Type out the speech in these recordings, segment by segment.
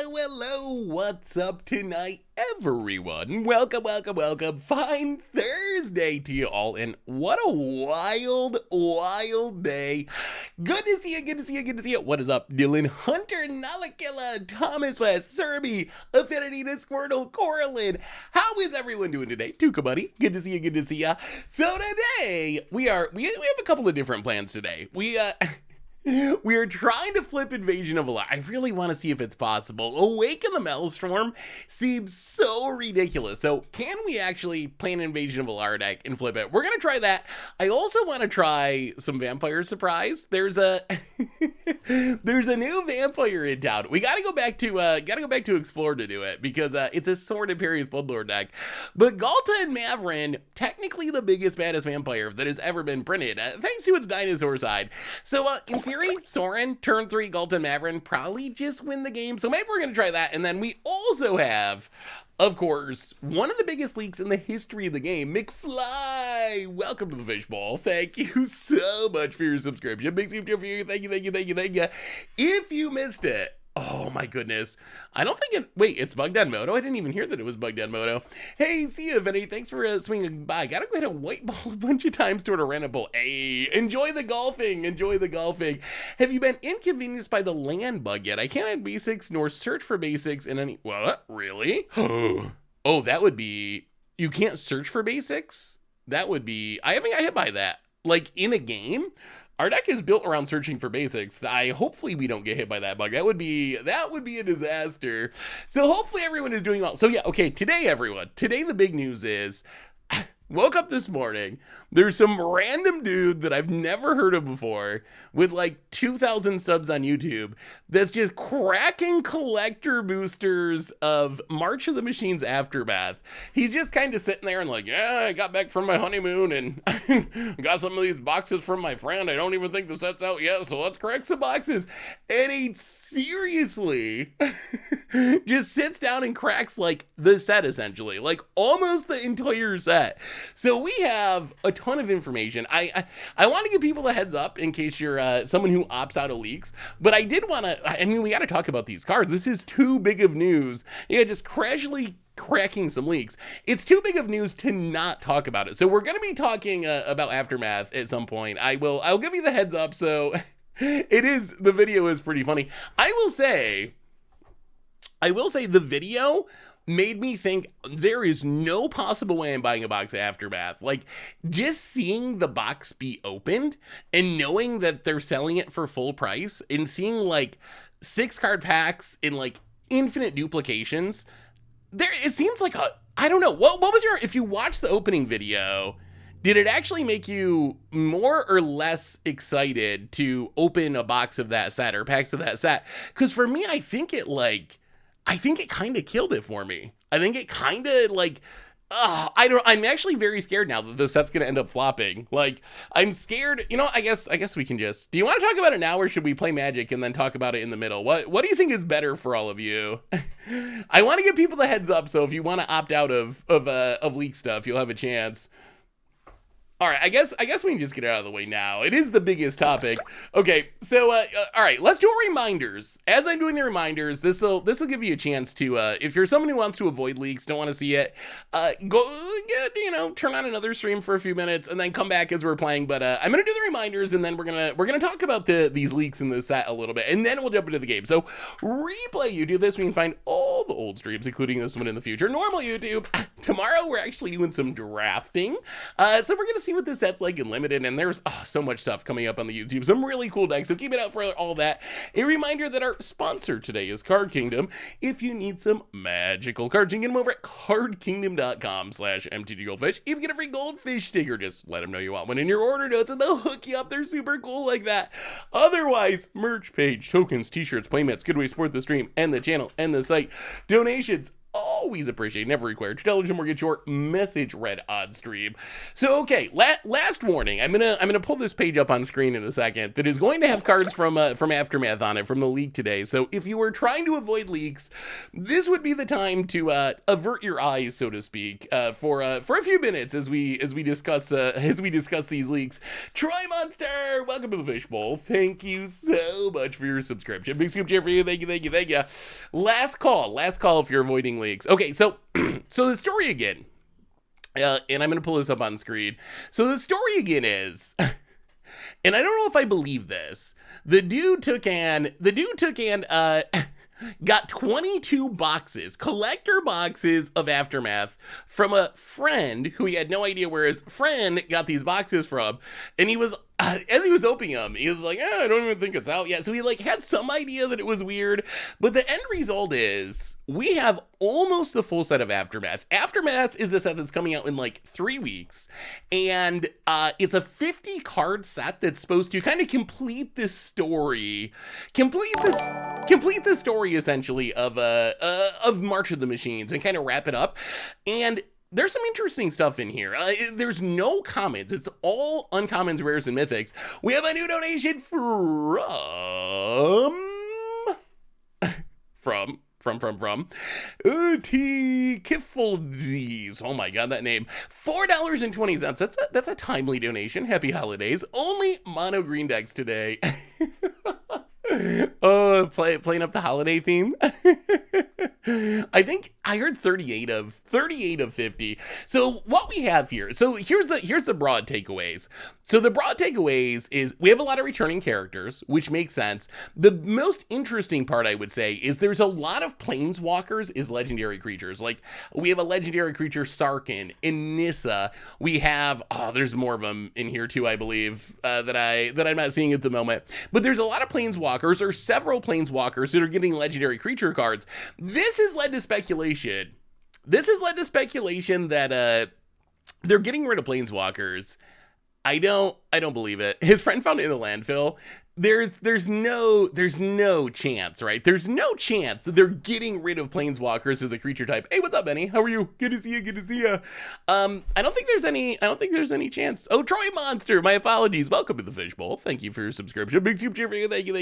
Hello, what's up tonight, everyone? Welcome. Fine Thursday to you all, and what a wild day. Good to see you. What is up, Dylan, Hunter, Nalakilla, Thomas West, Serby, Affinity to Squirtle, Coralin? How is everyone doing today? Tuka buddy, good to see ya. So today, we have a couple of different plans today. We are trying to flip Invasion of Alara. I really want to see if it's possible. Awaken the Maelstrom seems so ridiculous. So can we actually play an Invasion of Alara deck and flip it? We're going to try that. I also want to try some Vampire Surprise. There's a new vampire in town. We got to go back to Explore to do it because it's a Sorin Imperious Bloodlord deck. But Ghalta and Mavren, technically the biggest, baddest vampire that has ever been printed, thanks to its dinosaur side. So in theory, Sorin, turn 3, Ghalta and Mavren, probably just win the game. So maybe we're going to try that. And then we also have, of course, one of the biggest leaks in the history of the game, McFly. Welcome to the Fishbowl. Thank you so much for your subscription. Big super for you. Thank you. If you missed it, oh my goodness. I don't think it, wait, it's bugged on Moto? I didn't even hear that it was bugged on Moto. Hey, see you, Vinny. Thanks for swinging by. Gotta go ahead and white ball a bunch of times toward a random ball. Hey, enjoy the golfing. Have you been inconvenienced by the land bug yet? I can't add basics nor search for basics in any, what? Really? Oh, that would be, you can't search for basics? That would be, I haven't got hit by that. Like in a game? Our deck is built around searching for basics. Hopefully we don't get hit by that bug. That would be a disaster. So hopefully everyone is doing well. So yeah, okay, today the big news is, woke up this morning, there's some random dude that I've never heard of before with like 2,000 subs on YouTube that's just cracking collector boosters of March of the Machines Aftermath. He's just kind of sitting there and like, yeah, I got back from my honeymoon and got some of these boxes from my friend. I don't even think the set's out yet, so let's crack some boxes. And he seriously just sits down and cracks like the set essentially, like almost the entire set. So we have a ton of information. I want to give people a heads up in case you're someone who opts out of leaks, but I did want to, I mean, we got to talk about these cards. This is too big of news. Yeah, just crashly cracking some leaks. It's too big of news to not talk about it. So we're going to be talking about Aftermath at some point. I'll give you the heads up. So the video is pretty funny. I will say the video made me think there is no possible way I'm buying a box of Aftermath. Like, just seeing the box be opened and knowing that they're selling it for full price and seeing like 6 card packs in like infinite duplications, it seems like I don't know. What was your, if you watch the opening video, did it actually make you more or less excited to open a box of that set or packs of that set? Because for me, I think it kind of killed it for me. I think it kind of like, I'm actually very scared now that the set's going to end up flopping. Like, I'm scared, I guess we can just, do you want to talk about it now or should we play Magic and then talk about it in the middle? What do you think is better for all of you? I want to give people the heads up. So if you want to opt out of leak stuff, you'll have a chance. All right, I guess we can just get it out of the way now. It is the biggest topic. Okay, so all right, let's do reminders. As I'm doing the reminders, this will give you a chance to, if you're someone who wants to avoid leaks, don't want to see it, turn on another stream for a few minutes and then come back as we're playing. But I'm gonna do the reminders and then we're gonna talk about these leaks in the set a little bit, and then we'll jump into the game. So replay YouTube this, we can find all the old streams, including this one in the future. Normal YouTube. Tomorrow we're actually doing some drafting, so we're gonna see what this set's like in limited, and there's so much stuff coming up on the YouTube, some really cool decks, so keep it out for all that. A reminder that our sponsor today is Card Kingdom. If you need some magical cards, you can get them over at cardkingdom.com/mtggoldfish. If you get a free goldfish sticker, just let them know you want one in your order notes and they'll hook you up. They're super cool like that. Otherwise, merch page, tokens, t-shirts, playmats, good way to support the stream and the channel and the site. Donations always appreciated, never required. $2 or more get your message read on stream. So okay, last warning. I'm gonna pull this page up on screen in a second. That is going to have cards from Aftermath on it from the leak today. So if you are trying to avoid leaks, this would be the time to avert your eyes, so to speak, for a few minutes as we discuss these leaks. Troy Monster, welcome to the Fishbowl. Thank you so much for your subscription. Big scoop, Jeffrey. Thank you. Last call if you're avoiding leaks. Okay, so the story again, and I'm gonna pull this up on screen. So the story again is, and I don't know if I believe this. The dude took and got 22 boxes, collector boxes of Aftermath from a friend who he had no idea where his friend got these boxes from. And he was, as he was opening them, he was like, I don't even think it's out yet. So he like had some idea that it was weird. But the end result is we have almost the full set of Aftermath. Aftermath is a set that's coming out in like 3 weeks. And it's a 50 card set that's supposed to kind of complete the story essentially of March of the Machines and kind of wrap it up. And there's some interesting stuff in here. There's no comments. It's all uncommons, rares, and mythics. We have a new donation from T. Kiffledies. Oh my god, that name. $4.20. That's a timely donation. Happy holidays. Only mono green decks today. Playing up the holiday theme. I think I heard 38 of 50. So what we have here, so here's the broad takeaways. So the broad takeaways is we have a lot of returning characters, which makes sense. The most interesting part, I would say, is there's a lot of planeswalkers as legendary creatures. Like we have a legendary creature, Sarkin, and Nissa. We have there's more of them in here too, I believe, that I'm not seeing at the moment. But there's a lot of planeswalkers, or several planeswalkers that are getting legendary creature cards. This has led to speculation. That they're getting rid of planeswalkers. I don't believe it. His friend found it in the landfill. There's no chance, right? There's no chance that they're getting rid of planeswalkers as a creature type. Hey, what's up, Benny? How are you? Good to see you. I don't think there's any chance. Oh, Troy Monster, my apologies. Welcome to the Fishbowl. Thank you for your subscription. Big super cheer for you. Thank you.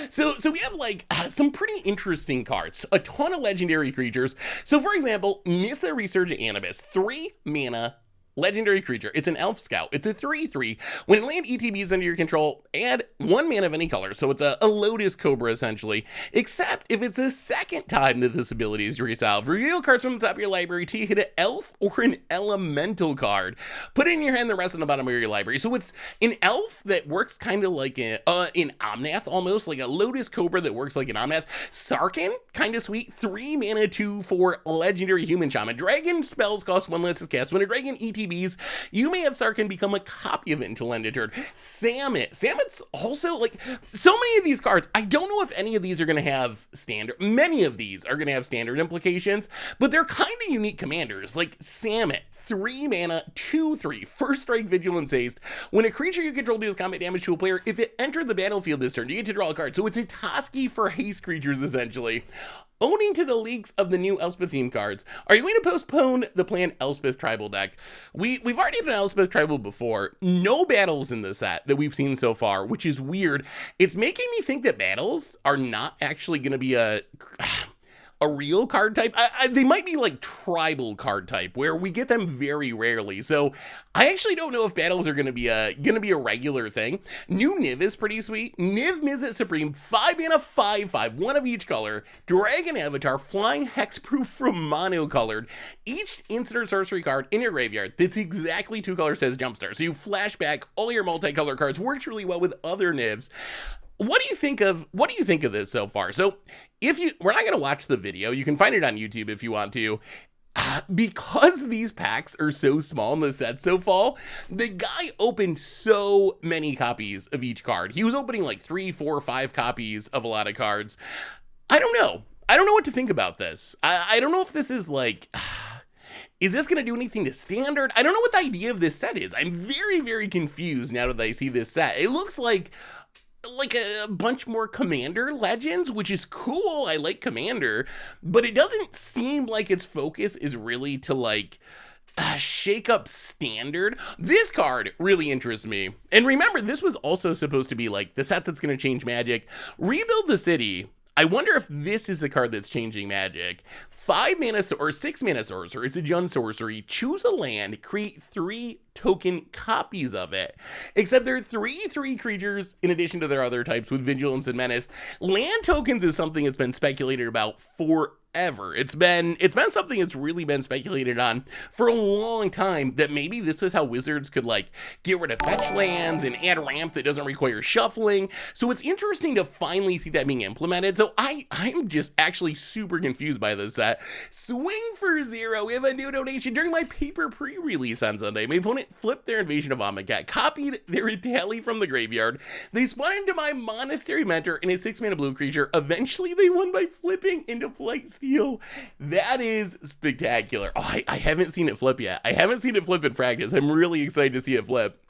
So we have like some pretty interesting cards. A ton of legendary creatures. So for example, Nissa Resurgent Animus, 3 mana. Legendary creature. It's an elf scout. It's a 3/3. When land ETBs under your control, add 1 mana of any color. So it's a Lotus Cobra, essentially. Except if it's the second time that this ability is resolved, reveal cards from the top of your library to hit an elf or an elemental card. Put it in your hand, the rest on the bottom of your library. So it's an elf that works kind of like an Omnath, almost like a Lotus Cobra that works like an Omnath. Sarkin, kind of sweet. 3 mana 2/4 legendary human shaman. Dragon spells cost 1 less to cast. When a dragon ETBs, you may have Sarkin become a copy of it until end of turn. Samet's also, like, so many of these cards, I don't know if any of these are going to have standard, many of these are going to have standard implications, but they're kind of unique commanders, like Samet. 3 mana, 2/3, first strike, vigilance haste. When a creature you control deals combat damage to a player, if it entered the battlefield this turn, you get to draw a card. So it's a Toski for haste creatures, essentially. Owning to the leaks of the new Elspeth theme cards, are you going to postpone the planned Elspeth tribal deck? We've already done Elspeth tribal before. No battles in the set that we've seen so far, which is weird. It's making me think that battles are not actually going to be a real card type. They might be like tribal card type, where we get them very rarely. So I actually don't know if battles are going to be a regular thing. New Niv is pretty sweet. Niv Mizzet Supreme, 5 mana, 5/5, 1 of each color. Dragon Avatar, flying hexproof from monocolored. Each instant or sorcery card in your graveyard that's exactly 2 colors says Jumpstart. So you flash back all your multicolor cards. Works really well with other Nivs. What do you think of this so far? So we're not going to watch the video. You can find it on YouTube if you want to. Because these packs are so small and the set's so small, the guy opened so many copies of each card. He was opening like 3, 4, 5 copies of a lot of cards. I don't know what to think about this. I don't know if this is like, is this going to do anything to standard? I don't know what the idea of this set is. I'm very, very confused now that I see this set. It looks like like a bunch more Commander legends, which is cool. I like Commander, but it doesn't seem like its focus is really to like shake up standard. This card really interests me. And remember, this was also supposed to be like the set that's going to change Magic. Rebuild the City. I wonder if this is the card that's changing Magic. 5 mana or 6 mana sorcerer. It's a Jund sorcery. Choose a land, create 3 token copies of it. Except there are 3/3 creatures in addition to their other types with Vigilance and Menace. Land tokens is something that's been speculated about forever. It's been something that's really been speculated on for a long time, that maybe this is how Wizards could like get rid of fetch lands and add ramp that doesn't require shuffling. So it's interesting to finally see that being implemented. So I'm just actually super confused by this set. Swing for 0. We have a new donation during my paper pre-release on Sunday. My opponent flipped their Invasion of Alara, copied their Itali from the graveyard. They spun into my Monastery Mentor and a 6-mana blue creature. Eventually they won by flipping into Flight Steal. That is spectacular. Oh, I haven't seen it flip yet. I haven't seen it flip in practice. I'm really excited to see it flip.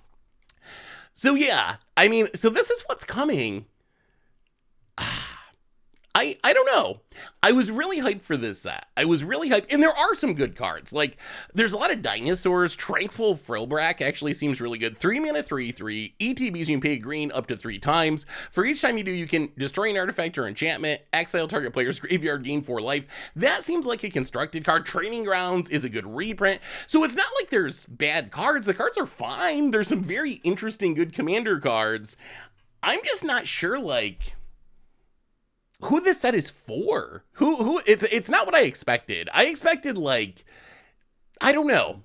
So yeah, I mean, so this is what's coming. I don't know. I was really hyped for this set. I was really hyped. And there are some good cards. Like, there's a lot of dinosaurs. Tranquil Frillbrack actually seems really good. 3 mana, 3/3. ETBs, you can pay green up to 3 times. For each time you do, you can destroy an artifact or enchantment, exile target player's graveyard, gain 4 life. That seems like a constructed card. Training Grounds is a good reprint. So it's not like there's bad cards. The cards are fine. There's some very interesting, good commander cards. I'm just not sure, like, who this set is for. It's not what I expected. I expected, like, I don't know.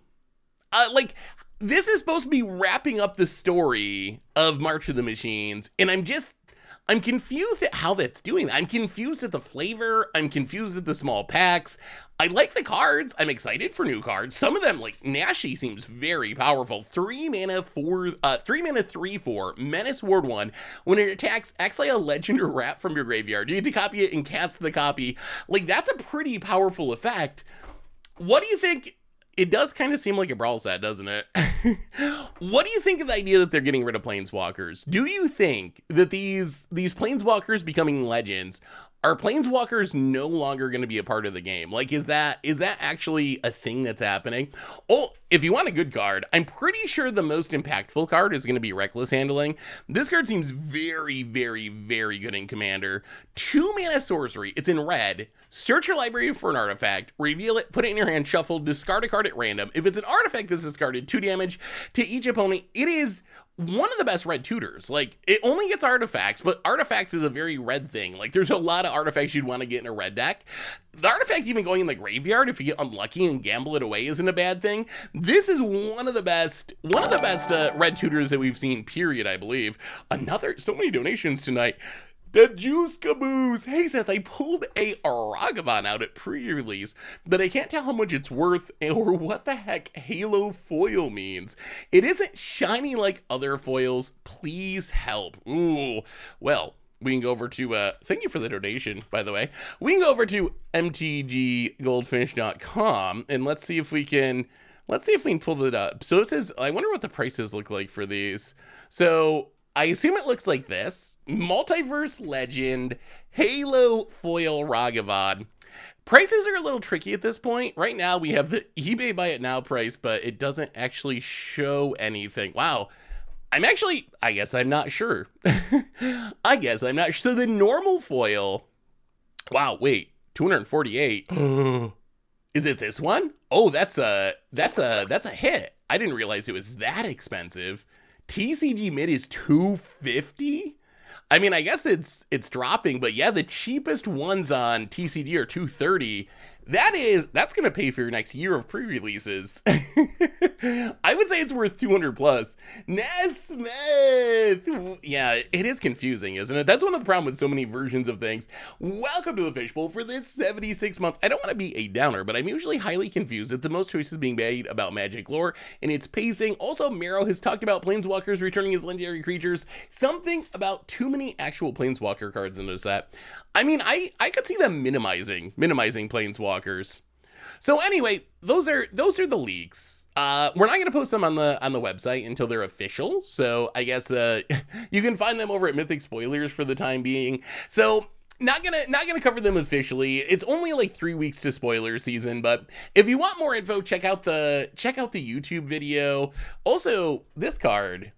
Like, this is supposed to be wrapping up the story of March of the Machines, and I'm confused at how that's doing that. I'm confused at the flavor. I'm confused at the small packs. I like the cards. I'm excited for new cards. Some of them, like Nashi, seems very powerful. 3 mana, 3/4, Menace Ward 1. When it attacks, exile a legend or rat from your graveyard. You get to copy it and cast the copy. Like, that's a pretty powerful effect. What do you think? It does kind of seem like a Brawl set, doesn't it? What do you think of the idea that they're getting rid of Planeswalkers? Do you think that these Planeswalkers becoming legends, are Planeswalkers no longer going to be a part of the game? Like, is that actually a thing that's happening? Oh, if you want a good card, I'm pretty sure the most impactful card is going to be Reckless Handling. This card seems very, very, very good in Commander. 2 mana sorcery. It's in red. Search your library for an artifact, reveal it, put it in your hand, shuffle, discard a card at random. If it's an artifact that's discarded, 2 damage to each opponent. It is one of the best red tutors. Like, it only gets artifacts, but artifacts is a very red thing. Like, there's a lot of artifacts you'd want to get in a red deck. The artifact even going in the graveyard, if you get unlucky and gamble it away, isn't a bad thing. This is one of the best red tutors that we've seen, period, I believe. So many donations tonight. The Juice Caboose! Hey Seth, I pulled a Ragavan out at pre-release, but I can't tell how much it's worth or what the heck Halo foil means. It isn't shiny like other foils. Please help. Ooh, well, we can go over to, thank you for the donation, by the way. We can go over to mtggoldfish.com and let's see if we can pull it up. So it says, I wonder what the prices look like for these. So I assume it looks like this. Multiverse Legend, Halo Foil Ragavan. Prices are a little tricky at this point. Right now, we have the eBay Buy It Now price, but it doesn't actually show anything. Wow. I guess I'm not sure. So the normal foil, wow, wait, 248. Is it this one? Oh, that's a hit. I didn't realize it was that expensive. TCG mid is 250. I mean, I guess it's dropping, but yeah, the cheapest ones on TCG are 230. That's going to pay for your next year of pre-releases. I would say it's worth 200 plus. Nesmith! Yeah, it is confusing, isn't it? That's one of the problems with so many versions of things. Welcome to the Fishbowl for this 76th month. I don't want to be a downer, but I'm usually highly confused at the most choices being made about Magic lore and its pacing. Also, Mero has talked about Planeswalkers returning as legendary creatures. Something about too many actual Planeswalker cards in this set. I mean, I could see them minimizing Planeswalkers. So anyway, those are the leaks. We're not gonna post them on the website until they're official. So I guess you can find them over at Mythic Spoilers for the time being. So not gonna cover them officially. It's only like 3 weeks to spoiler season, but if you want more info, check out the YouTube video. Also, this card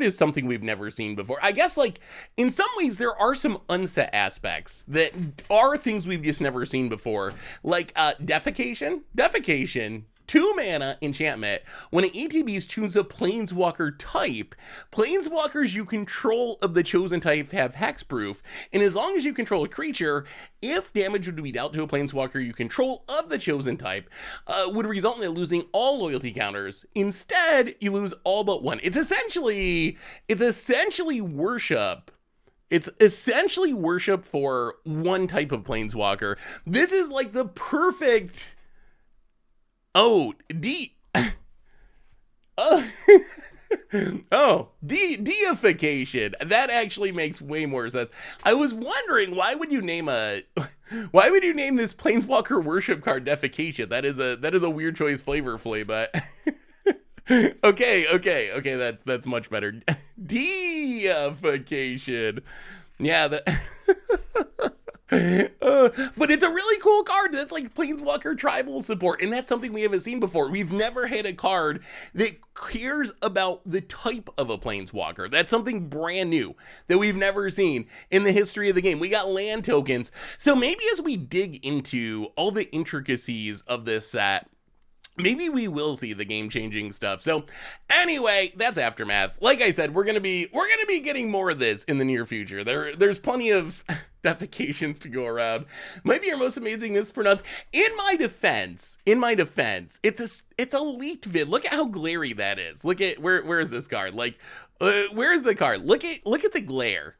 is something we've never seen before. I guess, like, in some ways, there are some unset aspects that are things we've just never seen before. Like, Defecation. Defecation, 2 mana enchantment. When an ETBs choose a Planeswalker type, Planeswalkers you control of the chosen type have hexproof, and as long as you control a creature, if damage would be dealt to a Planeswalker you control of the chosen type, would result in it losing all loyalty counters. Instead, you lose all but one. It's essentially worship. It's essentially worship for one type of Planeswalker. This is like the perfect... Oh, deification. That actually makes way more sense. I was wondering, why would you name this Planeswalker worship card Defecation? That is a weird choice flavorfully, but okay, that's much better. Deification. Yeah, that but it's a really cool card that's like Planeswalker tribal support, and that's something we haven't seen before. We've never had a card that cares about the type of a Planeswalker. That's something brand new that we've never seen in the history of the game. We got land tokens, so maybe as we dig into all the intricacies of this set, maybe we will see the game-changing stuff. So anyway, that's Aftermath. Like I said, we're gonna be getting more of this in the near future. There's plenty of defecations to go around. Might be our most amazing mispronounce. In my defense, it's a leaked vid. Look at how glary that is. Look at where is this card? Like, where is the card? Look at the glare.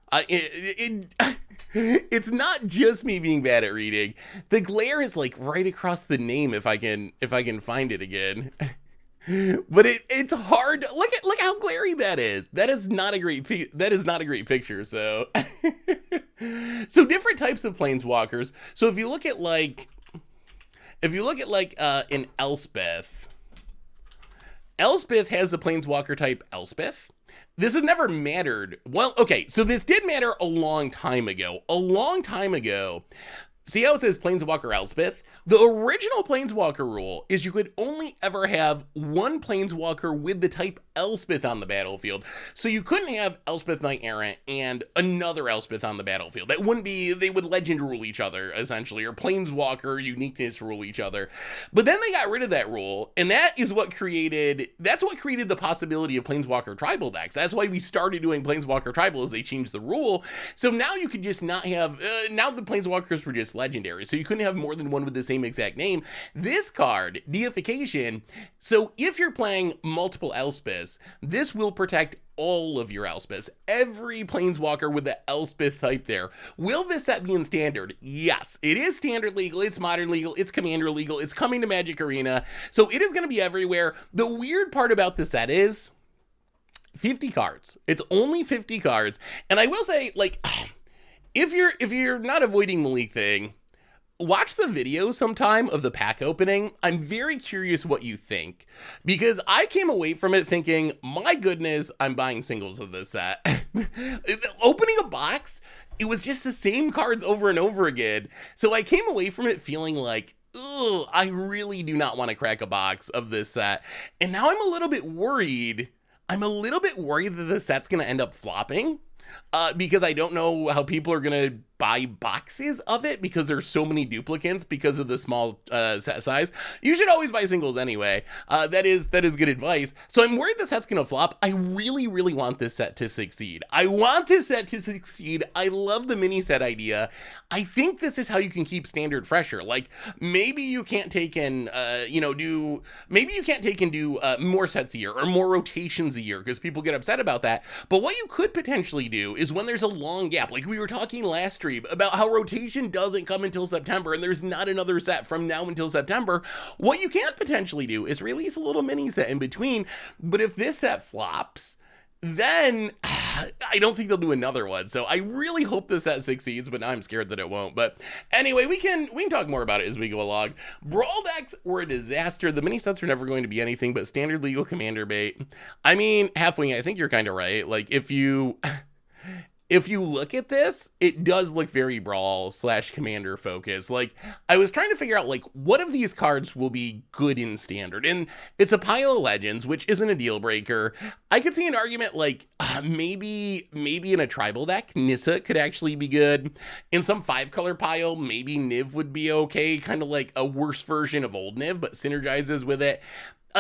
It's not just me being bad at reading. The glare is like right across the name if I can find it again. But it's hard. Look how glary that is. That is not a great picture. So so different types of Planeswalkers. So if you look at like an Elspeth has the Planeswalker type Elspeth. This has never mattered. Well, okay, so this did matter a long time ago. See how it says Planeswalker Elspeth? The original Planeswalker rule is you could only ever have one Planeswalker with the type Elspeth on the battlefield. So you couldn't have Elspeth Knight Errant and another Elspeth on the battlefield. That wouldn't be, they would legend rule each other, essentially, or Planeswalker uniqueness rule each other. But then they got rid of that rule, and that's what created the possibility of Planeswalker tribal decks. That's why we started doing Planeswalker tribal, as they changed the rule. So now you could just not have, now the Planeswalkers were just legendary, so you couldn't have more than one with the same exact name. This card, Deification, so if you're playing multiple Elspeths, this will protect all of your Elspeths, every Planeswalker with the Elspeth type there. Will this set be in Standard? Yes, it is Standard legal, it's Modern legal, it's Commander legal, it's coming to Magic Arena, so it is going to be everywhere. The weird part about the set is 50 cards. It's only 50 cards, and I will say, like, if you're not avoiding the leak thing, watch the video sometime of the pack opening. I'm very curious what you think, because I came away from it thinking, my goodness, I'm buying singles of this set. Opening a box, it was just the same cards over and over again. So I came away from it feeling like, ugh, I really do not want to crack a box of this set. And now I'm a little bit worried. That the set's going to end up flopping. Because I don't know how people are going to buy boxes of it, because there's so many duplicates because of the small set size. You should always buy singles anyway. That is good advice. So I'm worried the set's going to flop. I really want this set to succeed. I love the mini set idea. I think this is how you can keep Standard fresher. Like, maybe you can't take and do more sets a year or more rotations a year, because people get upset about that. But what you could potentially do is, when there's a long gap, like we were talking last stream about how rotation doesn't come until September and there's not another set from now until September, what you can potentially do is release a little mini set in between. But if this set flops, then I don't think they'll do another one. So I really hope this set succeeds, but now I'm scared that it won't. But anyway, we can talk more about it as we go along. Brawl decks were a disaster. The mini sets are never going to be anything but standard legal commander bait. I mean, Halfwing, I think you're kind of right. Like, if you look at this, it does look very Brawl / Commander focused. Like, I was trying to figure out, like, what of these cards will be good in Standard? And it's a pile of Legends, which isn't a deal breaker. I could see an argument, like, maybe in a tribal deck, Nissa could actually be good. In some 5-color pile, maybe Niv would be okay. Kind of like a worse version of old Niv, but synergizes with it.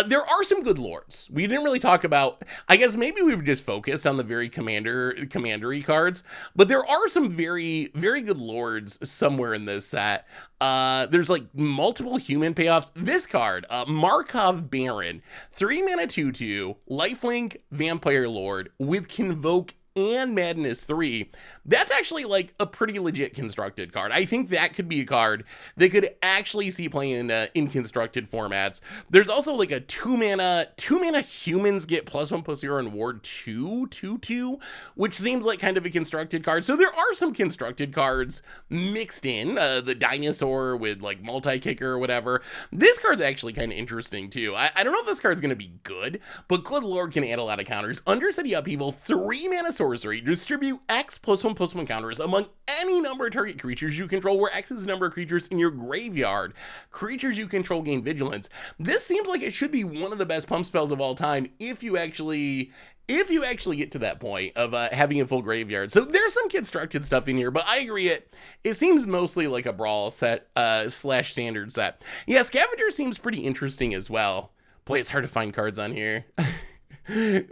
There are some good lords. We didn't really talk about, I guess maybe we were just focused on the very commandery cards, but there are some very, very good lords somewhere in this set. There's like multiple human payoffs. This card, Markov Baron, 3-mana 2/2, lifelink vampire lord with Convoke and Madness 3. That's actually like a pretty legit constructed card. I think that could be a card that could actually see play in constructed formats. There's also like a 2-mana humans get +1/+0 and ward 2/2, which seems like kind of a constructed card. So there are some constructed cards mixed in, the dinosaur with like multi-kicker or whatever. This card's actually kind of interesting too. I don't know if this card's going to be good, but Good Lord can add a lot of counters. Undercity Upheaval, 3-mana sorcery, distribute X +1/+1 counters among any number of target creatures you control, where X is the number of creatures in your graveyard. Creatures you control gain vigilance. This seems like it should be one of the best pump spells of all time if you actually get to that point of having a full graveyard. So there's some constructed stuff in here, but I agree it seems mostly like a Brawl set / Standard set. Yeah, Scavenger seems pretty interesting as well. Boy, it's hard to find cards on here.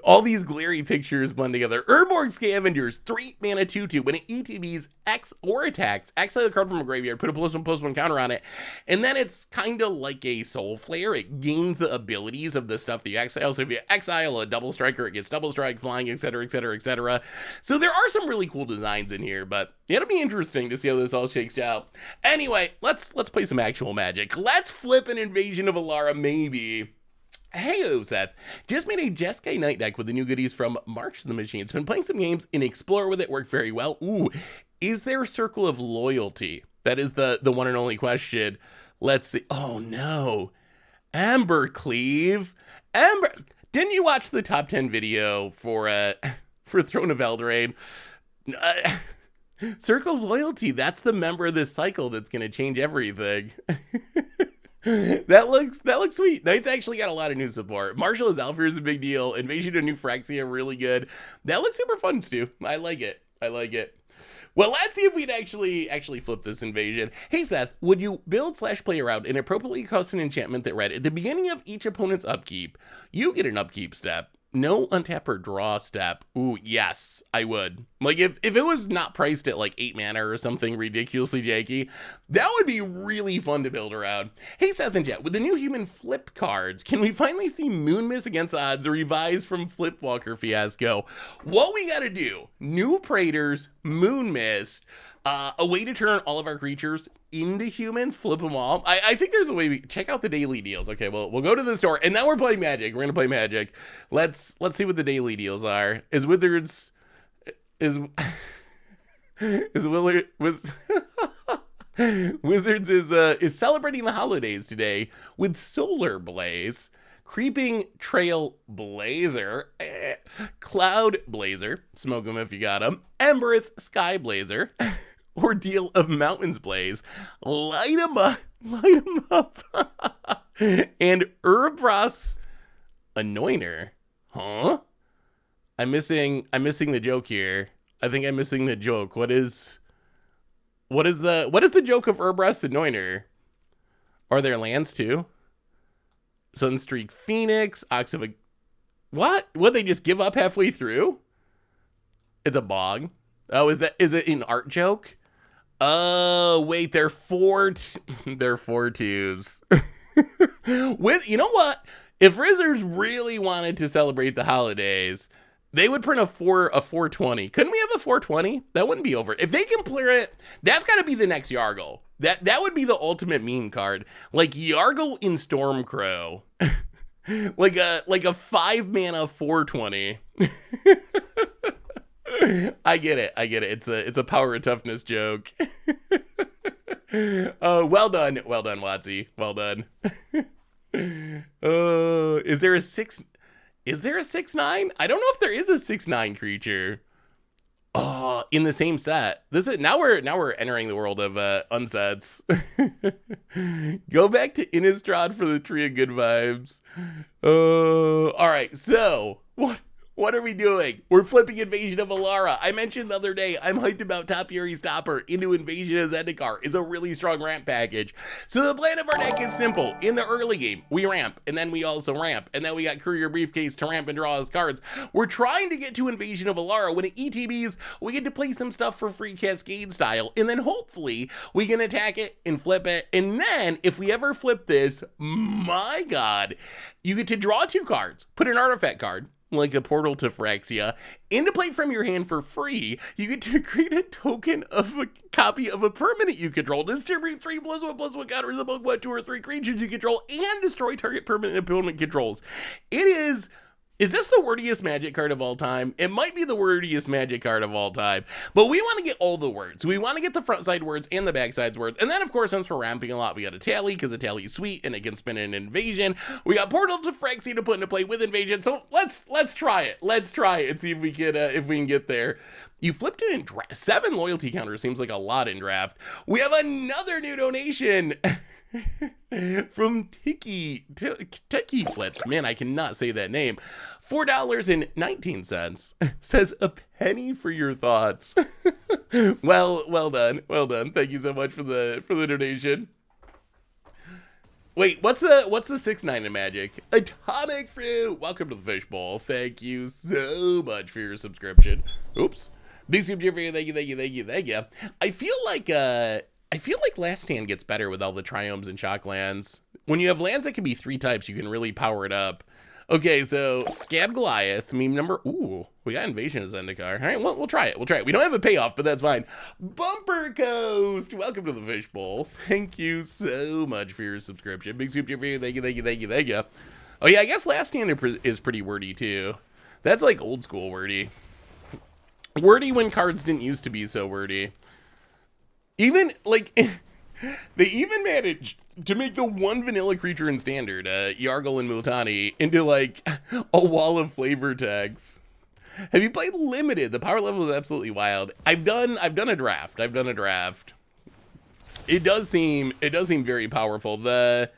All these glary pictures blend together. Urborg Scavengers, 3-mana 2/2. When it ETBs X or attacks, exile a card from a graveyard, put a +1/+1 counter on it, and then it's kind of like a Soul Flare. It gains the abilities of the stuff that you exile. So if you exile a Double Striker, it gets Double Strike, Flying, etc., etc., etc. So there are some really cool designs in here, but it'll be interesting to see how this all shakes out. Anyway, let's play some actual Magic. Let's flip an Invasion of Alara, maybe. Heyo, Seth. Just made a Jeskai Knight deck with the new goodies from March of the Machine. It's been playing some games and Explore with it. Worked very well. Ooh, is there a Circle of Loyalty? That is the one and only question. Let's see. Oh, no. Ambercleave. Didn't you watch the top 10 video for Throne of Eldraine? Circle of Loyalty. That's the member of this cycle that's going to change everything. That looks sweet. Knight's actually got a lot of new support. Marshall is Alpha is a big deal. Invasion of New Phyrexia, really good. That looks super fun, Stu. I like it. Well, let's see if we'd actually flip this invasion. Hey, Seth, would you build / play around an appropriately custom enchantment that read, at the beginning of each opponent's upkeep, you get an upkeep step. No untap or draw step. Ooh, yes, I would. Like, if it was not priced at like 8 mana or something ridiculously janky, that would be really fun to build around. Hey, Seth and Jet, with the new human flip cards, can we finally see Moonmist Against Odds revised from Flipwalker Fiasco? What we gotta do, new Praetors, Moonmist, a way to turn all of our creatures into humans, flip them all. I think there's a way check out the daily deals. Okay, well, we'll go to the store, and now we're playing Magic. We're gonna play Magic. Let's see what the daily deals are. Wizards is celebrating the holidays today with Solar Blaze, Creeping Trail Blazer, Cloud Blazer, smoke them if you got them, Embereth Sky Blazer, Ordeal of Mountains Blaze, light 'em up, and Urbras Anointer. Huh? I'm missing the joke here. I think I'm missing the joke. What is the joke of Urbras Anointer? Are there lands too? Sunstreak Phoenix, Ox of a... What? Would they just give up halfway through? It's a bog. Oh, is it an art joke? Oh, wait, they're four tubes. You know what? If Rizzers really wanted to celebrate the holidays, they would print a 420. Couldn't we have a 420? That wouldn't be over. If they can clear it, that's got to be the next Yargle. That would be the ultimate meme card. Like Yargle in Stormcrow. like a 5-mana 4/20. I get it. It's a power of toughness joke. Well done, Watsy. Well done. Is there a 6? Is there a 6/9? I don't know if there is a 6/9 creature. Oh, in the same set. This is now we're entering the world of unsets. Go back to Innistrad for the Tree of Good Vibes. All right. So what are we doing? We're flipping Invasion of Alara. I mentioned the other day, I'm hyped about Top Fury Stopper into Invasion of Zendikar. It's a really strong ramp package. So the plan of our deck is simple. In the early game, we ramp, and then we also ramp, and then we got Courier Briefcase to ramp and draw his cards. We're trying to get to Invasion of Alara. When it ETBs, we get to play some stuff for free Cascade style, and then hopefully we can attack it and flip it. And then if we ever flip this, my God, you get to draw 2 cards, put an artifact card, like a Portal to Phyrexia, into play from your hand for free. You get to create a token of a copy of a permanent you control. Distribute 3+1/+1 counters among 1, 2, or 3 creatures you control, and destroy target permanent opponent controls. It is... Is this the wordiest Magic card of all time? It might be the wordiest Magic card of all time, but we want to get all the words. We want to get the front side words and the back side words. And then, of course, since we're ramping a lot, we got a Tally, because a Tally is sweet and it can spin an Invasion. We got Portal to Phyrexia to put into play with Invasion. So let's try it. Let's try it and see if we can get there. You flipped it in draft. 7 loyalty counters seems like a lot in draft. We have another new donation. From Tiki Flips. Man, I cannot say that name. $4.19 says a penny for your thoughts. Well done. Thank you so much for the donation. Wait, what's the 6/9 in Magic? Atomic Fruit. Welcome to the Fishbowl. Thank you so much for your subscription. Oops. Big subscription for you. Thank you. I feel like Last Stand gets better with all the Triomes and Shocklands. When you have lands that can be 3 types, you can really power it up. Okay, so Scab Goliath, meme number... Ooh, we got Invasion of Zendikar. All right, we'll try it. We don't have a payoff, but that's fine. Bumper Coast! Welcome to the Fishbowl. Thank you so much for your subscription. Big scoop for you. Thank you. Oh, yeah, I guess Last Stand is pretty wordy, too. That's like old school wordy. Wordy when cards didn't used to be so wordy. Even, like, they even managed to make the one vanilla creature in Standard, Yargle and Multani, into, like, a wall of flavor text. Have you played Limited? The power level is absolutely wild. I've done a draft. It does seem very powerful. The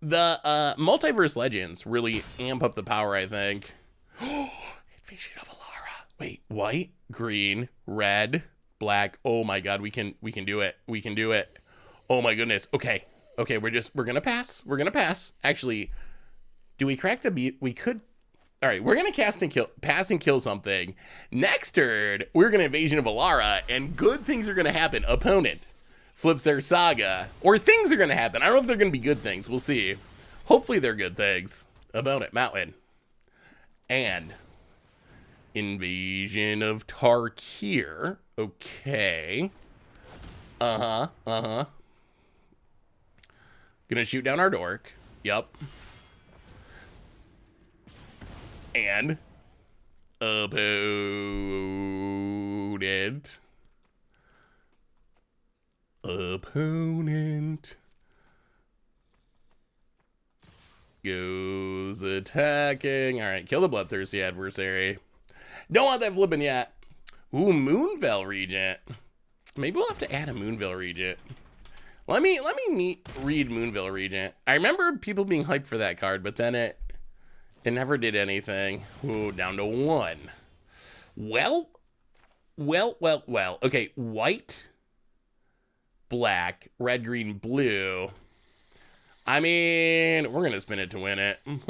Multiverse Legends really amp up the power, I think. Invasion of Alara. Wait, white, green, red, black. Oh my God, we can do it. Oh my goodness. Okay, we're gonna pass. Actually, do we crack the beat? We could. All right, we're gonna pass and kill something. Next turn, we're gonna Invasion of Alara, and good things are gonna happen. Opponent flips their Saga, or things are gonna happen. I don't know if they're gonna be good things. We'll see. Hopefully they're good things. Opponent Mountain and Invasion of Tarkir. Okay. Gonna shoot down our dork. Yup. And opponent goes attacking. All right, kill the bloodthirsty adversary. Don't want that flipping yet. Ooh, Moonveil Regent. Maybe we'll have to add a Moonveil Regent. Let me read Moonveil Regent. I remember people being hyped for that card, but then it never did anything. Ooh, down to 1. Well. Okay, white, black, red, green, blue. I mean, we're gonna spin it to win it. And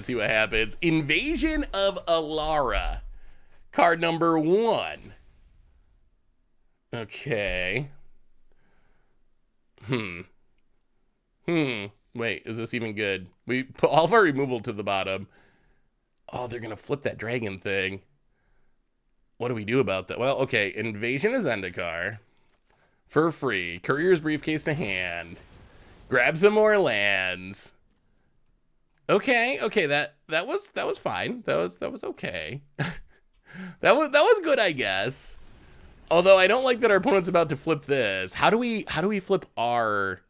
see what happens. Invasion of Alara. Card number 1. Okay. Wait, is this even good? We put all of our removal to the bottom. Oh, they're gonna flip that dragon thing. What do we do about that? Well, okay, Invasion of Zendikar. For free. Courier's Briefcase to hand. Grab some more lands. Okay, that was fine. That was okay. that was good, I guess. Although I don't like that our opponent's about to flip this. How do we flip our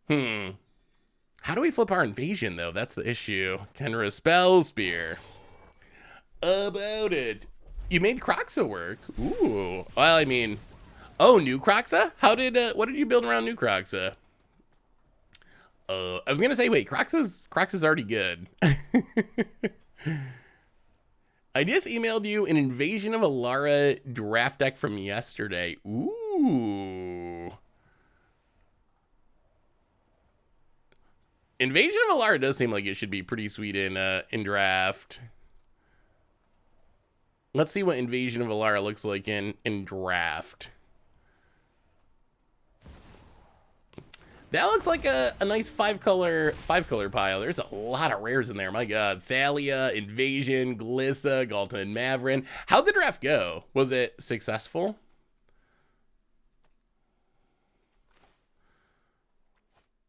How do we flip our invasion though? That's the issue. Kenra spell spear. About it. You made Croxa work. Ooh. Well, I mean, oh, new Croxa? What did you build around new Croxa? I was gonna say, wait, Croxa's already good. I just emailed you an Invasion of Alara draft deck from yesterday. Ooh. Invasion of Alara does seem like it should be pretty sweet in draft. Let's see what Invasion of Alara looks like in draft. That looks like a nice five color pile. There's a lot of rares in there. My God. Thalia, Invasion, Glissa, Ghalta and Mavren. How'd the draft go? Was it successful?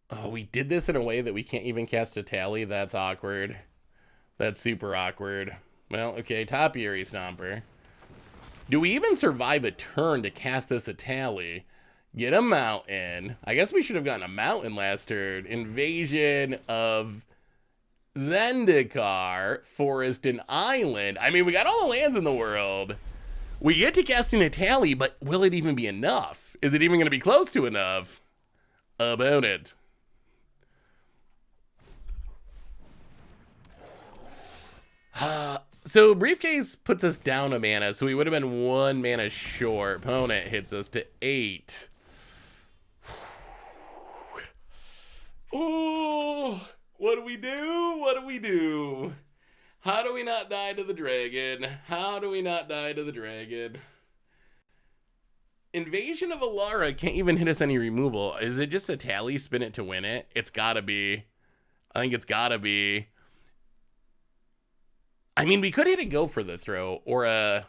Oh, we did this in a way that we can't even cast a tally. That's awkward. That's super awkward. Well, okay, top Eerie Stomper. Do we even survive a turn to cast this a tally? Get a mountain. I guess we should have gotten a mountain last turn. Invasion of Zendikar, Forest and Island. I mean, we got all the lands in the world. We get to cast in a tally, but will it even be enough? Is it even going to be close to enough? About it. So Briefcase puts us down a mana, so we would have been 1 mana short. Opponent hits us to 8. Oh, what do we do? What do we do? How do we not die to the dragon? How do we not die to the dragon? Invasion of Alara can't even hit us any removal. Is it just a tally? Spin it to win it? It's gotta be. I think it's gotta be. I mean, we could hit a go for the throw or a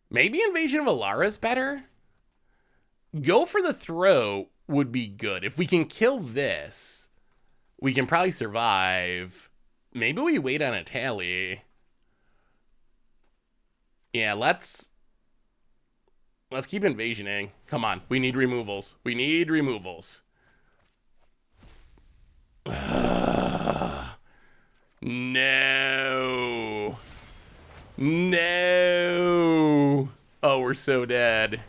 maybe Invasion of Alara is better. Go for the throw would be good. If we can kill this, we can probably survive. Maybe we wait on a tally. Yeah, let's keep invasioning. Come on, we need removals. We need removals. No. No. Oh, we're so dead.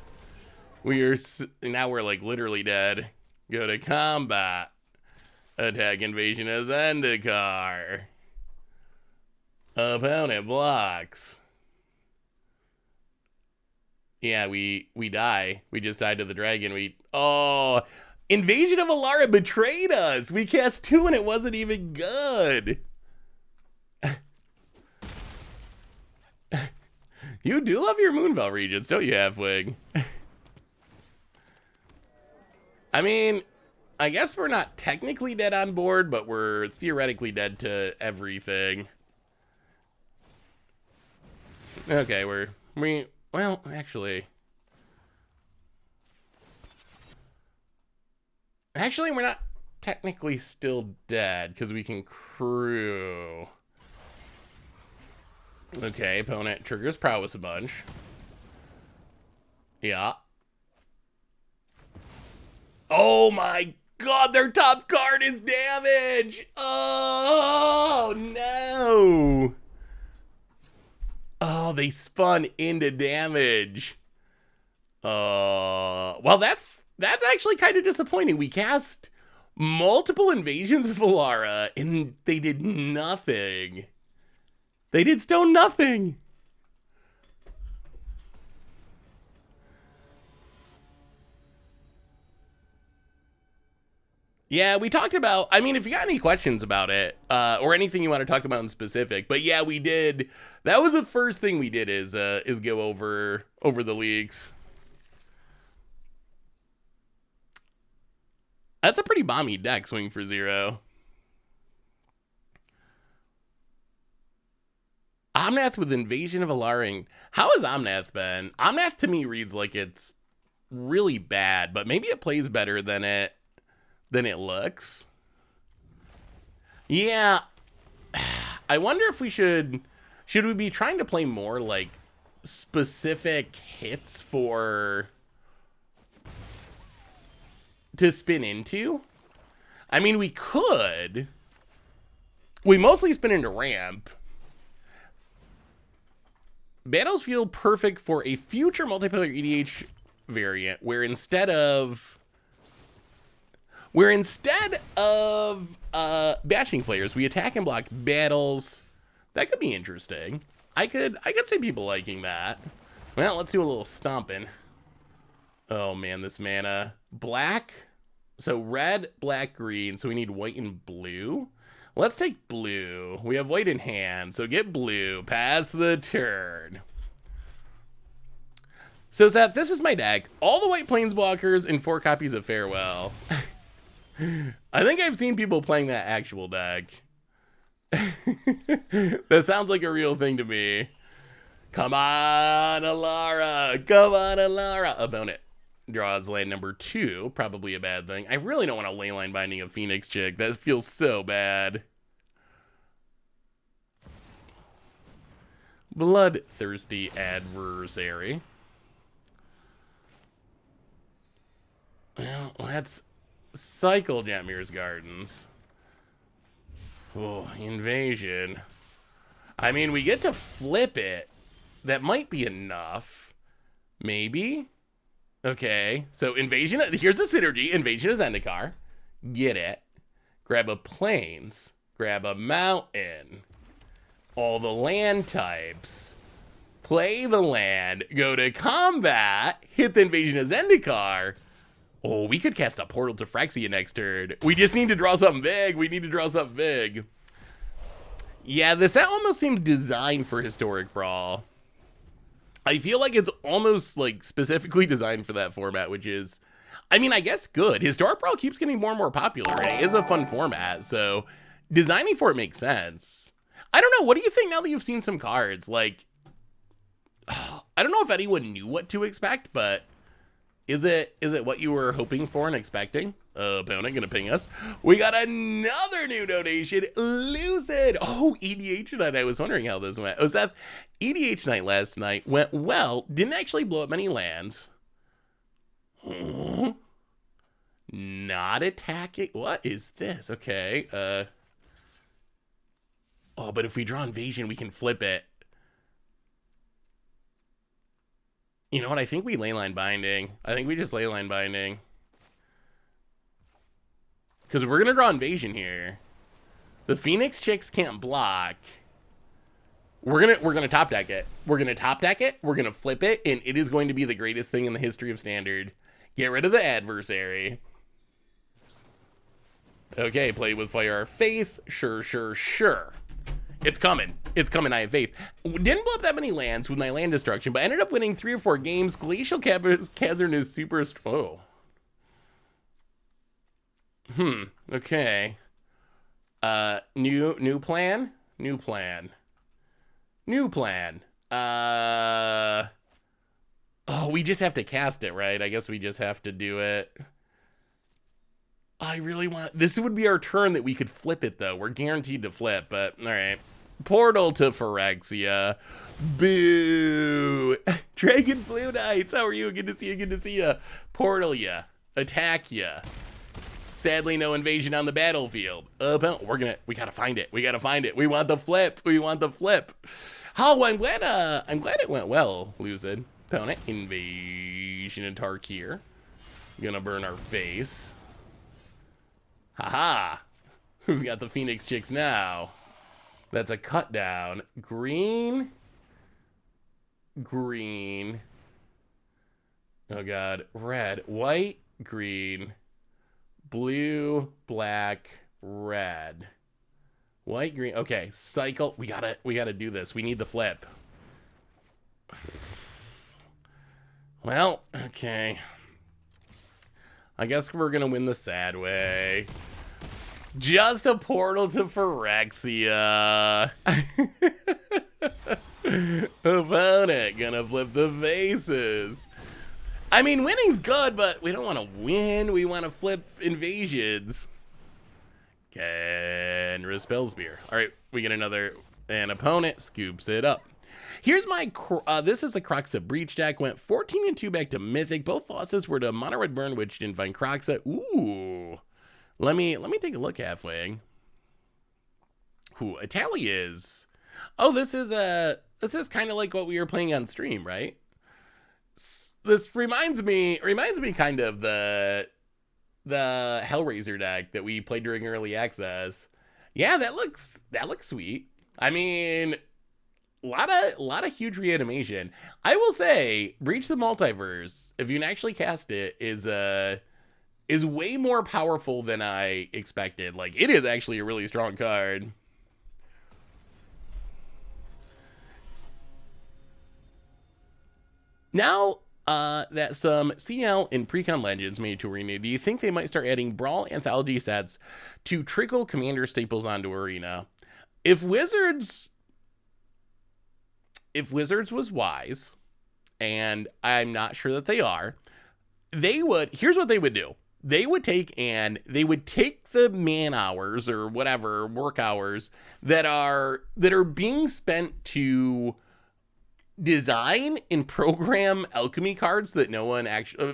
Now we're like literally dead. Go to combat. Attack Invasion of Zendikar. Opponent blocks. Yeah, we die. We just died to the dragon. Invasion of Alara betrayed us. We cast 2 and it wasn't even good. You do love your Moonveil Regents, don't you, Halfwig? I mean, I guess we're not technically dead on board, but we're theoretically dead to everything. Okay, well, actually, we're not technically still dead because we can crew. Okay, opponent triggers prowess a bunch. Yeah. Oh my God, their top card is damage. Oh no. Oh, they spun into damage. Well, that's actually kind of disappointing. We cast multiple Invasions of Alara and they did nothing. They did still nothing. Yeah, we talked about, I mean, if you got any questions about it, or anything you want to talk about in specific, but yeah, we did. That was the first thing we did is go over the leaks. That's a pretty bomby deck, swing for 0. Omnath with Invasion of Alara. How has Omnath been? Omnath to me reads like it's really bad, but maybe it plays better than it looks. Yeah. I wonder if we should we be trying to play more like specific hits to spin into? I mean, we could. We mostly spin into ramp. Battles feel perfect for a future multiplayer EDH variant where instead of batching players, we attack and block battles. That could be interesting. I could see people liking that. Well, let's do a little stomping. Oh man, this mana. Black. So red, black, green. So we need white and blue. Let's take blue. We have white in hand, so get blue. Pass the turn. So Seth, this is my deck. All the white planeswalkers and 4 copies of Farewell. I think I've seen people playing that actual deck. That sounds like a real thing to me. Come on, Alara. Come on, Alara. Opponent draws land number 2. Probably a bad thing. I really don't want to leyline binding a Phoenix chick. That feels so bad. Bloodthirsty adversary. Well, let's cycle Jetmir's Gardens. Oh, invasion. I mean, we get to flip it. That might be enough. Maybe. Okay, so invasion. Here's the synergy. Invasion of Zendikar. Get it. Grab a plains. Grab a mountain. All the land types. Play the land. Go to combat. Hit the invasion of Zendikar. Oh, we could cast a portal to Phyrexia next turn. We just need to draw something big. We need to draw something big. Yeah, this set almost seems designed for Historic Brawl. I feel like it's almost like specifically designed for that format, which is, I mean, I guess good. Historic Brawl keeps getting more and more popular, and it is a fun format, so designing for it makes sense. I don't know, what do you think now that you've seen some cards? Like, I don't know if anyone knew what to expect, but is it what you were hoping for and expecting? Opponent gonna ping us. We got another new donation. Lucid. Oh, EDH night. I was wondering how this went. Oh, Seth, EDH night last night went well. Didn't actually blow up many lands. Not attacking. What is this? Okay. Oh, but if we draw invasion, we can flip it. You know what? I think we leyline binding. I think we just leyline binding. Because we're going to draw invasion here. The Phoenix chicks can't block. We're gonna top deck it. We're going to top deck it. We're going to flip it. And it is going to be the greatest thing in the history of Standard. Get rid of the adversary. Okay, play with fire our face. Sure. It's coming. It's coming, I have faith. Didn't blow up that many lands with my land destruction, but ended up winning 3 or 4 games. Glacial Chasm is super... Oh. Okay. New plan? New plan. Oh, we just have to cast it, right? I guess we just have to do it. I really want... This would be our turn that we could flip it, though. We're guaranteed to flip, but all right. Portal to Phyrexia. Boo. Dragon Blue Knights. How are you? Good to see you. Portal ya. Attack ya. Sadly, no invasion on the battlefield. We gotta find it. We want the flip. Oh, I'm glad it went well, Lucid. Opponent. Invasion of Tarkir. Gonna burn our face. Haha. Who's got the Phoenix chicks now? That's a cut down. Green. Oh god. Red. White. Green. Blue. Black. Red. White. Green. Okay. Cycle. We gotta do this. We need the flip. Well, okay. I guess we're gonna win the sad way. Just a portal to Phyrexia. Opponent gonna flip the faces. I mean, winning's good, but we don't want to win. We want to flip invasions. Kenra Spellspear. All right, we get another. An opponent scoops it up. Here's my, this is a Croxa Breach deck. Went 14-2 back to Mythic. Both losses were to Mono Red Burn, which didn't find Croxa. Ooh. Let me take a look halfway. Ooh, Italia's. Oh, this is kind of like what we were playing on stream, right? This reminds me kind of the Hellraiser deck that we played during early access. Yeah, that looks sweet. I mean, a lot of huge reanimation. I will say, Breach the Multiverse, if you can actually cast it, is way more powerful than I expected. Like, it is actually a really strong card. Now that some CL and Precon Legends made it to Arena, do you think they might start adding Brawl Anthology sets to trickle Commander staples onto Arena? If Wizards was wise, and I'm not sure that they are, here's what they would do. They would take the man hours or whatever work hours that are being spent to design and program alchemy cards that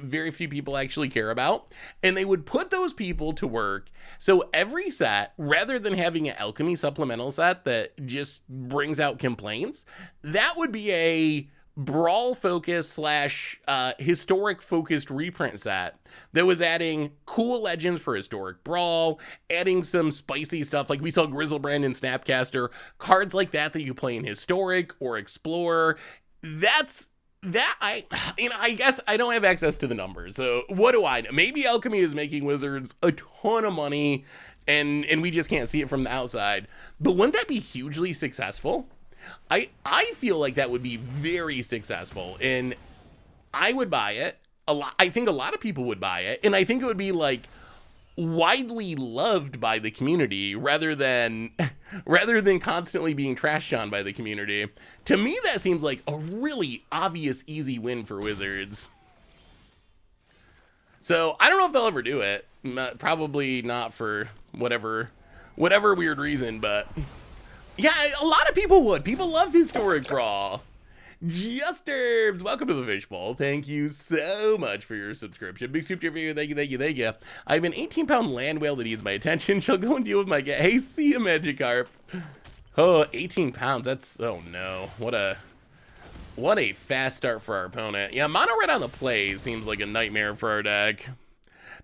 very few people actually care about, and they would put those people to work. So every set, rather than having an alchemy supplemental set that just brings out complaints, that would be a brawl focused / historic focused reprint set that was adding cool legends for historic brawl, adding some spicy stuff like we saw Grizzlebrand and Snapcaster, cards like that you play in historic or explore. I guess I don't have access to the numbers, so what do I know? Maybe alchemy is making Wizards a ton of money and we just can't see it from the outside, but wouldn't that be hugely successful? I feel like that would be very successful, and I would buy it a lot. I think a lot of people would buy it, and I think it would be like widely loved by the community rather than constantly being trashed on by the community. To me, that seems like a really obvious, easy win for Wizards. So I don't know if they'll ever do it. Probably not for whatever weird reason, but yeah, a lot of people would. People love historic brawl. Justerbs, welcome to the Fishbowl. Thank you so much for your subscription. Big soup to you. Thank you. I have an 18-pound land whale that needs my attention. She'll go and deal with my cat. Hey, see ya, Magikarp. Oh, 18 pounds. That's, oh no. What a fast start for our opponent. Yeah, mono red on the play seems like a nightmare for our deck.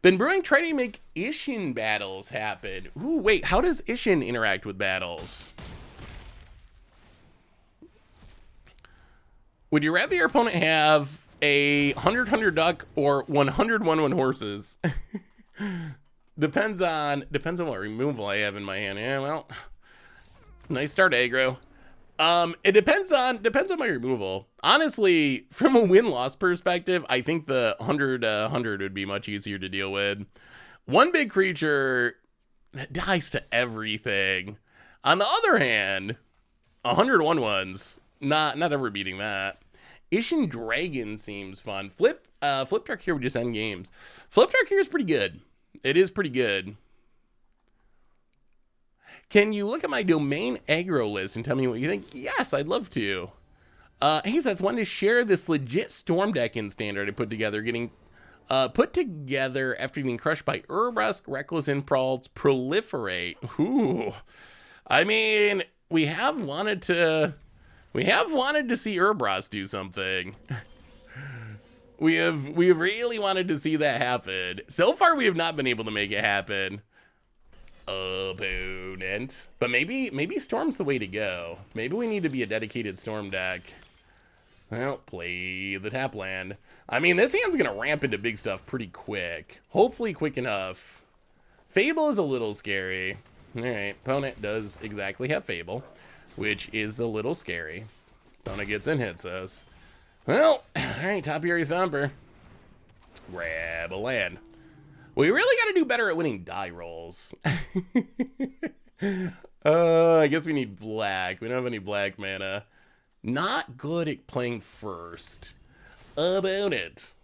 Been brewing, trying to make Ishin battles happen. Ooh, wait, how does Ishin interact with battles? Would you rather your opponent have a 100 duck or 100 horses? Depends on what removal I have in my hand. Yeah, well, nice start, aggro. It depends on my removal. Honestly, from a win-loss perspective, I think the 100 would be much easier to deal with. One big creature that dies to everything. On the other hand, 101 not ever beating that. Ishin Dragon seems fun. Flip Dark here would just end games. Flip Dark here is pretty good. It is pretty good. Can you look at my domain aggro list and tell me what you think? Yes, I'd love to. Hey Seth, wanted to share this legit Storm deck in Standard I put together, getting put together after being crushed by Urbrask, Reckless Impulse, Proliferate. Ooh. I mean, we have wanted to see Urbrask do something. we have really wanted to see that happen. So far, we have not been able to make it happen. Opponent. But maybe Storm's the way to go. Maybe we need to be a dedicated Storm deck. Well, play the tap land. I mean, this hand's gonna ramp into big stuff pretty quick. Hopefully quick enough. Fable is a little scary. Alright, opponent does exactly have Fable, which is a little scary. Opponent gets in, hits us. Well, alright, top area stomper. Grab a land. We really got to do better at winning die rolls. I guess we need black. We don't have any black mana. Not good at playing first. Opponent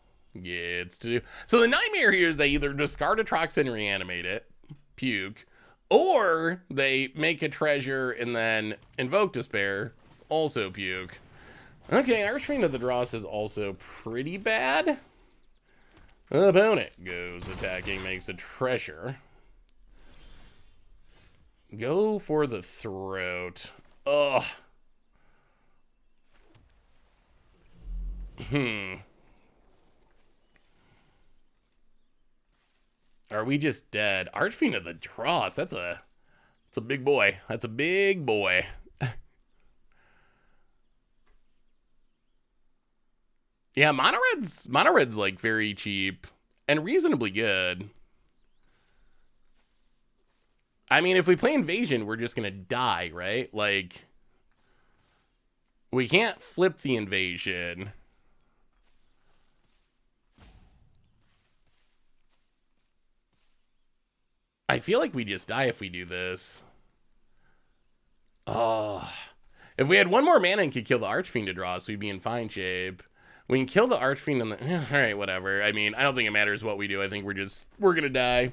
gets to do. So the nightmare here is they either discard a Trox and reanimate it, puke, Or they make a treasure and then invoke despair, also puke. Okay, Archfiend of the Dross is also pretty bad. Opponent goes attacking, makes a treasure. Go for the throat. Ugh. Are we just dead? Archfiend of the Dross. That's a big boy. That's a big boy. Yeah, mono red's like very cheap and reasonably good. I mean, if we play Invasion, we're just gonna die, right? Like, we can't flip the Invasion. I feel like we just die if we do this. Oh. If we had one more mana and could kill the Archfiend to draw us, we'd be in fine shape. We can kill the Archfiend and the... Alright, whatever. I mean, I don't think it matters what we do. I think we're gonna die.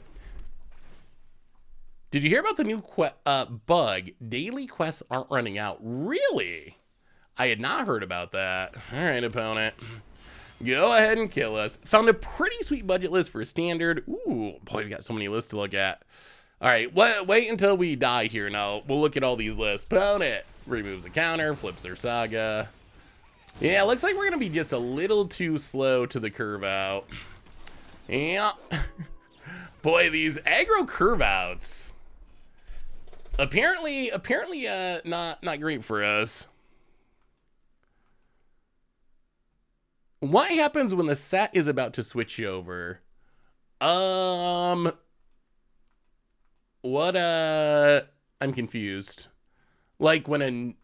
Did you hear about the new bug? Daily quests aren't running out. Really? I had not heard about that. Alright, opponent. Go ahead and kill us. Found a pretty sweet budget list for a standard. Ooh, boy, we got so many lists to look at. All right, wait until we die here. Now we'll look at all these lists. Opponent removes a counter, flips their saga. Yeah, looks like we're gonna be just a little too slow to the curve out. Yeah. Boy, these aggro curve outs. Apparently, not great for us. What happens when the set is about to switch over? I'm confused. Like when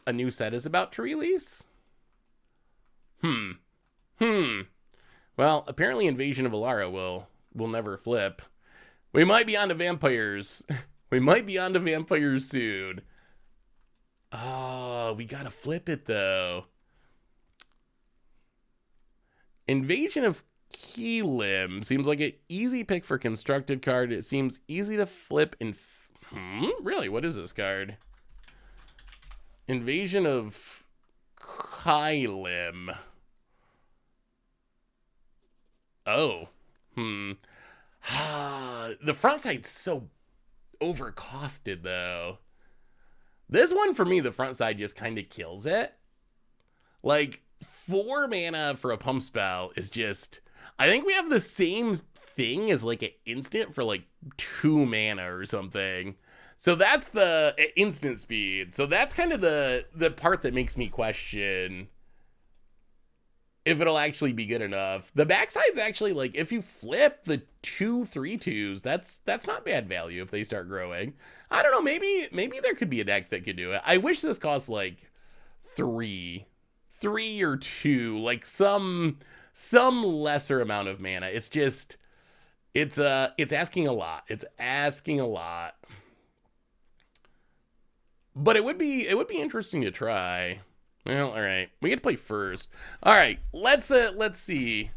a new set is about to release? Well, apparently Invasion of Alara will never flip. We might be on to vampires. We might be on to vampires soon. Oh, we gotta flip it though. Invasion of Keelim seems like an easy pick for constructed card. It seems easy to flip in... Really? What is this card? Invasion of Keelim. Oh. The front side's so overcosted, though. This one, for me, the front side just kind of kills it. Like... 4 mana for a pump spell is just... I think we have the same thing as like an instant for like 2 mana or something. So that's the instant speed. So that's kind of the part that makes me question if it'll actually be good enough. The backside's actually like, if you flip the 2 3/2s, that's not bad value if they start growing. I don't know, maybe there could be a deck that could do it. I wish this cost like 3 or 2, like some lesser amount of mana. It's just, it's asking a lot. It's asking a lot. But it would be interesting to try. Well, all right, we get to play first. All right, let's see.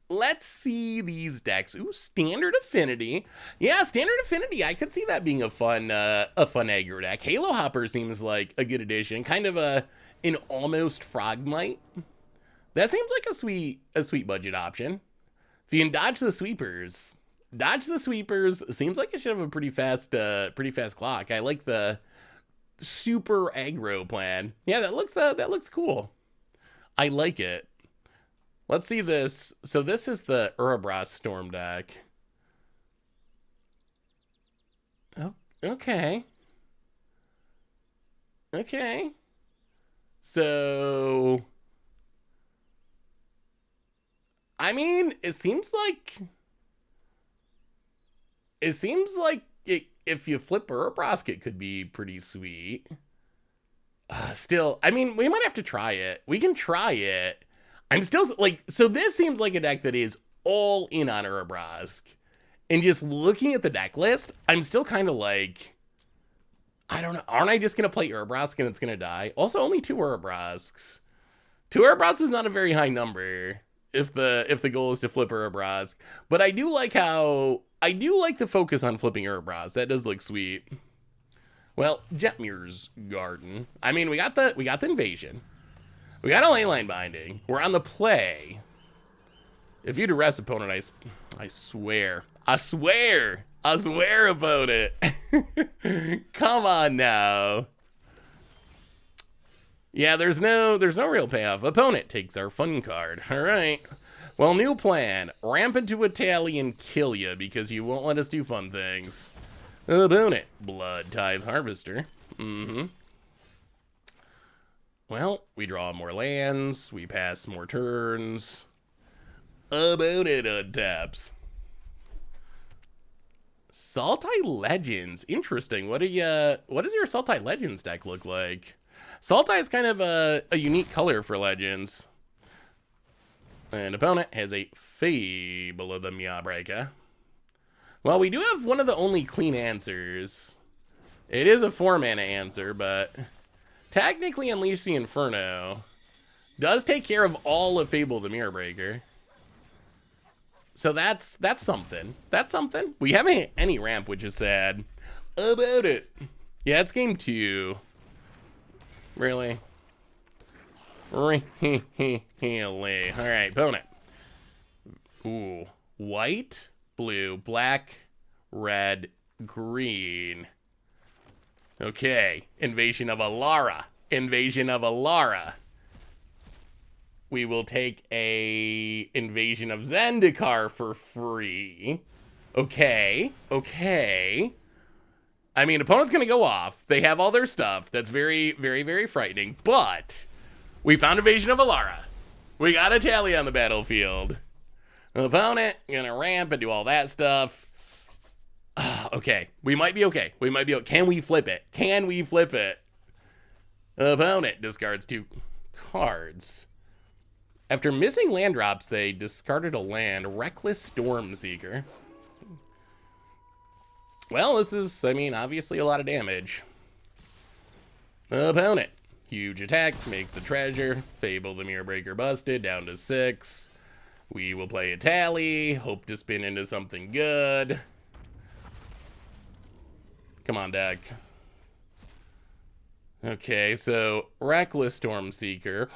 Let's see these decks. Ooh, Standard Affinity. Yeah, Standard Affinity. I could see that being a fun aggro deck. Halo Hopper seems like a good addition. Kind of an almost Frogmite. That seems like a sweet budget option. If you can dodge the sweepers. Seems like it should have a pretty fast clock. I like the super aggro plan. Yeah, that looks cool. I like it. Let's see this. So this is the Ouroboros Storm deck. Oh, okay. Okay. So, I mean, it seems like if you flip Ouroboros, it could be pretty sweet. Still, I mean, we might have to try it. We can try it. I'm still like, so this seems like a deck that is all in on Ouroboros. And just looking at the deck list, I'm still kind of like, I don't know. Aren't I just going to play Ouroboros and it's going to die? Also, only 2 Ouroboros. 2 Ouroboros is not a very high number. if the goal is to flip Urabras. But I do like the focus on flipping Urabras. That does look sweet. Well, Jetmir's Garden. I mean, we got the invasion. We got a leyline binding. We're on the play. If you duress opponent, I swear, opponent. Come on now. Yeah, there's no real payoff. Opponent takes our fun card. All right. Well, new plan. Ramp into a tally and kill you because you won't let us do fun things. Opponent. Blood Tithe Harvester. Well, we draw more lands. We pass more turns. Opponent untaps. Sultai Legends. Interesting. What does your Sultai Legends deck look like? Sultai is kind of a unique color for Legends. And opponent has a Fable of the Meowbreaker. Well, we do have one of the only clean answers. It is a 4-mana answer, but technically Unleash the Inferno does take care of all of Fable of the Mirrorbreaker. So that's something. That's something. We haven't hit any ramp, which is sad. About it. Yeah, it's game 2. Really? Really? All right, opponent. Ooh. White, blue, black, red, green. Okay. Invasion of Alara. Invasion of Alara. We will take a Invasion of Zendikar for free. Okay. Okay. I mean, opponent's going to go off. They have all their stuff. That's very, very, very frightening. But we found Invasion of Alara. We got a tally on the battlefield. Opponent going to ramp and do all that stuff. Okay. We might be okay. We might be okay. Can we flip it? Can we flip it? Opponent discards 2 cards. After missing land drops, they discarded a land. Reckless Stormseeker. Well, this is, I mean, obviously a lot of damage. Opponent. Huge attack. Makes the treasure. Fable the Mirrorbreaker busted. Down to 6. We will play a tally. Hope to spin into something good. Come on, deck. Okay, so Reckless Stormseeker.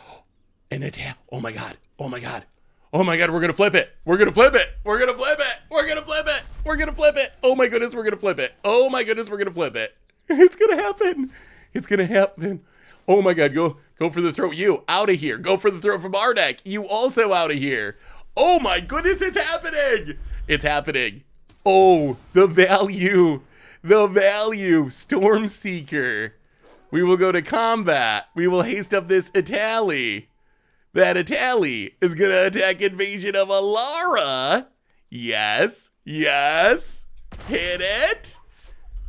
An attack. Oh my god. Oh my god. Oh my god, we're gonna flip it. We're gonna flip it. We're gonna flip it. We're gonna flip it. We're gonna flip it. Oh my goodness, we're gonna flip it. Oh my goodness, we're gonna flip it. It's gonna happen. It's gonna happen. Oh my god, go for the throat. You, out of here. Go for the throat from our deck. You also out of here. Oh my goodness, it's happening. It's happening. Oh, the value. The value. Stormseeker. We will go to combat. We will haste up this Atali. That Atali is going to attack Invasion of Alara. Yes. Yes. Hit it.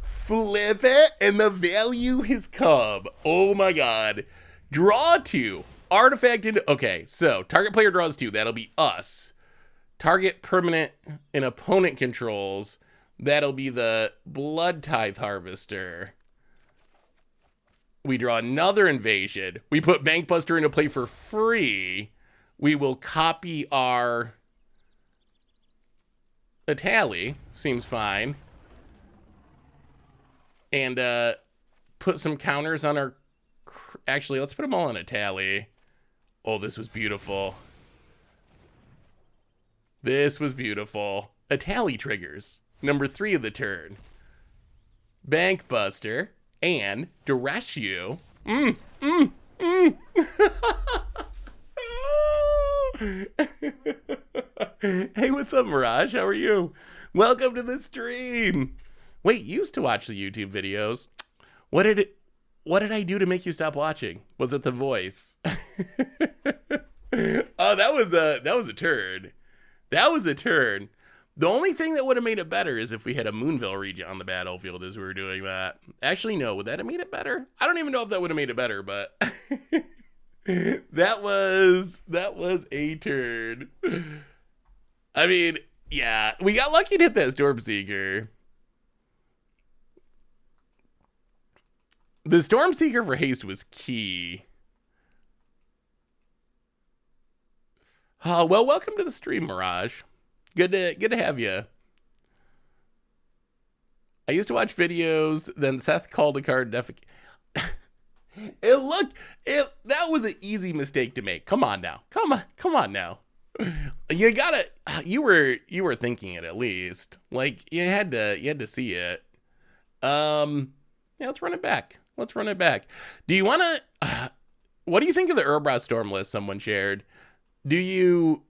Flip it. And the value has come. Oh my god. Draw 2. Artifact into... Okay, so target player draws 2. That'll be us. Target permanent an opponent controls. That'll be the Blood Tithe Harvester. We draw another invasion. We put Bankbuster into play for free. We will copy our Atali. Seems fine. And put some counters on our... Actually, let's put them all on Atali. Oh, this was beautiful. This was beautiful. Atali triggers. Number 3 of the turn. Bankbuster. And duress you. Hey, what's up, Mirage? How are you? Welcome to the stream. Wait, you used to watch the YouTube videos. What did I do to make you stop watching? Was it the voice? Oh, that was a turn. That was a turn. The only thing that would have made it better is if we had a Moonville region on the battlefield as we were doing that. Actually, no. Would that have made it better? I don't even know if that would have made it better, but that was a turn. I mean, yeah. We got lucky to hit that Stormseeker. The Stormseeker for haste was key. Well, welcome to the stream, Mirage. Good to have you. I used to watch videos, then Seth called a card that was an easy mistake to make. Come on now. Come on now. You were thinking it at least. Like you had to see it. Yeah, let's run it back. Do you want to what do you think of the Urbra Storm list someone shared? Do you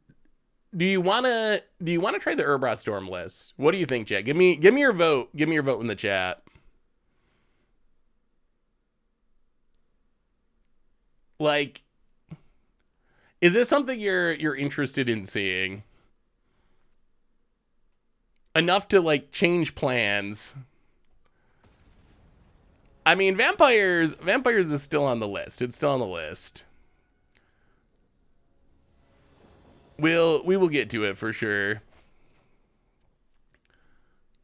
want to try the Urbra Storm list? What do you think, Chat? Give me your vote. Give me your vote in the chat. Like, is this something you're interested in seeing? Enough to like change plans. I mean, vampires is still on the list. It's still on the list. We will get to it for sure.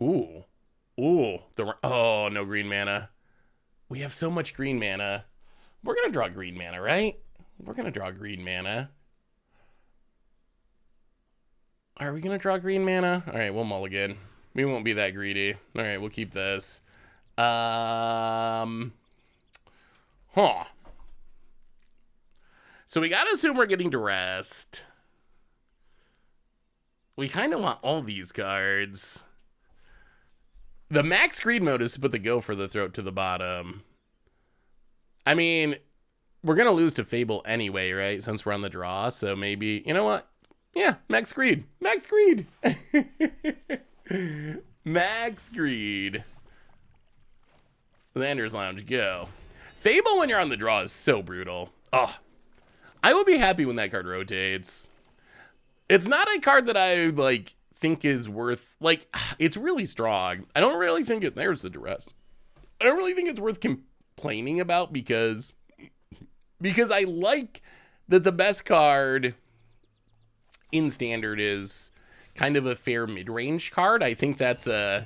Ooh. Oh, no green mana. We have so much green mana. We're going to draw green mana, right? We're going to draw green mana. Are we going to draw green mana? All right, we'll mulligan. We won't be that greedy. All right, we'll keep this. Huh. So we got to assume we're getting Duressed. We kind of want all these cards. The max greed mode is to put the go for the throat to the bottom. I mean, we're going to lose to Fable anyway, right? Since we're on the draw. So maybe, you know what? Yeah, max greed. Max greed. Max greed. Xander's Lounge, go. Fable when you're on the draw is so brutal. Oh, I will be happy when that card rotates. It's not a card that I like think is worth, like, it's really strong. I don't really think it, there's the duress. I don't really think it's worth complaining about because I like that the best card in standard is kind of a fair mid-range card. I think that's a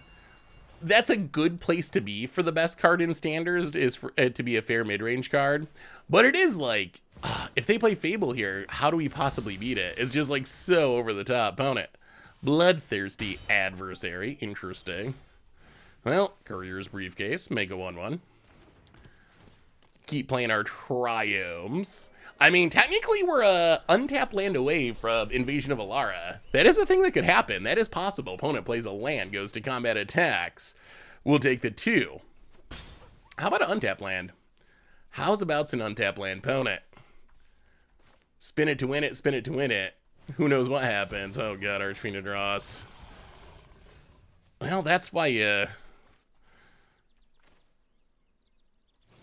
good place to be for the best card in standards, is for it to be a fair mid-range card. But it is like, if they play Fable here, how do we possibly beat it? It's just like so over the top opponent. Bloodthirsty adversary. Interesting. Well, Courier's Briefcase. Make a 1/1. Keep playing our Triomes. I mean, technically we're a untapped land away from Invasion of Alara. That is a thing that could happen. That is possible. Opponent plays a land, goes to combat attacks. We'll take the 2. How about an untapped land? How's about an untapped land, opponent? Spin it to win it, spin it to win it. Who knows what happens? Oh god, Archfiend Dross. Well, that's why you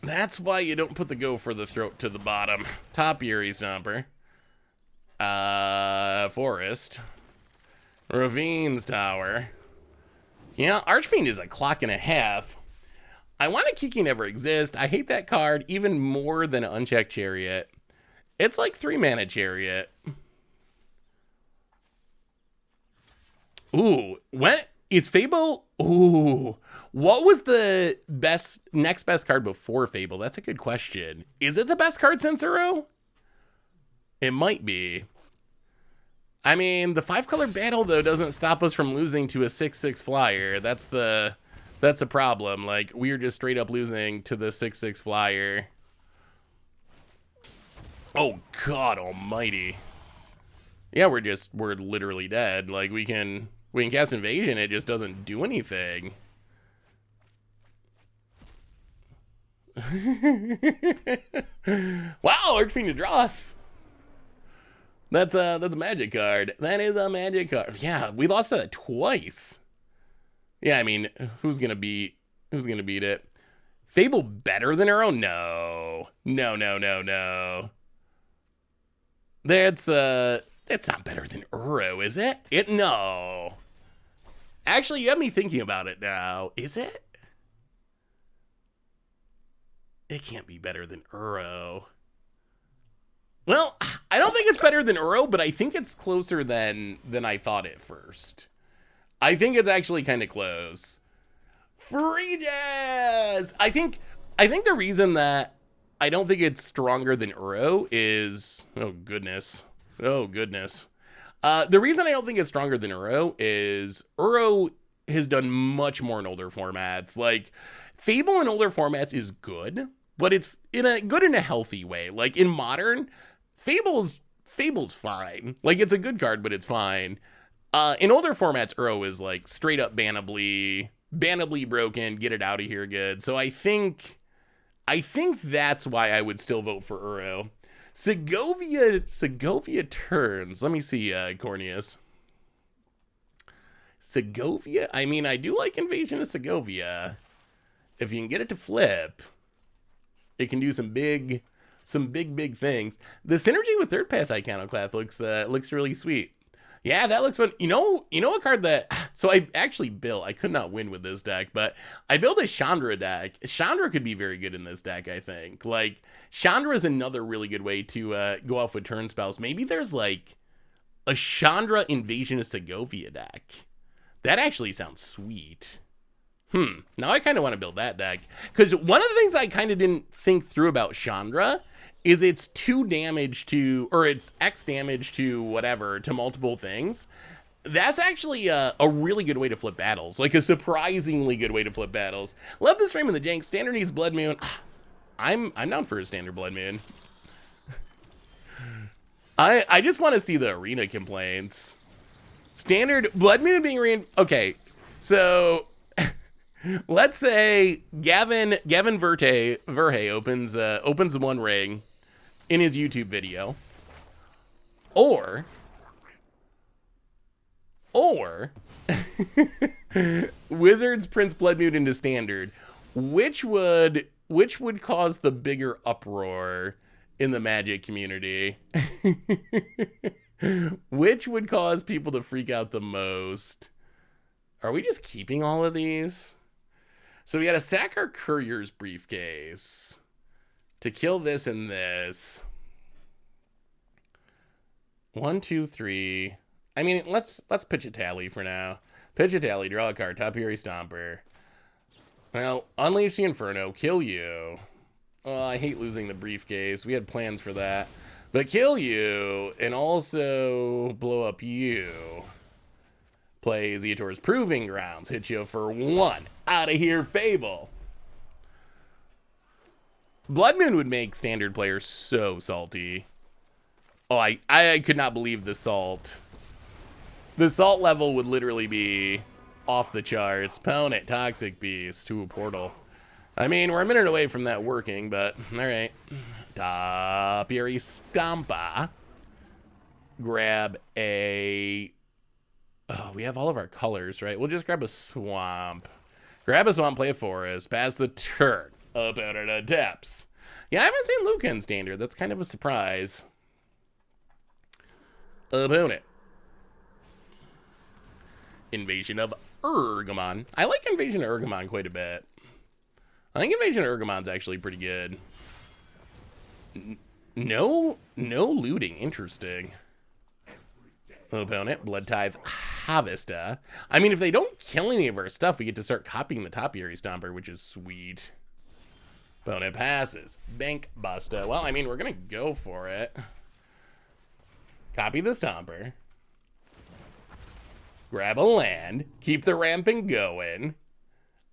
don't put the go for the throat to the bottom. Top Eerie Stomper. Forest. Ravines Tower. Yeah, Archfiend is a clock and a half. I want a Kiki Never Exist. I hate that card even more than an Unchecked Chariot. It's like 3 mana Chariot. Ooh, when is Fable? Ooh, what was the next best card before Fable? That's a good question. Is it the best card since Uro? It might be. I mean, the 5-color battle though doesn't stop us from losing to a 6/6 flyer. That's a problem. Like, we're just straight up losing to the 6/6 flyer. Oh god almighty. Yeah, we're literally dead. Like, we can cast Invasion, it just doesn't do anything. Wow, Archfiend Dross. That's a magic card. That is a magic card. Yeah, we lost it twice. Yeah, I mean, who's gonna beat it? Fable better than Uro? No. That's not better than Uro, is it? No. Actually, you have me thinking about it now. Is it? It can't be better than Uro. Well, I don't think it's better than Uro, but I think it's closer than I thought at first. I think it's actually kind of close. Free Jazz! I think the reason that I don't think it's stronger than Uro is, oh goodness. Oh, goodness. The reason I don't think it's stronger than Uro is Uro has done much more in older formats. Like, Fable in older formats is good, but it's good in a healthy way. Like, in modern, Fable's fine. Like, it's a good card, but it's fine. In older formats, Uro is like straight up bannably broken, get it out of here good. So I think that's why I would still vote for Uro. Segovia turns. Let me see, Corneas. Segovia? I mean, I do like Invasion of Segovia. If you can get it to flip, it can do some big things. The synergy with Third Path Iconoclast looks really sweet. Yeah, that looks fun. You know a card that... So I actually built... I could not win with this deck, but I built a Chandra deck. Chandra could be very good in this deck, I think. Like, Chandra is another really good way to go off with turn spells. Maybe there's, like, a Chandra Invasion of Segovia deck. That actually sounds sweet. Now I kind of want to build that deck. Because one of the things I kind of didn't think through about Chandra is it's 2 damage to, or it's X damage to whatever, to multiple things. That's actually a really good way to flip battles. Like, a surprisingly good way to flip battles. Love this frame of the jank. Standard needs Blood Moon. I'm down for a standard Blood Moon. I just want to see the arena complaints. Standard Blood Moon being okay, so let's say Gavin Verhey opens one ring in his YouTube video, or Wizards Prince Blood Moon into standard. Which would cause the bigger uproar in the Magic community? Which would cause people to freak out the most? Are we just keeping all of these? So we got to sack our Courier's briefcase to kill this and this. 1, 2, 3. I mean, let's pitch a tally for now. Pitch a tally, draw a card, Top Fury Stomper. Well, Unleash the Inferno, kill you. Oh, I hate losing the briefcase. We had plans for that. But kill you, and also blow up you. Play Zeator's Proving Grounds, hit you for 1. Out of here, Fable. Blood Moon would make standard players so salty. Oh, I could not believe the salt. The salt level would literally be off the charts. Opponent, Toxic Beast, to a portal. I mean, we're a minute away from that working, but alright. Top Fury Stompa. Grab a... Oh, we have all of our colors, right? We'll just grab a swamp. Grab a swamp, play a forest, pass the turn. Up out of the depths. Yeah, I haven't seen Luca in standard. That's kind of a surprise. Opponent. Invasion of Urgamon. I like Invasion of Urgamon quite a bit. I think Invasion of Urgamon's actually pretty good. No looting. Interesting. Opponent, Blood Tithe Harvester. I mean, if they don't kill any of our stuff, we get to start copying the Top Fury Stomper, which is sweet. Opponent passes. Bank Buster. Well, I mean, we're going to go for it. Copy the Stomper. Grab a land. Keep the ramping going.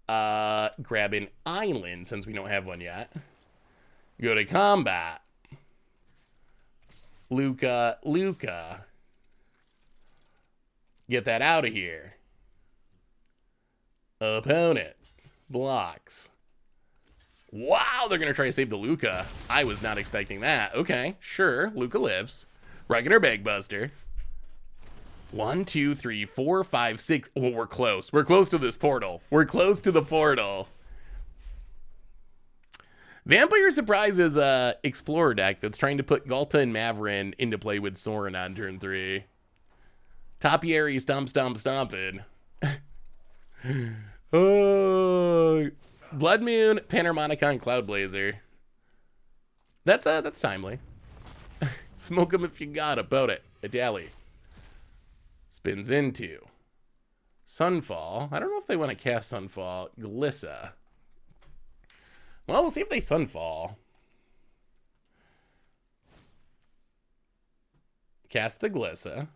Grab an island, since we don't have one yet. Go to combat. Luca. Get that out of here. Opponent. Blocks. Wow, they're going to try to save the Luca. I was not expecting that. Okay, sure. Luca lives. Reckoner Bagbuster. 1, 2, 3, 4, 5, 6. Oh, we're close. We're close to this portal. We're close to the portal. Vampire Surprise is a Explorer deck that's trying to put Ghalta and Mavren into play with Sorin on turn 3. Topiary stomping. Oh, Blood Moon, Panharmonicon, Cloudblazer. That's timely. Smoke them if you got about it. A dally. Spins into Sunfall. I don't know if they want to cast Sunfall. Glissa. Well, we'll see if they Sunfall. Cast the Glissa.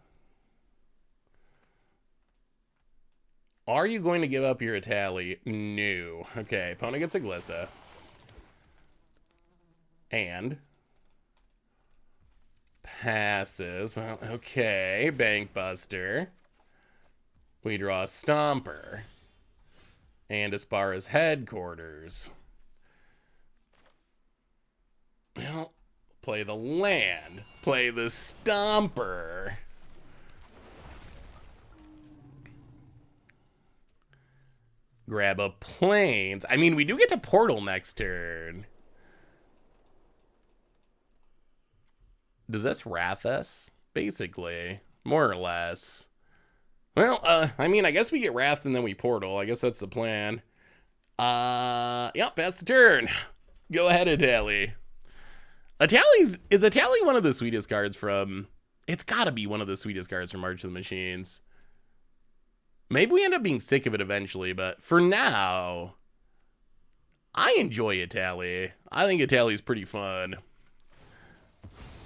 Are you going to give up your Atali? No. Okay, opponent gets a Glissa. And passes. Well, okay. Bank Buster. We draw a Stomper. And Aspara's Headquarters. Well, play the land. Play the Stomper. Grab a Plains. I mean, we do get to Portal next turn. Does this Wrath us? Basically. More or less. Well, I mean, I guess we get Wrath and then we Portal. I guess that's the plan. Yep, pass the turn. Go ahead, Atali. Is Atali one of the sweetest cards from... It's gotta be one of the sweetest cards from March of the Machines. Maybe we end up being sick of it eventually, but for now, I enjoy Atali. I think Atali's pretty fun.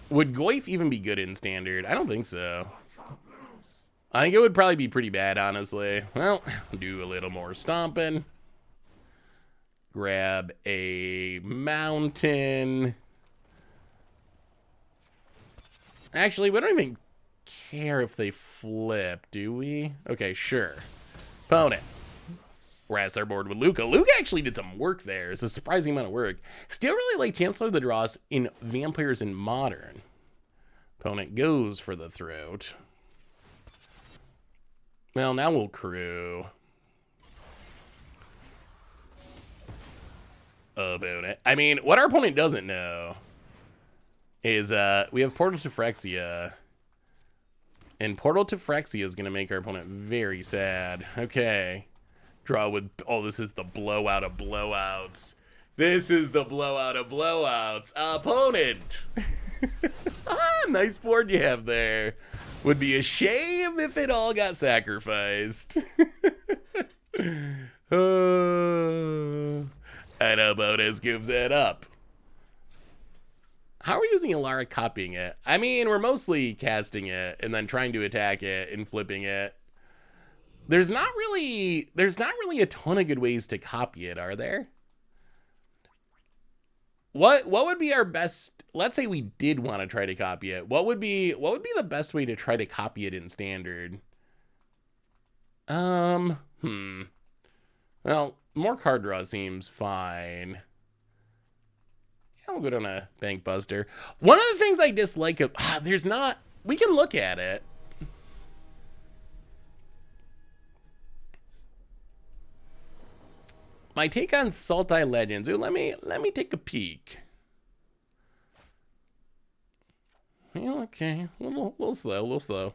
Would Goyf even be good in Standard? I don't think so. I think it would probably be pretty bad, honestly. Well, do a little more stomping. Grab a mountain. Actually, we don't even care if they flip, do we? Okay, sure. Opponent. Harass our board with Luca. Luca actually did some work there. It's a surprising amount of work. Still really like Chancellor of the Dross in Vampires in Modern. Opponent goes for the throat. Well, now we'll crew. Opponent. I mean, what our opponent doesn't know is we have Portal to Phyrexia. And Portal to Phyrexia is going to make our opponent very sad. Okay. Draw with... Oh, this is the blowout of blowouts. This is the blowout of blowouts. Opponent. Nice board you have there. Would be a shame if it all got sacrificed. And opponent scoops it up. How are we using Alara copying it? I mean, we're mostly casting it and then trying to attack it and flipping it. There's not really a ton of good ways to copy it, are there? What would be our best? Let's say we did want to try to copy it. What would be the best way to try to copy it in Standard? Well, more card draw seems fine. I'll go down a Bank Buster. One of the things I dislike of there's not. We can look at it. My take on Sultai Legends. Ooh, let me take a peek. Yeah, okay, a little slow.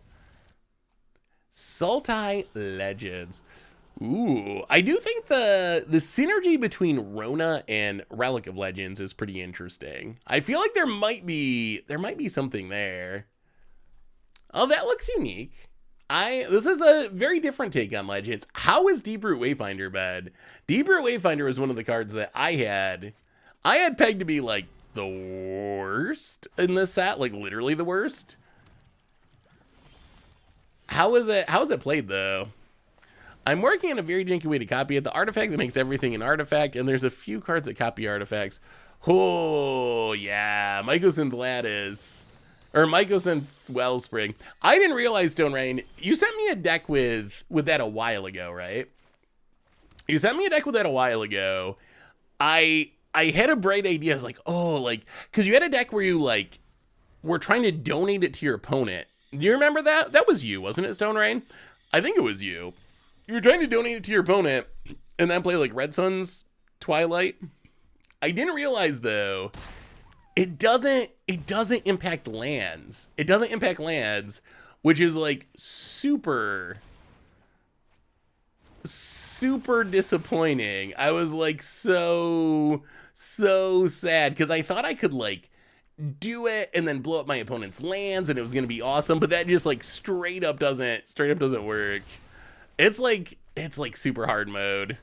Sultai Legends. Ooh, I do think the synergy between Rona and Relic of Legends is pretty interesting. I feel like there might be something there. Oh, that looks unique. This is a very different take on Legends. How is Deeproot Wayfinder bad? Deeproot Wayfinder was one of the cards that I had pegged to be like the worst in this set, like literally the worst. How is it played though? I'm working on a very janky way to copy it. The artifact that makes everything an artifact, and there's a few cards that copy artifacts. Oh, yeah. Mycosynth Lattice. Or Mycosynth Wellspring. I didn't realize, Stone Rain, you sent me a deck with that a while ago, right? You sent me a deck with that a while ago. I had a bright idea. I was like, oh, like, because you had a deck where you, like, were trying to donate it to your opponent. Do you remember that? That was you, wasn't it, Stone Rain? I think it was you. You were trying to donate it to your opponent and then play like Red Sun's Twilight. I didn't realize though, it doesn't impact lands. It doesn't impact lands, which is like super disappointing. I was like so sad because I thought I could like do it and then blow up my opponent's lands and it was gonna be awesome, but that just like straight up doesn't work. It's like super hard mode.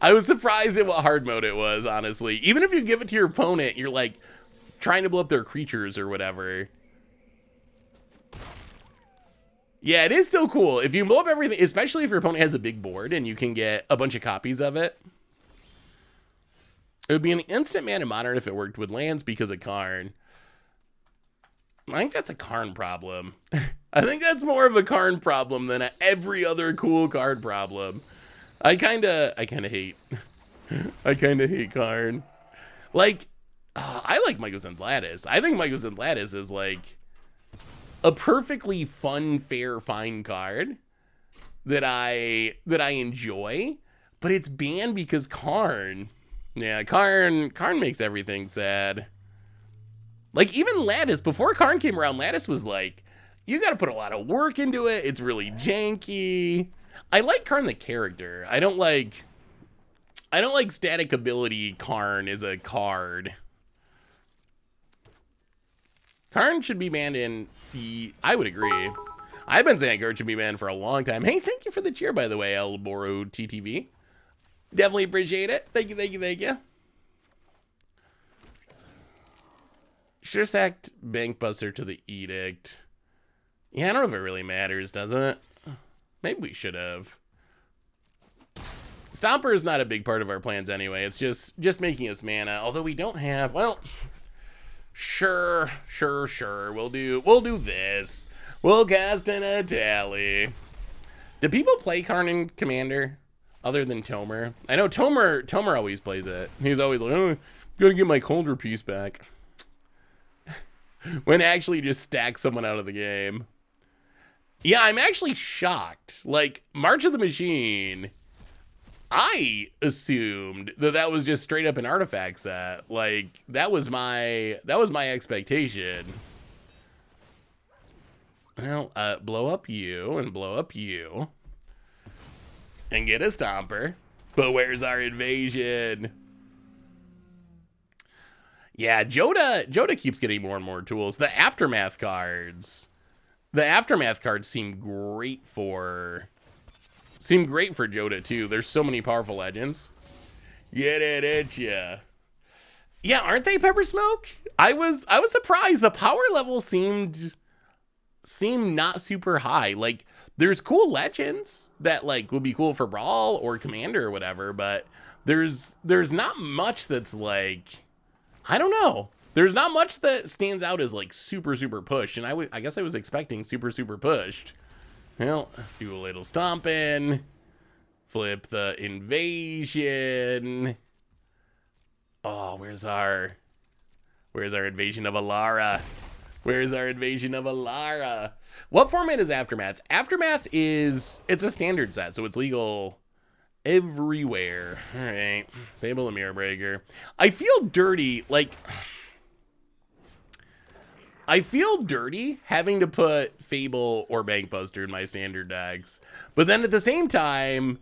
I was surprised at what hard mode it was, honestly. Even if you give it to your opponent, you're like trying to blow up their creatures or whatever. Yeah, it is still cool. If you blow up everything, especially if your opponent has a big board and you can get a bunch of copies of it. It would be an instant mana modern if it worked with lands because of Karn. I think that's a Karn problem. I think that's more of a Karn problem than every other cool card problem. I kind of hate Karn. Like, I like Mycos and Lattice. I think Mycos and Lattice is like a perfectly fun, fair, fine card that I enjoy, but it's banned because Karn. Yeah, Karn makes everything sad. Like, even Lattice, before Karn came around, Lattice was like, you gotta put a lot of work into it. It's really janky. I like Karn the character. I don't like static ability Karn as a card. Karn should be banned in the... I would agree. I've been saying Karn should be banned for a long time. Hey, thank you for the cheer, by the way, Elboro TTV. Definitely appreciate it. Thank you. Sure sacked Bankbuster to the Edict. Yeah, I don't know if it really matters, doesn't it? Maybe we should have. Stomper is not a big part of our plans anyway. It's just making us mana. Although we don't have, well, sure. We'll do this. We'll cast an Atali. Do people play Karn in Commander other than Tomer? I know Tomer always plays it. He's always like, oh, gotta get my Coldra piece back. When actually just stack someone out of the game. Yeah, I'm actually shocked. Like, March of the Machine, I assumed that was just straight up an artifact set. Like, that was my expectation. Well, blow up you and blow up you. And get a Stomper. But where's our invasion? Yeah, Joda keeps getting more and more tools. The Aftermath cards seem great for Joda too. There's so many powerful legends. Get it at ya. Yeah, aren't they, Pepper Smoke? I was surprised. The power level seemed not super high. Like, there's cool legends that like would be cool for Brawl or Commander or whatever, but there's not much that's like, I don't know. There's not much that stands out as like super pushed, and I guess I was expecting super pushed. Well, do a little stomping, flip the invasion. Oh, where's our Invasion of Alara? Where's our Invasion of Alara? What format is Aftermath? Aftermath it's a standard set, so it's legal everywhere. All right, Fable the Mirror Breaker. I feel dirty, like, I feel dirty having to put Fable or Bankbuster in my standard decks, but then at the same time,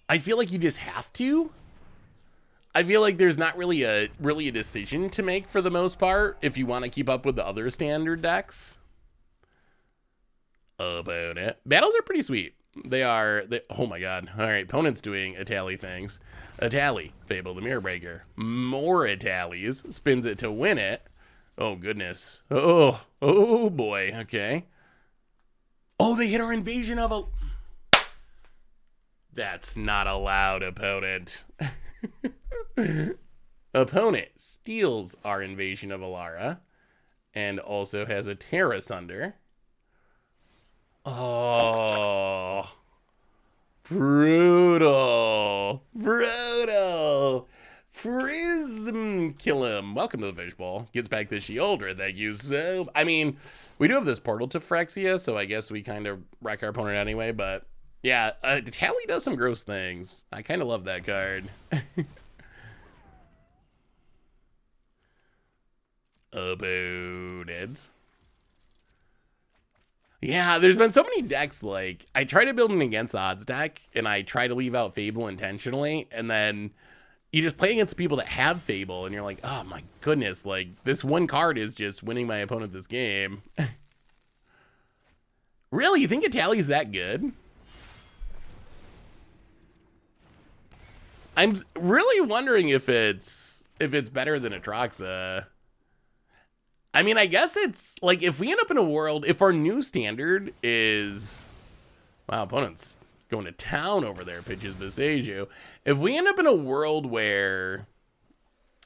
I feel like you just have to. I feel like there's not really a decision to make for the most part if you want to keep up with the other standard decks. About it. Battles are pretty sweet. Oh my god. All right, opponent's doing Atali things. Atali, Fable the Mirror Breaker. More Atalis, spins it to win it. Oh goodness. Oh boy. Okay. Oh, they hit our Invasion of a... That's not allowed, opponent. Opponent steals our Invasion of Alara and also has a Terra Sunder. Oh, brutal. Prism kill him. Welcome to the fishbowl. Gets back the Shieldra. Thank you so. I mean, we do have this portal to Phyrexia, so I guess we kind of wreck our opponent anyway. But yeah, Tally does some gross things. I kind of love that card. Opponent. Yeah, there's been so many decks, like, I try to build an against the odds deck, and I try to leave out Fable intentionally, and then you just play against people that have Fable, and you're like, oh my goodness, like, this one card is just winning my opponent this game. Really? You think Atali's that good? I'm really wondering if it's better than Atraxa. I mean, I guess it's like if we end up in a world, if our new standard is, wow, opponent's going to town over there, pitches Viseju. If we end up in a world where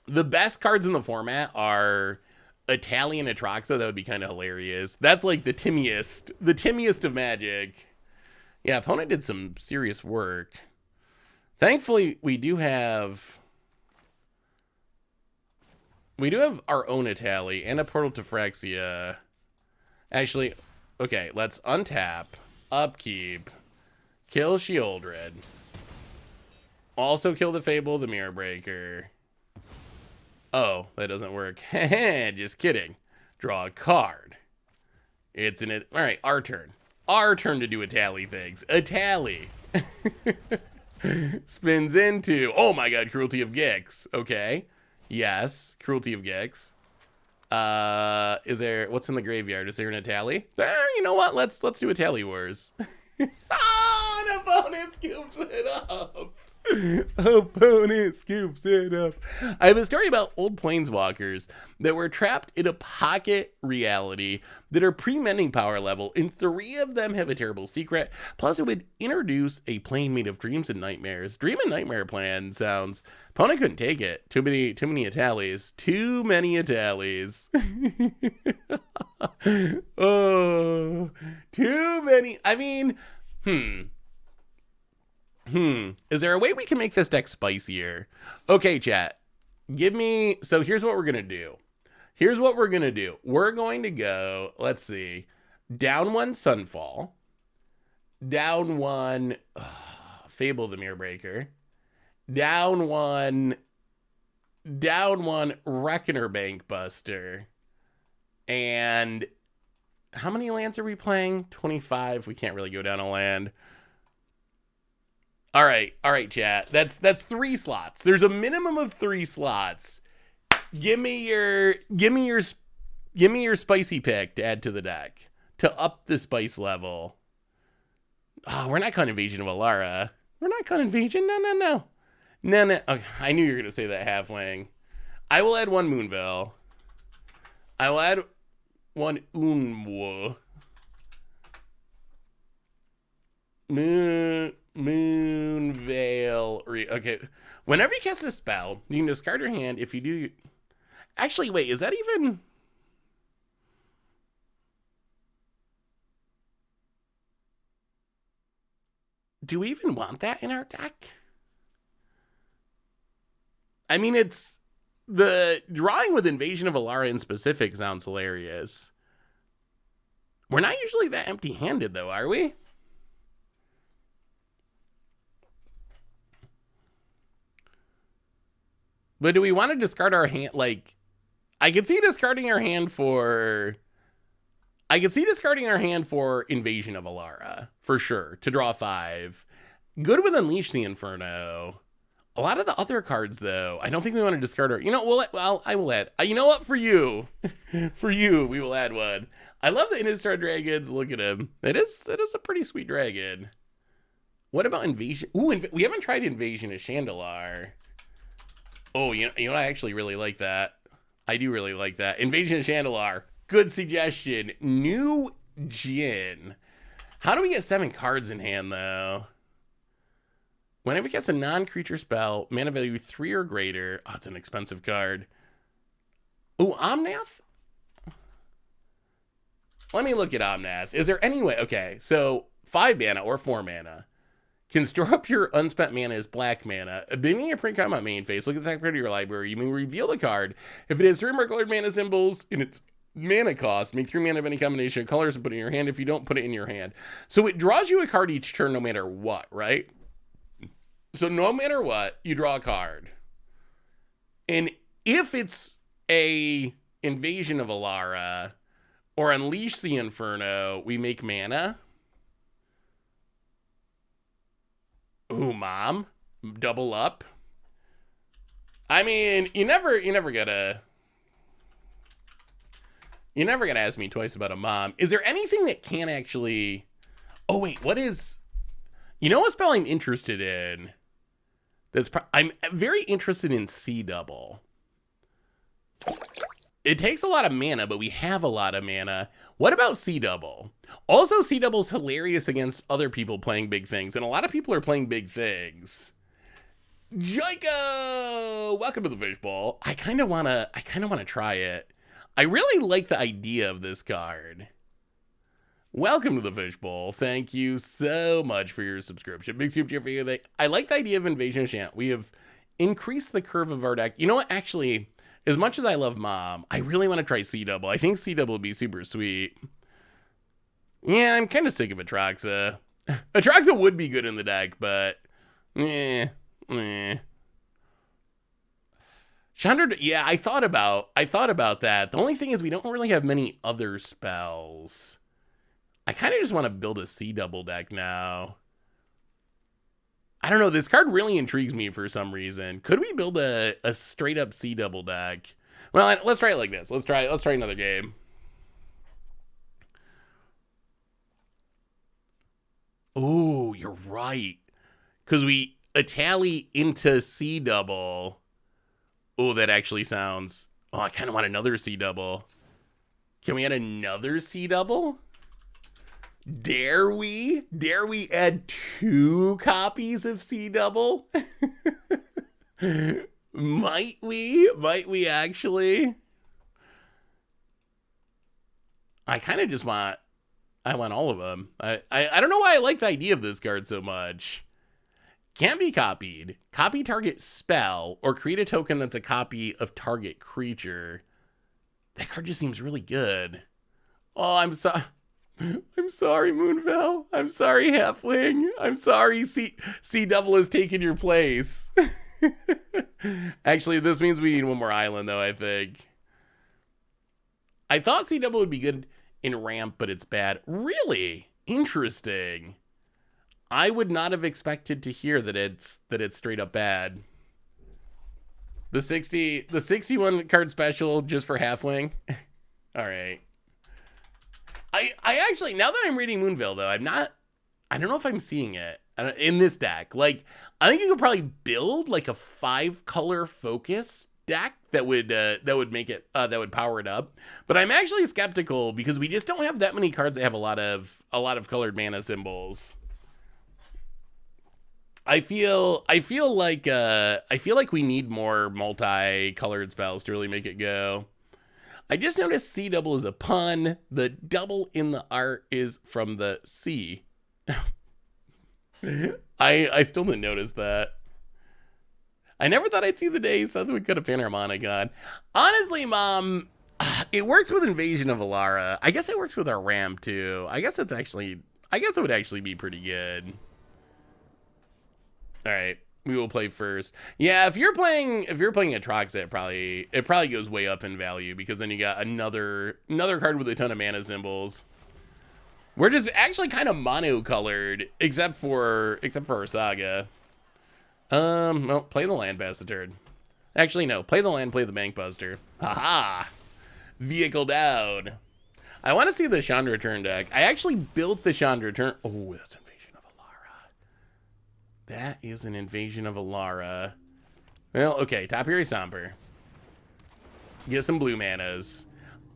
the best cards in the format are Italian Atraxa, that would be kind of hilarious. That's like the timmiest of Magic. Yeah, opponent did some serious work. Thankfully, we do have our own Itali and a Portal to Phyrexia. Actually, okay, let's untap, upkeep, kill Sheoldred. Also kill the Fable of the Mirror Breaker. Oh, that doesn't work. Just kidding. Draw a card. It's an... All right, our turn. Our turn to do Itali things. Itali. Spins into... Oh my god, Cruelty of Gix. Okay. Yes, Cruelty of Gix. Is there... What's in the graveyard? Is there an Itali? You know what? Let's do Itali Wars. Oh, an opponent scoops it up. Opponent scoops it up. I have a story about old planeswalkers that were trapped in a pocket reality that are pre-mending power level, and 3 of them have a terrible secret. Plus, it would introduce a plane made of dreams and nightmares. Dream and nightmare plan sounds. Opponent couldn't take it. Too many Italis. Too many Italis. Oh, too many. I mean, is there a way we can make this deck spicier? Okay, chat. Give me... So here's what we're going to do. We're going to go... Let's see. Down 1 Sunfall. Down 1... Fable of the Mirror Breaker. Down 1... Reckoner Bankbuster. And... How many lands are we playing? 25. We can't really go down a land. All right, chat. That's 3 slots. There's a minimum of 3 slots. Give me your spicy pick to add to the deck to up the spice level. Oh, we're not calling Invasion of Alara. We're not calling Invasion. No. Okay, I knew you were gonna say that, Halfling. I will add 1 Moonville. I will add 1 Unwo. Moonveil. Okay. Whenever you cast a spell, you can discard your hand. If you do... Actually, wait, is that even... Do we even want that in our deck? I mean, it's... The drawing with Invasion of Alara in specific sounds hilarious. We're not usually that empty-handed, though, are we? But do we want to discard our hand? Like, I could see discarding our hand for... Invasion of Alara, for sure, to draw 5. Good with Unleash the Inferno. A lot of the other cards, though, I don't think we want to discard our... You know, I will add... You know what? For you, we will add 1. I love the Innistrad Dragons. Look at him. It is a pretty sweet dragon. What about Invasion? Ooh, we haven't tried Invasion of Chandelar. Oh, you know, I actually really like that. I do really like that. Invasion of Chandelar. Good suggestion. New Jin. How do we get 7 cards in hand, though? Whenever it gets a non-creature spell, mana value 3 or greater. Oh, it's an expensive card. Ooh, Omnath? Let me look at Omnath. Is there any way? Okay, so 5 mana or 4 mana. Can store up your unspent mana as black mana. Beginning a print card on my main face, look at the top card of your library. You may reveal the card. If it has 3 more colored mana symbols in its mana cost, make 3 mana of any combination of colors and put it in your hand. If you don't, put it in your hand. So it draws you a card each turn no matter what, right? So no matter what, you draw a card. And if it's a Invasion of Alara or Unleash the Inferno, we make mana. Ooh, Mom. Double up. I mean, you never gotta ask me twice about a Mom. Is there anything that can actually... Oh, wait, what is... You know what spell I'm interested in? I'm very interested in C double. It takes a lot of mana, but we have a lot of mana. What about C-Double? Also, C-Double's hilarious against other people playing big things, and a lot of people are playing big things. Jaiko! Welcome to the fishbowl. I kind of wanna try it. I really like the idea of this card. Welcome to the fishbowl. Thank you so much for your subscription. Big super cheer for you. I like the idea of Invasion of Alara. We have increased the curve of our deck. You know what? Actually, as much as I love Mom, I really want to try C-Double. I think C-Double would be super sweet. Yeah, I'm kind of sick of Atraxa. Atraxa would be good in the deck, but Chandra, yeah, I thought about that. The only thing is we don't really have many other spells. I kind of just want to build a C-Double deck now. I don't know, this card really intrigues me for some reason. Could we build a straight up C-Double deck? Well, let's try it like this. Let's try another game. Oh, you're right. Because we Atali into C-Double. Oh, that actually sounds... Oh, I kind of want another C-Double. Can we add another C-Double? Dare we? Dare we add 2 copies of C-Double? Might we? Might we actually? I kind of just want... I want all of them. I don't know why I like the idea of this card so much. Can't be copied. Copy target spell or create a token that's a copy of target creature. That card just seems really good. Oh, I'm sorry, Moonveil. I'm sorry, Halfling. I'm sorry, C-Double has taken your place. Actually, this means we need one more island, though, I think. I thought C-Double would be good in ramp, but it's bad. Really? Interesting. I would not have expected to hear that it's straight up bad. The 61 card special just for Halfling. All right. I actually, now that I'm reading Moonveil, though, I don't know if I'm seeing it in this deck. Like, I think you could probably build like a 5-color focus deck that would make it that would power it up. But I'm actually skeptical because we just don't have that many cards that have a lot of colored mana symbols. I feel like we need more multi-colored spells to really make it go. I just noticed C-Double is a pun. The double in the art is from the C. I still didn't notice that. I never thought I'd see the day something we could have Panharmonicon. Honestly, Mom, it works with Invasion of Alara. I guess it works with our ramp too. I guess it would actually be pretty good. All right, we will play first. Yeah, if you're playing Atraxa, it probably goes way up in value because then you got another card with a ton of mana symbols. We're just actually kind of mono-colored, except for our saga. Well, play the land, bastard. Actually, no, play the land, play the bank buster. Haha, vehicle down. I want to see the Chandra turn deck. I actually built the Chandra turn. Oh, that's Invasion of Alara. That is an Invasion of Alara. Well, okay, Topiary Stomper. Get some blue manas.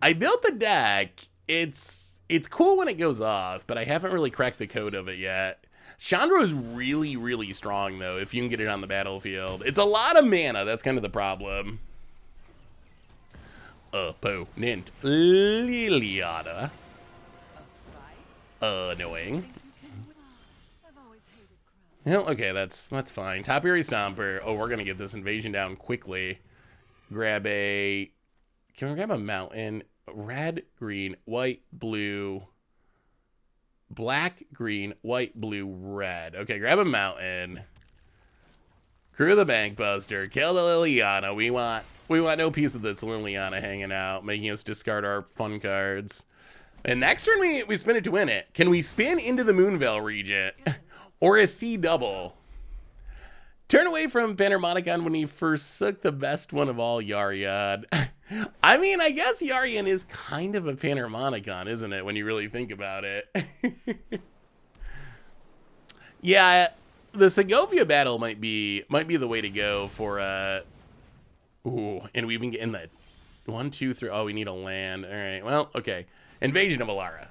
I built the deck. It's cool when it goes off, but I haven't really cracked the code of it yet. Chandra is really, really strong, though, if you can get it on the battlefield. It's a lot of mana. That's kind of the problem. Opponent Liliana. Annoying. Well, okay, that's fine. Topiary Stomper. Oh, we're gonna get this invasion down quickly. Can we grab a mountain? Red, green, white, blue, black, green, white, blue, red. Okay, grab a mountain. Crew the bank buster. Kill the Liliana. We want no piece of this Liliana hanging out, making us discard our fun cards. And next turn we spin it to win it. Can we spin into the Moonveil Regent? Or a C-Double? Turn away from Panharmonicon when he forsook the best one of all, Yariad. I mean, I guess Yarian is kind of a Panharmonicon, isn't it, when you really think about it? Yeah, the Segovia battle might be the way to go for ooh, and we even get in the 1, 2, 3. Oh, we need a land. All right. Well, okay. Invasion of Alara.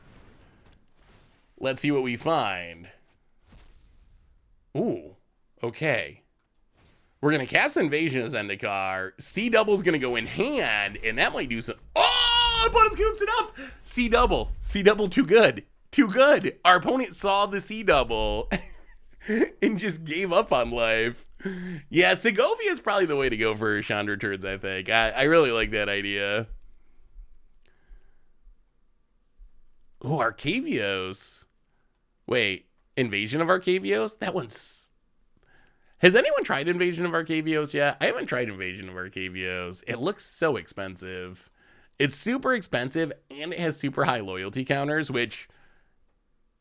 Let's see what we find. Ooh. Okay. We're going to cast Invasion of Zendikar. C double's going to go in hand, and that might do some. Oh, opponent scoops it up. C double. C double too good. Too good. Our opponent saw the C double and just gave up on life. Yeah, Segovia is probably the way to go for Chandra turns, I think. I really like that idea. Oh, Arcavios. Wait, Invasion of Arcavios? That one's... Has anyone tried Invasion of Arcavios yet? I haven't tried Invasion of Arcavios. It looks so expensive. It's super expensive, and it has super high loyalty counters, which...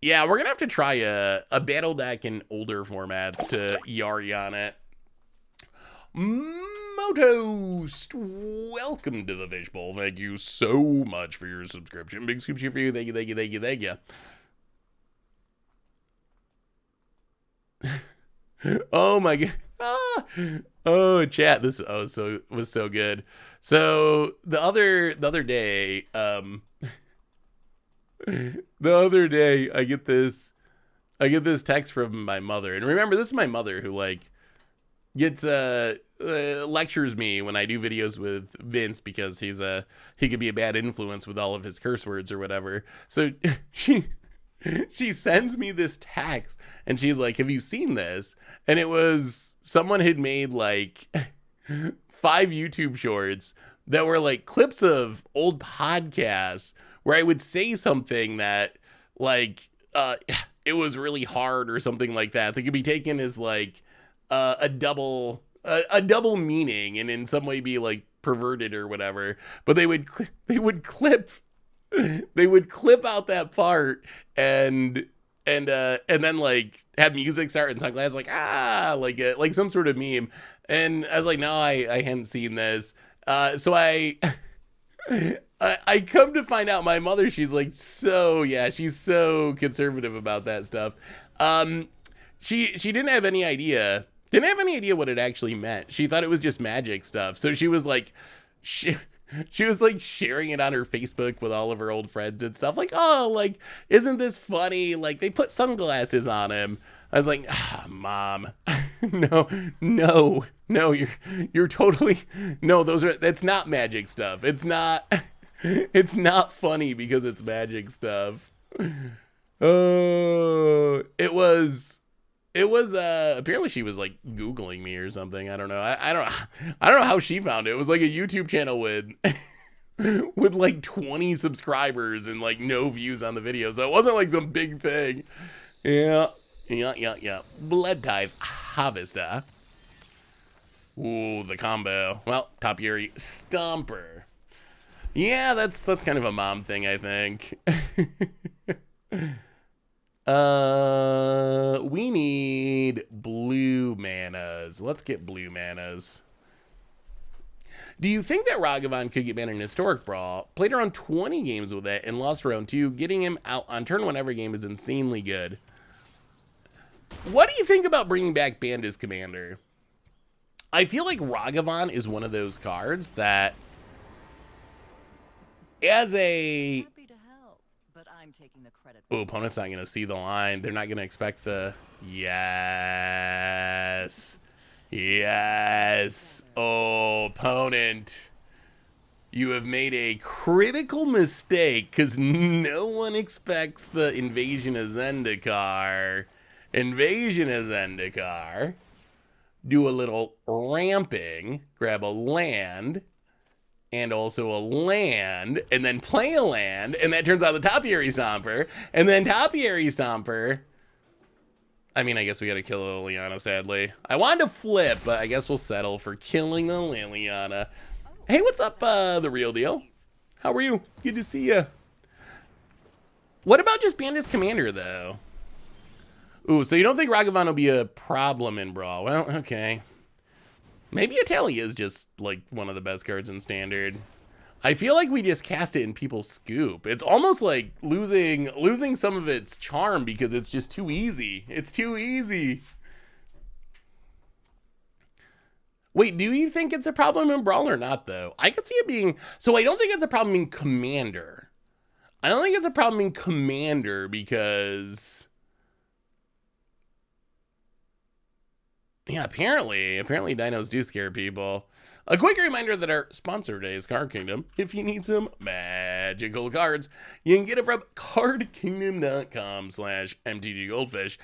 Yeah, we're going to have to try a battle deck in older formats to Yari on it. Motost, welcome to the Fishbowl. Thank you so much for your subscription. Big scoop cheer for you. Thank you, thank you, thank you, thank you. Oh my god. Ah. Oh, chat. This was so good. So the other day, the other day I get this text from my mother, and remember, this is my mother who like gets lectures me when I do videos with Vince because he could be a bad influence with all of his curse words or whatever. So she sends me this text and she's like, have you seen this? And it was someone had made like 5 YouTube shorts that were like clips of old podcasts where I would say something that like it was really hard or something like that. They could be taken as like a double meaning and in some way be like perverted or whatever. But they would clip out that part and then like have music start and sunglasses like like some sort of meme. And I was like, no, I hadn't seen this. So I come to find out my mother, she's like, she's so conservative about that stuff. She didn't have any idea what it actually meant. She thought it was just magic stuff. So she was like, she was like sharing it on her Facebook with all of her old friends and stuff. Like, oh, like, isn't this funny? Like, they put sunglasses on him. I was like, Mom, no, you're totally, no, that's not magic stuff. It's not funny because it's magic stuff. Oh, it was apparently she was like Googling me or something. I don't know. I don't know how she found it. It was like a YouTube channel with like 20 subscribers and like no views on the video. So it wasn't like some big thing. Yeah. Blood Tithe Harvester. Ooh, the combo. Well, Top Yuri Stomper. Yeah, that's kind of a mom thing, I think. We need blue manas. Let's get blue manas. Do you think that Ragavan could get banned in Historic Brawl? Played around 20 games with it and lost round 2. Getting him out on turn 1 every game is insanely good. What do you think about bringing back Bandis Commander? I feel like Ragavan is one of those cards that, as a... I'm taking the credit. Oh, opponent's not going to see the line. They're not going to expect the... Yes. Oh, opponent. You have made a critical mistake because no one expects the Invasion of Zendikar. Do a little ramping. Grab a land. And also a land, and then play a land, and that turns out the Topiary Stomper, and then Topiary Stomper. I mean, I guess we gotta kill Liliana, sadly. I wanted to flip, but I guess we'll settle for killing the Liliana. Hey, what's up, the real deal? How are you? Good to see you. What about just Bandis Commander, though? Ooh, so you don't think Ragavan will be a problem in Brawl? Well, okay. Maybe Italia is just, like, one of the best cards in Standard. I feel like we just cast it and people scoop. It's almost like losing some of its charm because it's just too easy. It's too easy. Wait, do you think it's a problem in Brawl or not, though? I could see it being... So I don't think it's a problem in Commander. I don't think it's a problem in Commander because... Yeah, apparently dinos do scare people. A quick reminder that our sponsor today is Card Kingdom. If you need some magical cards, you can get it from cardkingdom.com/mtggoldfish.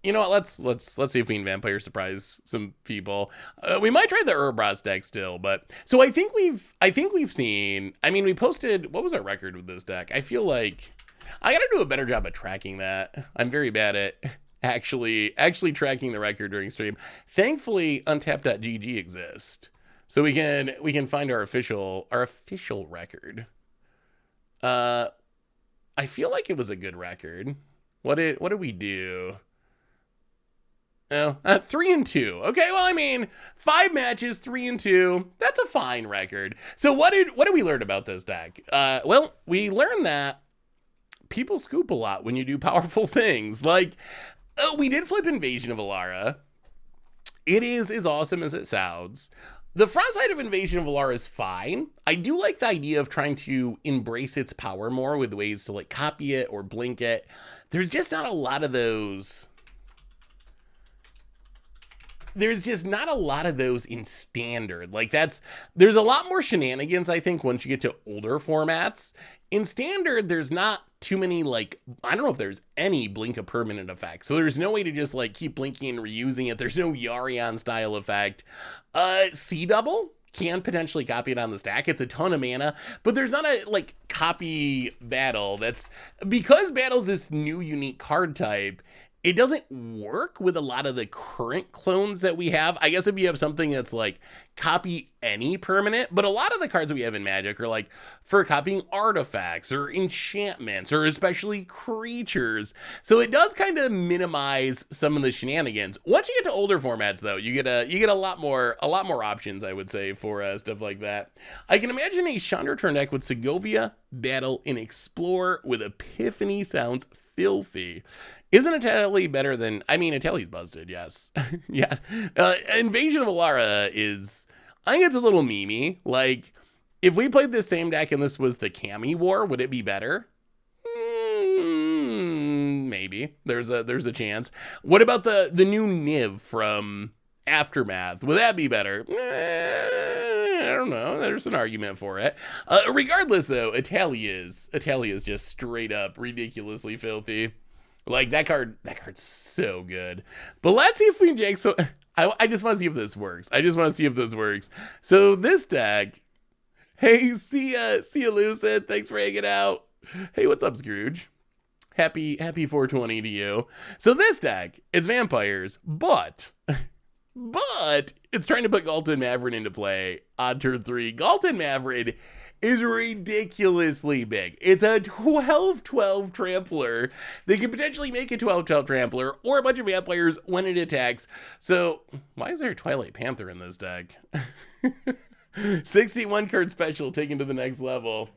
You know what? Let's see if we can vampire surprise some people. We might try the Urabras deck still, but so I think we've seen. I mean, we posted. What was our record with this deck? I feel like I got to do a better job at tracking that. I'm very bad at actually tracking the record during stream. Thankfully, untap.gg exists, so we can find our official record. I feel like it was a good record. What did we do? Oh, 3-2. Okay, well, I mean, 5 matches, 3-2. That's a fine record. So what did we learn about this deck? Well, we learned that people scoop a lot when you do powerful things. Like, we did flip Invasion of Alara. It is as awesome as it sounds. The front side of Invasion of Alara is fine. I do like the idea of trying to embrace its power more with ways to like copy it or blink it. There's just not a lot of those. There's just not a lot of those in standard. Like there's a lot more shenanigans, I think, once you get to older formats. In standard, there's not too many, like, I don't know if there's any blink a permanent effect. So there's no way to just like keep blinking and reusing it. There's no Yarion style effect. C double can potentially copy it on the stack. It's a ton of mana, but there's not a like copy battle. That's because battle's this new unique card type. It doesn't work with a lot of the current clones that we have. I guess if you have something that's like copy any permanent, but a lot of the cards that we have in Magic are like for copying artifacts or enchantments or especially creatures. So it does kind of minimize some of the shenanigans. Once you get to older formats though, you get a lot more options, I would say, for stuff like that. I can imagine a Chandra turn deck with Segovia, Battle, and Explore with Epiphany sounds filthy. Isn't Italy better than... I mean, Italy's busted, yes. Yeah. Invasion of Alara is... I think it's a little memey. Like, if we played this same deck and this was the Cami War, would it be better? Maybe. There's a chance. What about the new Niv from Aftermath? Would that be better? I don't know. There's an argument for it. Regardless, though, Italy is just straight up ridiculously filthy. Like, that card's so good. But let's see if we can jank. So I just want to see if this works. So this deck. Hey, see ya, Lucid. Thanks for hanging out. Hey, what's up, Scrooge? Happy 420 to you. So this deck, it's vampires, but it's trying to put Ghalta and Mavren into play on turn 3. Ghalta and Mavren is ridiculously big. It's a 12/12 trampler. They can potentially make a 12/12 trampler or a bunch of vampires when it attacks. So why is there a Twilight Panther in this deck? 61 card special taken to the next level.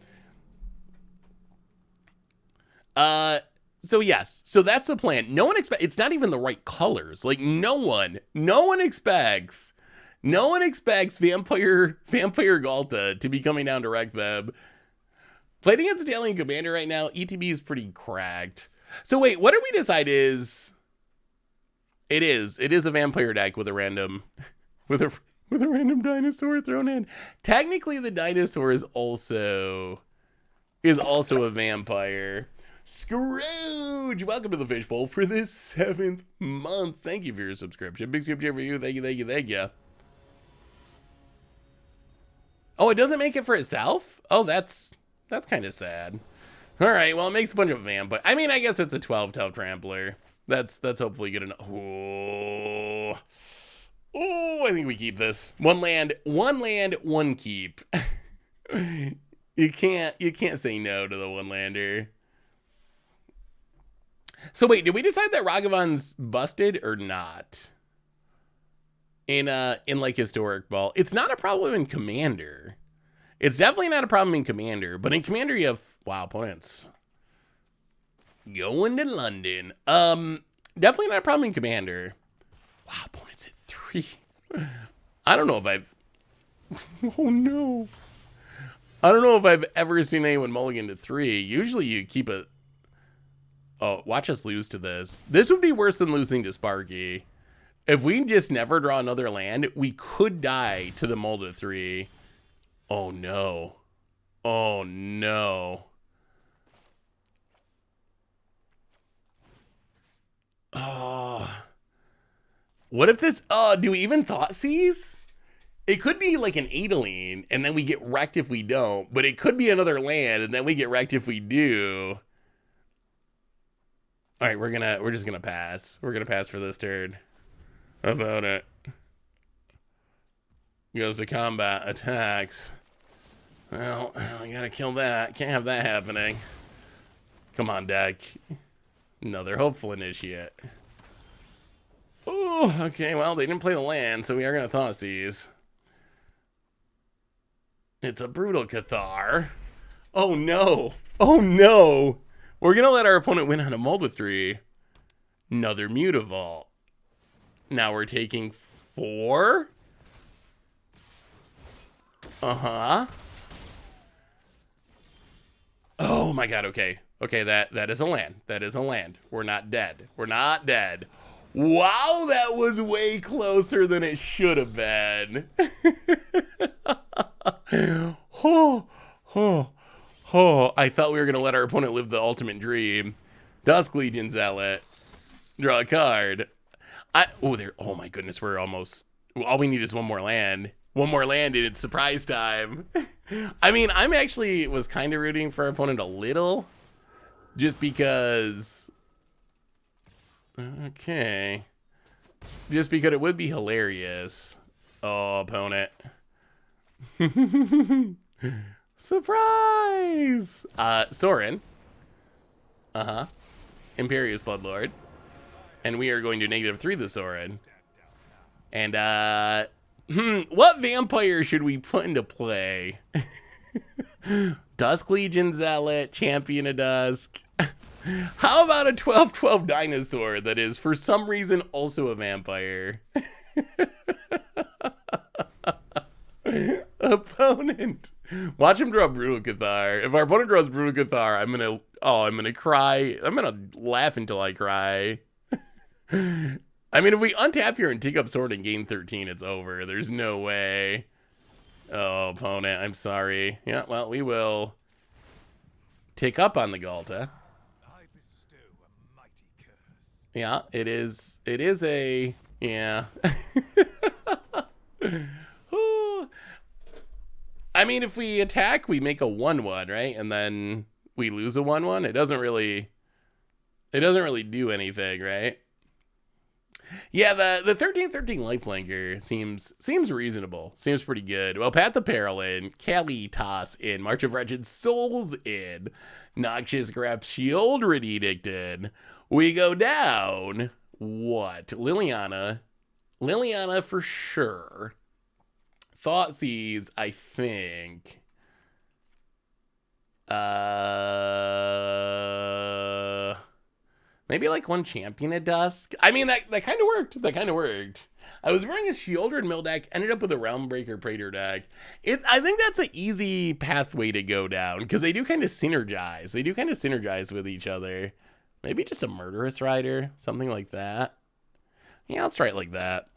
So yes, so that's the plan. No one expects, it's not even the right colors. Like no one expects Vampire Ghalta to be coming down to wreck them. Played against Italian Commander right now, ETB is pretty cracked. So wait, what did we decide is? It is a vampire deck with a random dinosaur thrown in. Technically, the dinosaur is also a vampire. Scrooge, welcome to the Fishbowl for this 7th month. Thank you for your subscription. Big super cheer for you. Thank you. Oh, it doesn't make it for itself? Oh, that's kind of sad. All right, well, it makes a bunch of vampire. I mean, I guess it's a 12/12 trampler. That's hopefully good enough. Oh, I think we keep this. One land, one keep. You can't say no to the one lander. So wait, did we decide that Ragavan's busted or not? In like historic ball. It's not a problem in Commander. It's definitely not a problem in Commander, but in Commander you have opponents going to London. Definitely not a problem in Commander. Wow, opponents at 3. I don't know if I've... Oh, no. I don't know if I've ever seen anyone mulligan to 3. Usually you keep a... Oh, watch us lose to this. This would be worse than losing to Sparky. If we just never draw another land, we could die to the mull to 3. Oh, no. Oh, no. Oh. What if this... Oh, do we even thought seize? It could be like an Adeline, and then we get wrecked if we don't. But it could be another land, and then we get wrecked if we do. All right, we're just gonna pass. We're gonna pass for this turn. How about it? Goes to combat, attacks. Well, we gotta kill that. Can't have that happening. Come on, deck. Another hopeful initiate. Oh, okay, well, they didn't play the land, so we are gonna Thoughtseize. It's a brutal Cathar. Oh no. Oh no. We're gonna let our opponent win on a mull to 3. Another Mutavault. Now we're taking 4. Uh-huh. Oh my god, okay. Okay, that is a land. That is a land. We're not dead. We're not dead. Wow, that was way closer than it should have been. Oh, oh, oh. I thought we were going to let our opponent live the ultimate dream. Dusk Legion Zealot. Draw a card. Oh my goodness, we're almost... All we need is one more land. One more land and it's surprise time. I mean, I'm actually was kind of rooting for our opponent a little. Just because... Okay. Just because it would be hilarious. Oh, opponent. Surprise! Sorin. Uh-huh. Imperious Bloodlord. And we are going to -3 the Sorin. And, what vampire should we put into play? Dusk Legion Zealot, Champion of Dusk. How about a 12/12 dinosaur that is, for some reason, also a vampire? Opponent. Watch him draw Brutal Cathar. If our opponent draws Brutal Cathar, I'm gonna cry. I'm gonna laugh until I cry. I mean, if we untap here and take up Sword and gain 13, it's over. There's no way. Oh, opponent, I'm sorry. Yeah, well, we will take up on the Ghalta. Yeah, it is a, yeah. I mean, if we attack, we make a 1/1, right? And then we lose a 1/1. It doesn't really do anything, right? Yeah, the 13/13 lifelinker seems reasonable. Seems pretty good. Well, Path of Peril in, Kalitas in, March of Wretched Souls in, Noxious Grasp Shieldred Edict in. We go down. What? Liliana for sure. Thoughtseize, I think. Maybe like one Champion of Dusk. I mean, that kind of worked. That kind of worked. I was running a Shieldred mill deck, ended up with a Realmbreaker Praetor deck. I think that's an easy pathway to go down, because they do kind of synergize. They do kind of synergize with each other. Maybe just a Murderous Rider, something like that. Yeah, let's try it like that.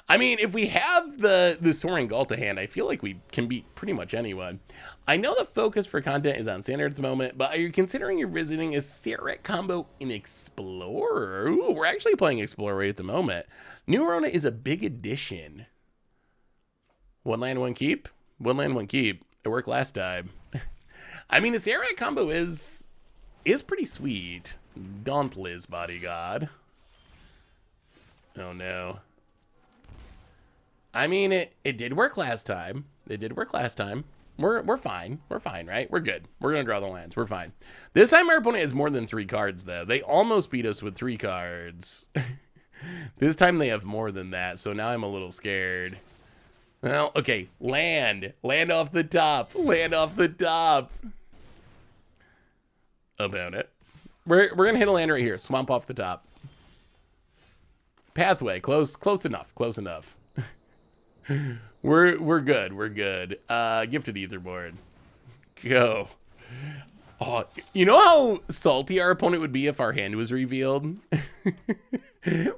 I mean, if we have the Sorin Ghalta hand, I feel like we can beat pretty much anyone. I know the focus for content is on Standard at the moment, but are you considering you're visiting a Serret combo in Explorer? Ooh, we're actually playing Explorer right at the moment. New Arona is a big addition. 1 land, 1 keep? 1 land, 1 keep. It worked last time. I mean, the Serret combo is pretty sweet. Dauntless Bodyguard. Oh no. I mean, it did work last time. It did work last time. We're fine. We're fine, right? We're good. We're gonna draw the lands. We're fine. This time our opponent has more than 3 cards, though. They almost beat us with 3 cards. This time they have more than that, so now I'm a little scared. Well, okay. Land. Land off the top. Land off the top. About it. We're gonna hit a land right here. Swamp off the top. Pathway. Close enough. Close enough. We're good. We're good. Gifted Etherboard. Go. Oh, you know how salty our opponent would be if our hand was revealed?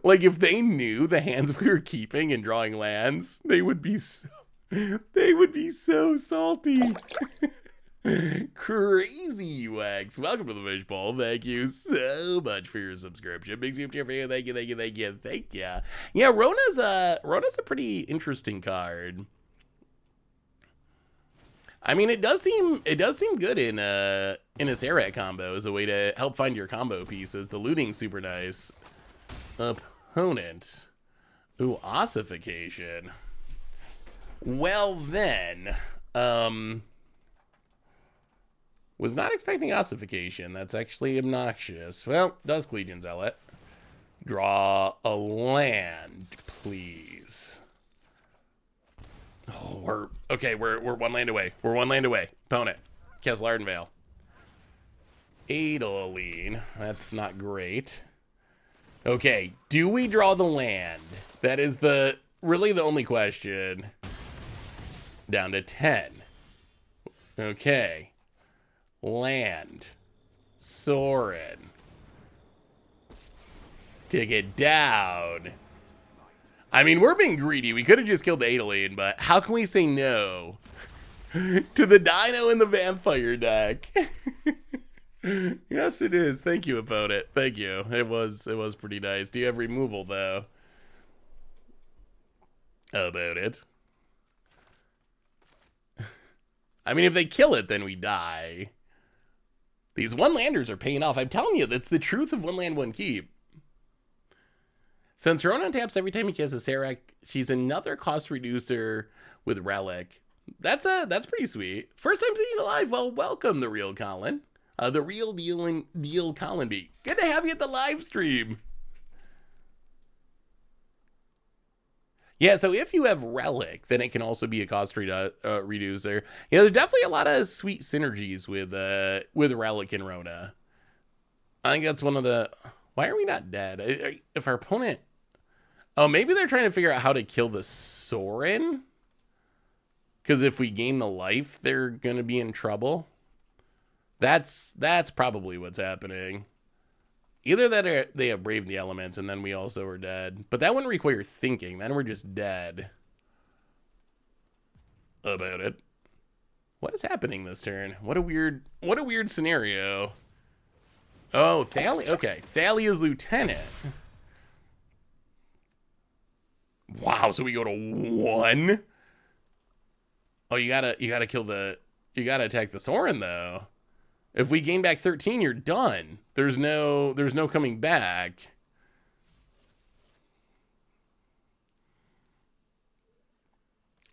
Like, if they knew the hands we were keeping and drawing lands, they would be so salty. Crazy UX. Welcome to the Fish Bowl. Thank you so much for your subscription. Big super tier for you. Thank you, thank you, thank you, thank you. Yeah, Rona's a pretty interesting card. I mean, it does seem good in a Sarat combo as a way to help find your combo pieces. The looting's super nice. Opponent. Ooh, ossification. Well then, was not expecting ossification. That's actually obnoxious. Well, Dusk Legion Zealot. Draw a land, please. Oh, we're one land away. We're one land away. Opponent. Kessler Ardenvale. Adeleine. That's not great. Okay, do we draw the land? That is really the only question. Down to 10. Okay. Land. Sorin. Take it down. I mean, we're being greedy. We could have just killed the Adeleine, but how can we say no to the Dino in the Vampire deck? Yes, it is. Thank you, opponent. Thank you. It was pretty nice. Do you have removal, though? How about it? I mean, if they kill it, then we die. These one-landers are paying off. I'm telling you, that's the truth of one land, one keep. Since Ronan taps every time he casts a Sarak, she's another cost reducer with Relic. That's pretty sweet. First time seeing you live. Well, welcome, the real Colin. The real deal Colin B. Good to have you at the live stream. Yeah, so if you have Relic, then it can also be a cost reducer. Yeah, there's definitely a lot of sweet synergies with Relic and Rona. I think that's one of the... Why are we not dead? If our opponent... Oh, maybe they're trying to figure out how to kill the Sorin? Because if we gain the life, they're going to be in trouble. That's probably what's happening. Either that or they have braved the elements and then we also are dead. But that wouldn't require thinking. Then we're just dead. About it. What is happening this turn? What a weird scenario. Oh, Thalia. Okay, Thalia's lieutenant. Wow, so we go to 1. Oh, you gotta attack the Sorin though. If we gain back 13, you're done. There's no coming back.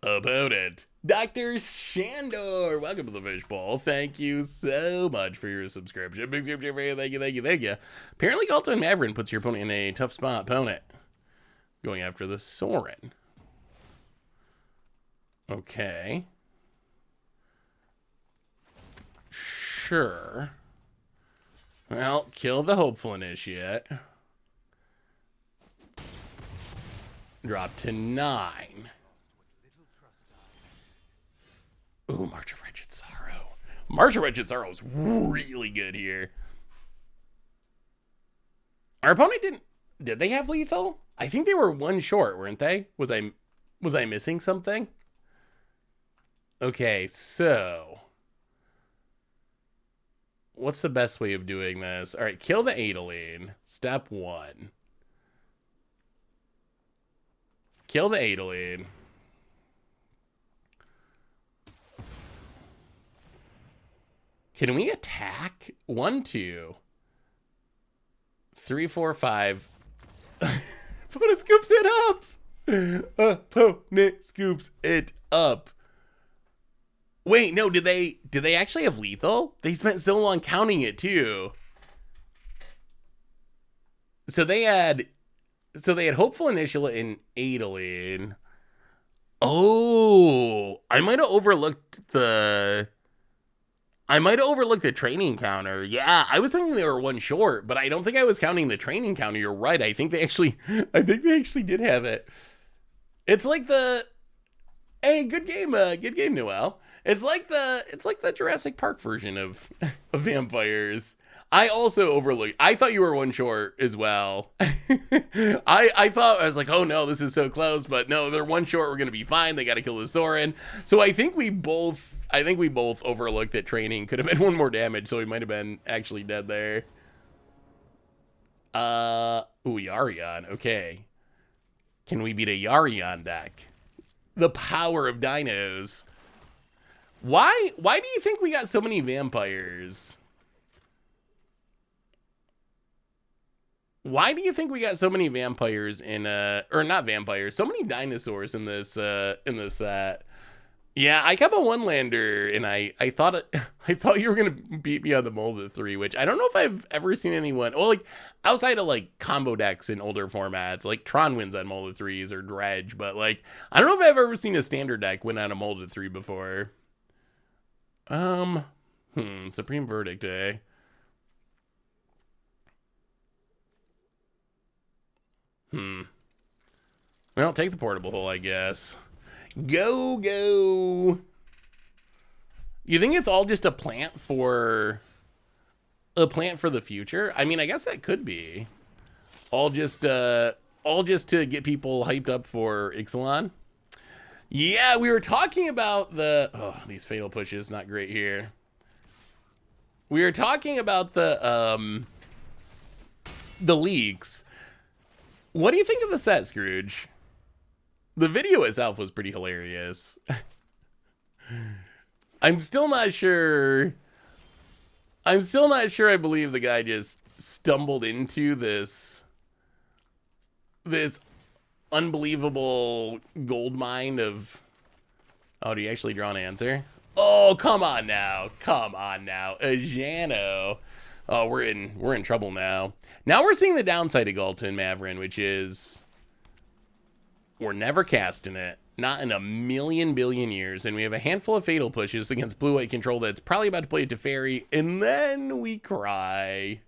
About it. Dr. Shandor, welcome to the Fish Bowl. Thank you so much for your subscription. Big subscription for you. Thank you, thank you, thank you. Apparently, Ghalta and Mavren puts your opponent in a tough spot. Opponent going after the Sorin. Okay. Sure. Well, kill the Hopeful Initiate. Drop to 9. Ooh, March of Wretched Sorrow. March of Wretched Sorrow is really good here. Our opponent did they have lethal? I think they were 1 short, weren't they? Was I missing something? Okay, so what's the best way of doing this? All right, kill the Adeleine. Step 1. Kill the Adeleine. Can we attack? 1, 2, 3, 4, 5. Opponent scoops it up. Opponent scoops it up. Wait, no, did they actually have lethal? They spent so long counting it too. So they had Hopeful Initial in Adeleine. Oh, I might have overlooked the training counter. Yeah, I was thinking they were 1 short, but I don't think I was counting the training counter. You're right. I think they actually did have it. It's like Hey, good game, Noel. It's like the Jurassic Park version of of vampires. I also overlooked. I thought you were one short as well. I thought I was like, oh no, this is so close, but no, they're one short. We're gonna be fine. They got to kill the Sorin. So I think we both overlooked that training could have been one more damage, so we might have been actually dead there. Ooh, Yarion. Okay, can we beat a Yarion deck? The power of dinos. Why do you think we got so many vampires? Why do you think we got so many vampires in or not vampires, so many dinosaurs in this set? Yeah, I kept a one lander and I thought I thought you were gonna beat me on the Molded 3, which I don't know if I've ever seen anyone, well, like outside of like combo decks in older formats, like Tron wins on Molded 3s or Dredge, but like I don't know if I've ever seen a standard deck win on a Molded 3 before. Supreme Verdict, eh? Well, take the portable hole, I guess. Go. You think it's all just a plant for the future? I mean, I guess that could be. All just to get people hyped up for Ixalan. Yeah, we were talking about these fatal pushes, not great here. We were talking about the leaks. What do you think of the set, Scrooge? The video itself was pretty hilarious. I'm still not sure I believe the guy just stumbled into this unbelievable gold mine of... Oh, do you actually draw an answer? Oh, come on now. Ajano. Oh, we're in trouble now. Now we're seeing the downside of Ghalta and Mavren, which is we're never casting it. Not in a million billion years. And we have a handful of fatal pushes against blue-white control that's probably about to play a Teferi. And then we cry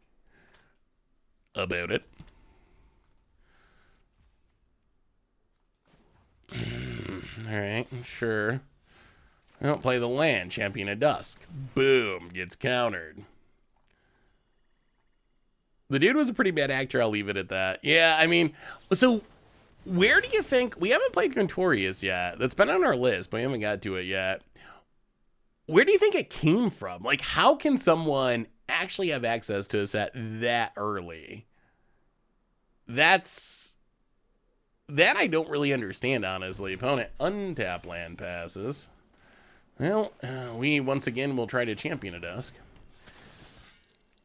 about it. All right, sure. I don't play the land. Champion of Dusk. Boom. Gets countered. The dude was a pretty bad actor. I'll leave it at that. Yeah, I mean, so where do you think... We haven't played Contorius yet. That's been on our list, but we haven't got to it yet. Where do you think it came from? Like, how can someone actually have access to a set that early? That I don't really understand, honestly. Opponent untap land passes. Well, we once again will try to Champion of Dusk.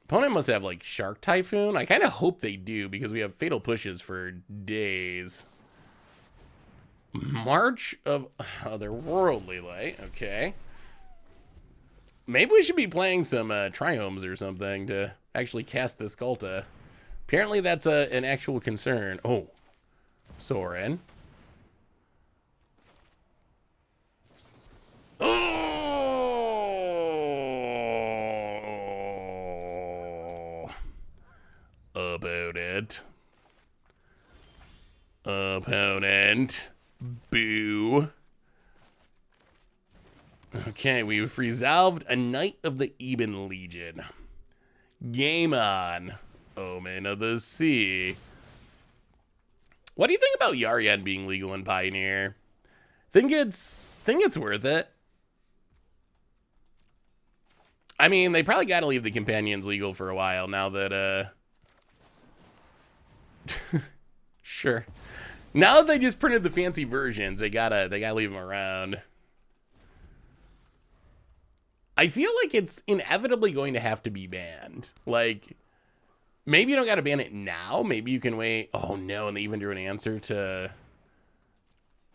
Opponent must have like Shark Typhoon. I kind of hope they do because we have fatal pushes for days. March of Otherworldly Light. Okay. Maybe we should be playing some Triomes or something to actually cast this Ghalta. Apparently that's an actual concern. Oh, Sorin. Oh! Opponent. Boo. Okay, we've resolved a Knight of the Eben Legion. Game on. Omen of the Sea. What do you think about Yarion being legal in Pioneer? Think it's worth it. I mean, they probably got to leave the companions legal for a while now that sure. Now that they just printed the fancy versions, they gotta leave them around. I feel like it's inevitably going to have to be banned. Like, maybe you don't gotta ban it now. Maybe you can wait. Oh no, and they even drew an answer to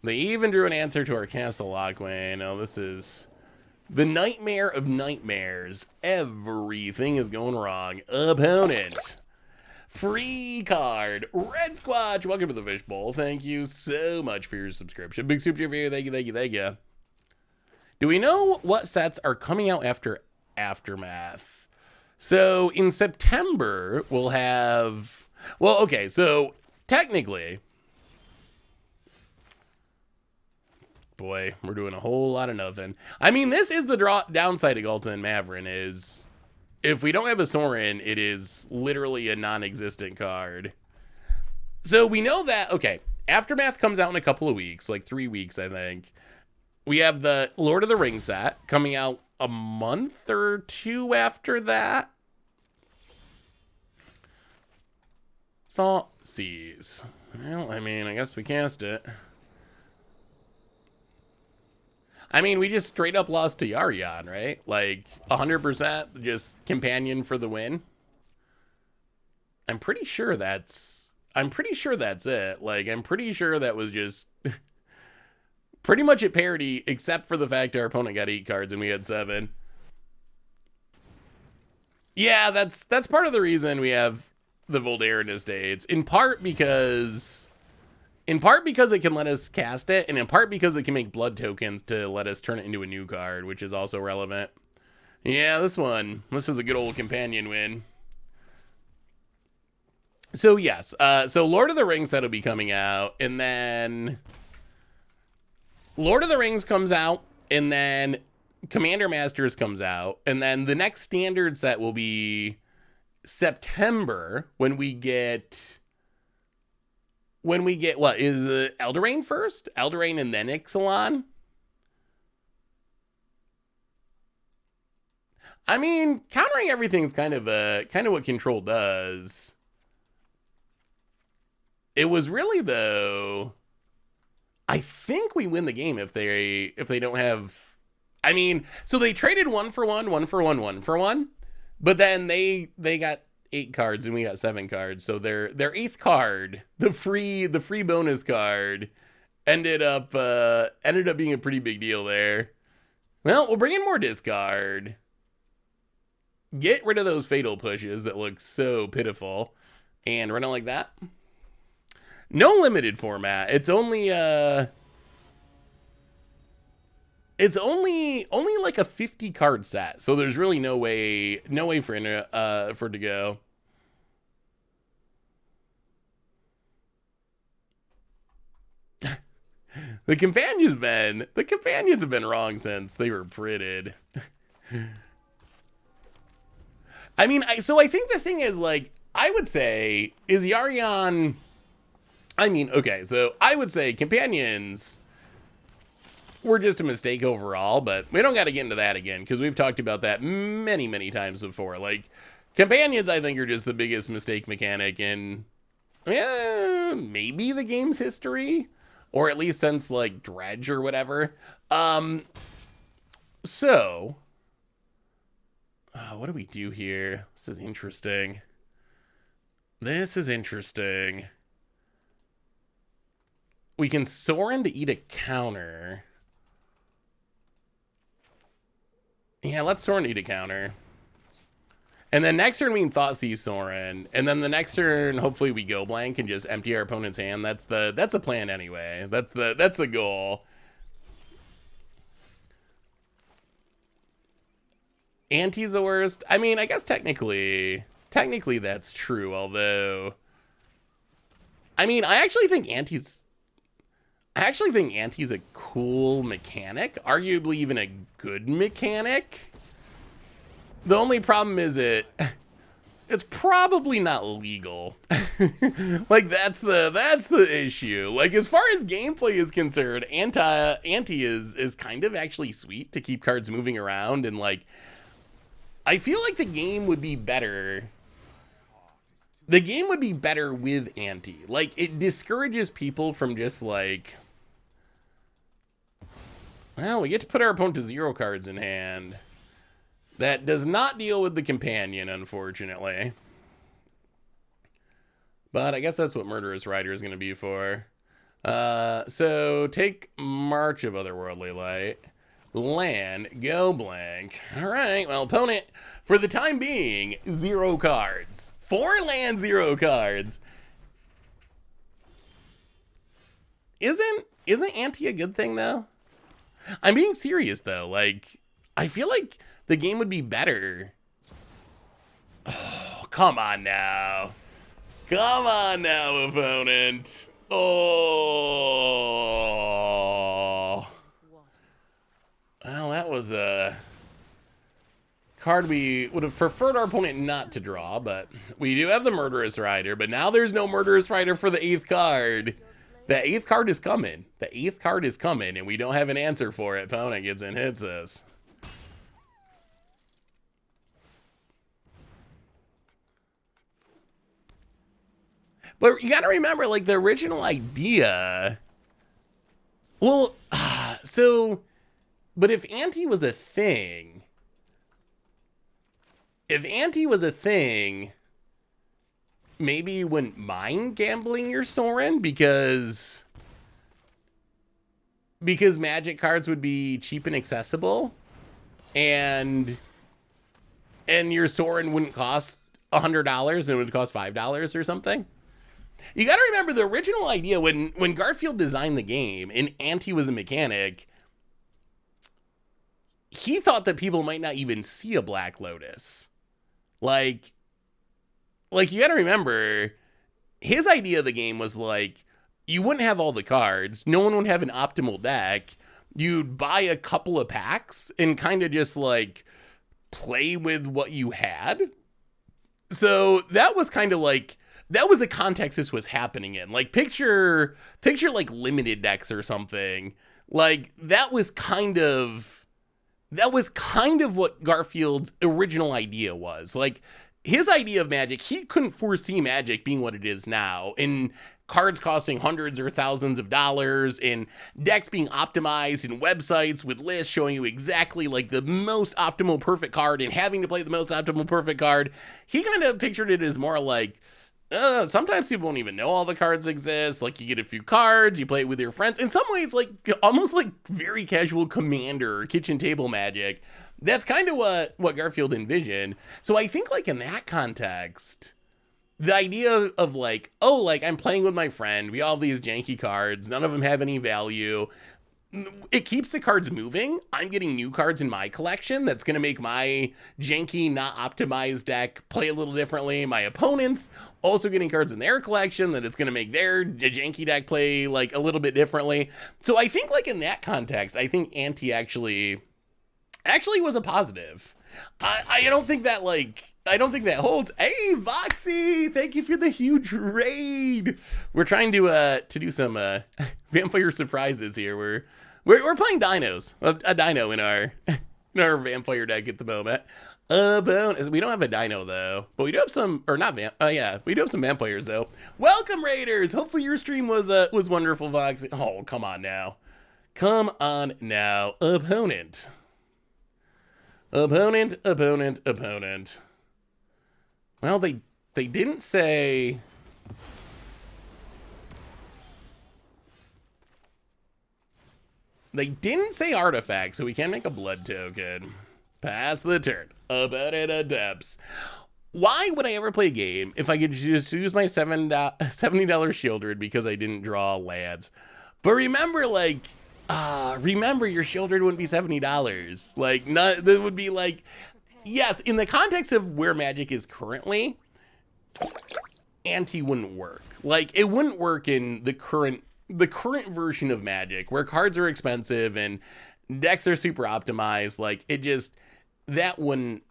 our Castle Lockway. No, this is the nightmare of nightmares. Everything is going wrong. Opponent. Free card. Red Squatch. Welcome to the Fishbowl. Thank you so much for your subscription. Big super for you. Thank you. Do we know what sets are coming out after Aftermath? So in September, we'll have... Well, okay, so technically... boy. We're doing a whole lot of nothing. I mean, this is the downside of Ghalta and Mavren is if we don't have a Sorin, it is literally a non-existent card. So we know that, okay, Aftermath comes out in a couple of weeks, like 3 weeks, I think. We have the Lord of the Rings set coming out a month or two after that. Thoughtseize. Well, I mean, I guess we cast it. I mean, we just straight up lost to Yarion, right? Like, 100% just companion for the win. I'm pretty sure that's it. Like, I'm pretty sure that was just pretty much at parity, except for the fact our opponent got 8 cards and we had 7. Yeah, that's part of the reason we have the Voldaren Estates. In part because it can let us cast it, and in part because it can make blood tokens to let us turn it into a new card, which is also relevant. Yeah, this is a good old companion win. So yes, so Lord of the Rings set will be coming out, and then Lord of the Rings comes out, and then Commander Masters comes out, and then the next standard set will be September when we get what is Eldraine first? Eldraine and then Ixalan? I mean, countering everything's kind of what Control does. It was really, though, I think we win the game if they don't have, I mean, so they traded 1 for 1, 1 for 1, 1 for 1, but then they got 8 cards and we got 7 cards. So their 8th card, the free bonus card, ended up being a pretty big deal there. Well, we'll bring in more discard. Get rid of those fatal pushes that look so pitiful, and run it like that. No limited format. It's only like a 50 card set, so there's really no way for it to go. The companions have been wrong since they were printed. I mean, I think the thing is, like, I would say, is Yarion, I mean, okay, so I would say companions were just a mistake overall, but we don't got to get into that again, because we've talked about that many, many times before. Like, companions, I think, are just the biggest mistake mechanic in, maybe the game's history, or at least since, like, Dredge or whatever. So, what do we do here? This is interesting. We can Sorin to eat a counter. Yeah, let's Sorin to eat a counter. And then next turn we can Thoughtseize Sorin. And then the next turn, hopefully we go blank and just empty our opponent's hand. That's the plan anyway. That's the goal. Anti's the worst. I mean, I guess technically that's true, although I mean, I actually think Anti's a cool mechanic, arguably even a good mechanic. The only problem is it's probably not legal. Like, that's the issue. Like, as far as gameplay is concerned, Anti is kind of actually sweet to keep cards moving around, and like, I feel like the game would be better. The game would be better with Anti. Like, it discourages people from just like, well, we get to put our opponent to 0 cards in hand. That does not deal with the companion, unfortunately. But I guess that's what Murderous Rider is going to be for. So take March of Otherworldly Light. Land, go blank. All right, well, opponent, for the time being, 0 cards. 4 land, 0 cards. Isn't Anti a good thing, though? I'm being serious, though. Like, I feel like the game would be better. Oh, come on now. Come on now, opponent. Oh. that was a card we would have preferred our opponent not to draw, but we do have the Murderous Rider, but now there's no Murderous Rider for the 8th card. The 8th card is coming. The 8th card is coming, and we don't have an answer for it. Opponent gets in, hits us. But you gotta remember, like, the original idea... Well, so... But if ante was a thing... If ante was a thing... Maybe you wouldn't mind gambling your Sorin, because Magic cards would be cheap and accessible, and your Sorin wouldn't cost $100 and it would cost $5 or something. You got to remember the original idea when Garfield designed the game and ante was a mechanic, he thought that people might not even see a Black Lotus. Like you got to remember, his idea of the game was like, you wouldn't have all the cards, no one would have an optimal deck, you'd buy a couple of packs and kind of just like play with what you had. So that was kind of like, that was the context this was happening in. Like picture like limited decks or something. Like that was kind of what Garfield's original idea was. Like his idea of Magic, he couldn't foresee Magic being what it is now, and cards costing hundreds or thousands of dollars, and decks being optimized, and websites with lists showing you exactly like the most optimal perfect card, and having to play the most optimal perfect card. He kind of pictured it as more like, sometimes people don't even know all the cards exist. Like you get a few cards, you play it with your friends. In some ways, like almost like very casual Commander or kitchen table Magic. That's kind of what Garfield envisioned. So I think like in that context, the idea of like, oh, like I'm playing with my friend, we all have these janky cards, none of them have any value. It keeps the cards moving. I'm getting new cards in my collection that's going to make my janky, not optimized deck play a little differently. My opponents also getting cards in their collection that it's going to make their janky deck play like a little bit differently. So I think like in that context, I think ante actually was a positive. I don't think that holds. Hey, Voxy, thank you for the huge raid. We're trying to do some vampire surprises here. We're playing dinos. A dino in our vampire deck at the moment. We don't have a dino though, but we do have some, or not we do have some vampires though. Welcome, raiders. Hopefully your stream was wonderful, Voxy. Oh, come on now, opponent. Well, they didn't say. They didn't say artifact, so we can't make a blood token. Pass the turn. Opponent attempts. Why would I ever play a game if I could just use my $70 Shieldred because I didn't draw lands? But remember, like, remember your Shieldred wouldn't be $70. Like, that would be like, yes, in the context of where Magic is currently, ante wouldn't work. Like, it wouldn't work in the current version of Magic where cards are expensive and decks are super optimized. Like, it just, that wouldn't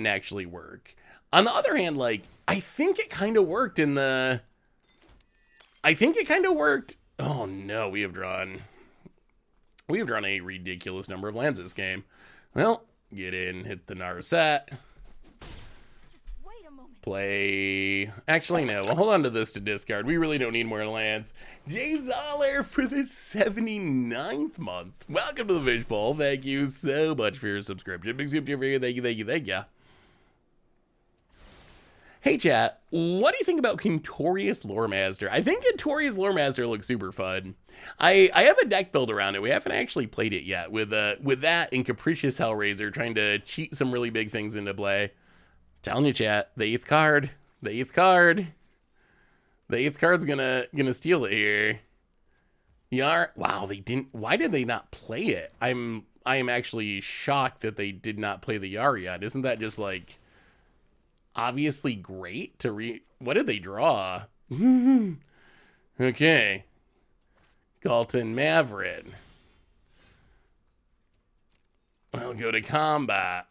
actually work. On the other hand, like, I think it kind of worked Oh no, we have drawn a ridiculous number of lands this game. Well, get in, hit the Narset. Play. Actually, no. We'll hold on to this to discard. We really don't need more lands. Jay Zoller for the 79th month. Welcome to the Fishbowl. Thank you so much for your subscription. Big soup to your video. Thank you. Hey, chat. What do you think about Intorious Loremaster? I think Intorious Loremaster looks super fun. I have a deck build around it. We haven't actually played it yet with that and Capricious Hellraiser trying to cheat some really big things into play. Telling you, chat, the eighth card's gonna steal it here. Wow, they didn't. Why did they not play it? I am actually shocked that they did not play the Yar yet. Isn't that just like obviously great to what did they draw? Okay. Ghalta and Mavren. I'll go to combat.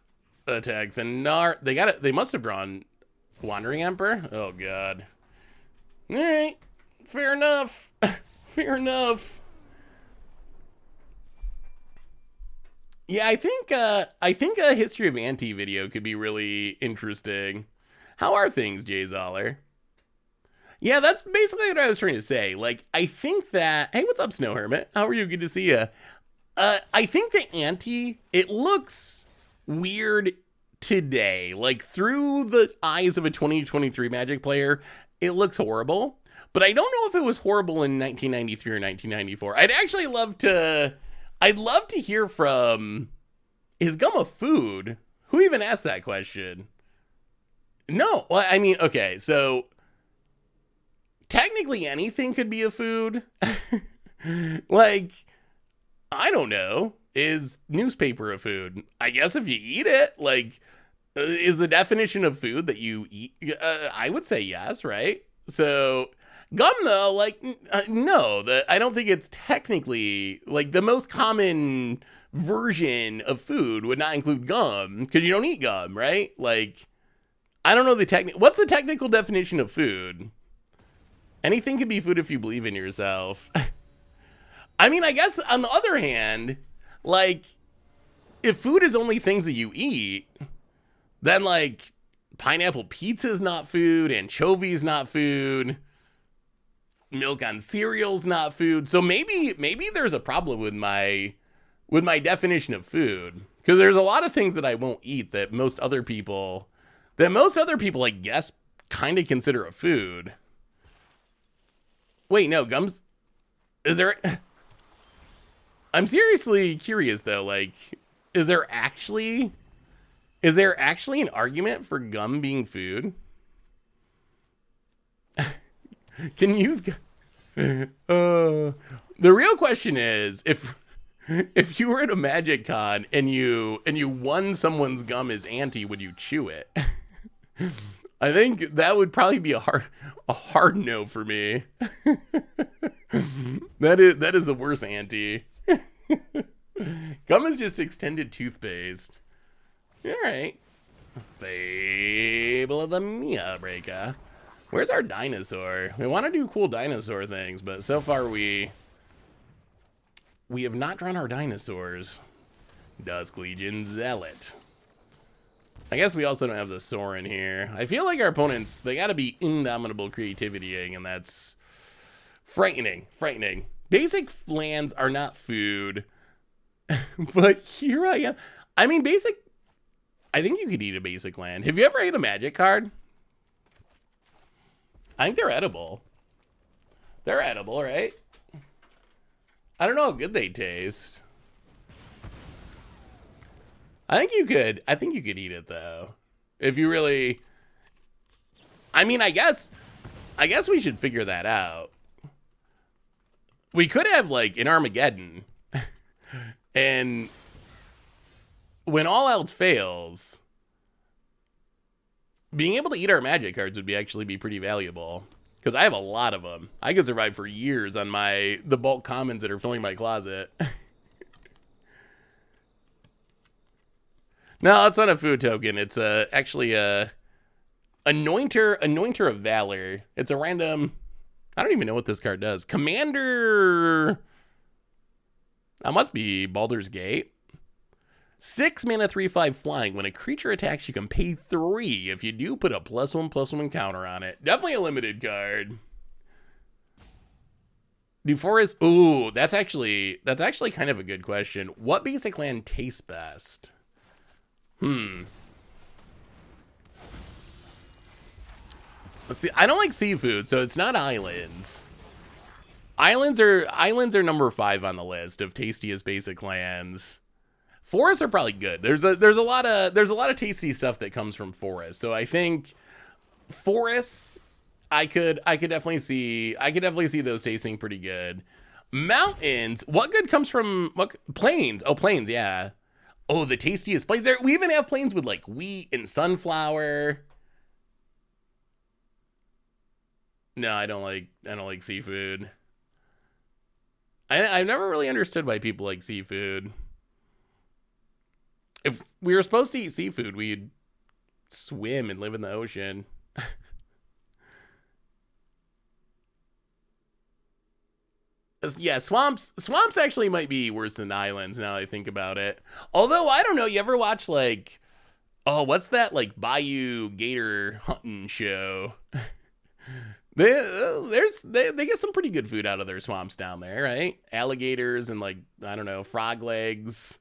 Attack the Gnar. They got it. They must have drawn Wandering Emperor. Oh god. All right. Fair enough. Fair enough. Yeah, I think a History of Anti video could be really interesting. How are things, Jay Zoller? Yeah, that's basically what I was trying to say. Like, I think that. Hey, what's up, Snow Hermit? How are you? Good to see you. I think the Anti, it looks weird today. Like, through the eyes of a 2023 Magic player, it looks horrible. But I don't know if it was horrible in 1993 or 1994. I'd love to hear from, is gum a food? Who even asked that question? No, well, I mean, okay, so technically anything could be a food. Like, I don't know. Is newspaper a food? I guess if you eat it, like, is the definition of food that you eat? I would say yes, right? So gum, though, like, no, I don't think it's technically, like, the most common version of food would not include gum, because you don't eat gum, right? Like, I don't know what's the technical definition of food? Anything can be food if you believe in yourself. I mean, I guess on the other hand, like, if food is only things that you eat, then, like, pineapple pizza's not food, anchovies not food, milk on cereal's not food. So maybe there's a problem with my definition of food, because there's a lot of things that I won't eat that most other people, I guess, kind of consider a food. Wait, no, gum's, is there, I'm seriously curious though, like, is there actually an argument for gum being food? Can you use the real question is, if you were at a Magic Con and you won someone's gum as Anti, would you chew it? I think that would probably be a hard no for me. That is the worst Anti. Gum is just extended toothpaste. All right. Fable of the Mia Breaker. Where's our dinosaur? We want to do cool dinosaur things, but so far we have not drawn our dinosaurs. Dusk Legion Zealot. I guess we also don't have the Sorin here. I feel like our opponents, they gotta be indomitable creativitying, and that's frightening. Basic lands are not food. But here I am. I mean, I think you could eat a basic land. Have you ever ate a Magic card? I think they're edible. They're edible, right? I don't know how good they taste. I think you could eat it though. If you really, I mean, I guess we should figure that out. We could have like an Armageddon. And when all else fails, being able to eat our Magic cards would actually be pretty valuable, because I have a lot of them. I could survive for years on the bulk commons that are filling my closet. No, it's not a food token. It's actually a Anointer of Valor. It's a random, I don't even know what this card does. Commander, that must be Baldur's Gate. 6 mana, 3/5 flying. When a creature attacks, you can pay 3. If you do, put a +1/+1 counter on it. Definitely a limited card. Do forests? Ooh, that's actually kind of a good question. What basic land tastes best? Let's see. I don't like seafood, so it's not islands. Islands are number 5 on the list of tastiest basic lands. Forests are probably good. There's a lot of tasty stuff that comes from forests. So I think forests, I could definitely see those tasting pretty good. Mountains, what good comes from plains? Oh, plains, yeah. Oh, the tastiest plains there. We even have plains with like wheat and sunflower. No, I don't like seafood. I've never really understood why people like seafood. If we were supposed to eat seafood, we'd swim and live in the ocean. Yeah, swamps actually might be worse than islands now I think about it. Although I don't know, you ever watch like, oh, what's that like bayou gator hunting show? They get some pretty good food out of their swamps down there, right? Alligators and like, I don't know, frog legs.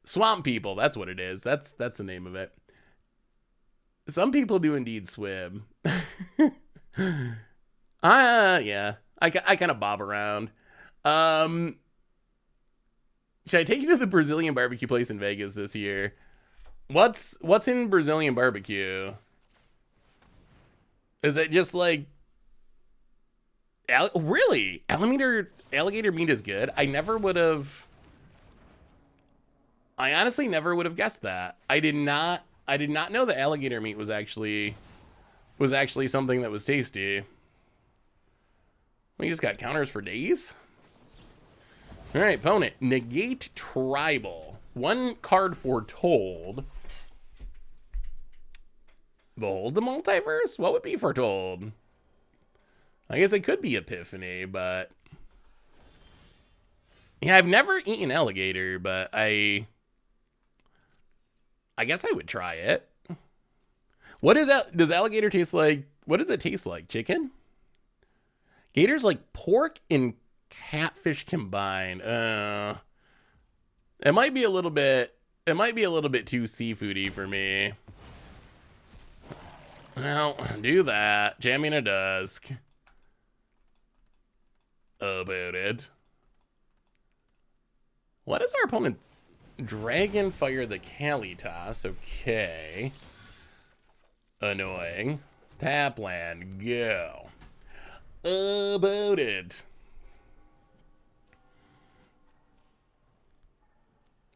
Swamp people, that's what it is. That's the name of it. Some people do indeed swim. Yeah. I kind of bob around. Should I take you to the Brazilian barbecue place in Vegas this year? What's in Brazilian barbecue? Is it just like really? Alligator meat is good. I honestly never would have guessed that. I did not know that alligator meat was actually something that was tasty. We just got counters for days. All right, opponent. Negate Tribal. 1 card foretold. Behold the multiverse? What would be foretold? I guess it could be Epiphany, but... yeah, I've never eaten alligator, but I guess I would try it. What is that? Does alligator taste like... what does it taste like? Chicken? Gator's like pork and catfish combined. It might be a little bit too seafoody for me. Well, do that. Jamming a Dusk. About it. What is our opponent? Dragonfire the Kalitas. Okay. Annoying. Tap land. Go. About it.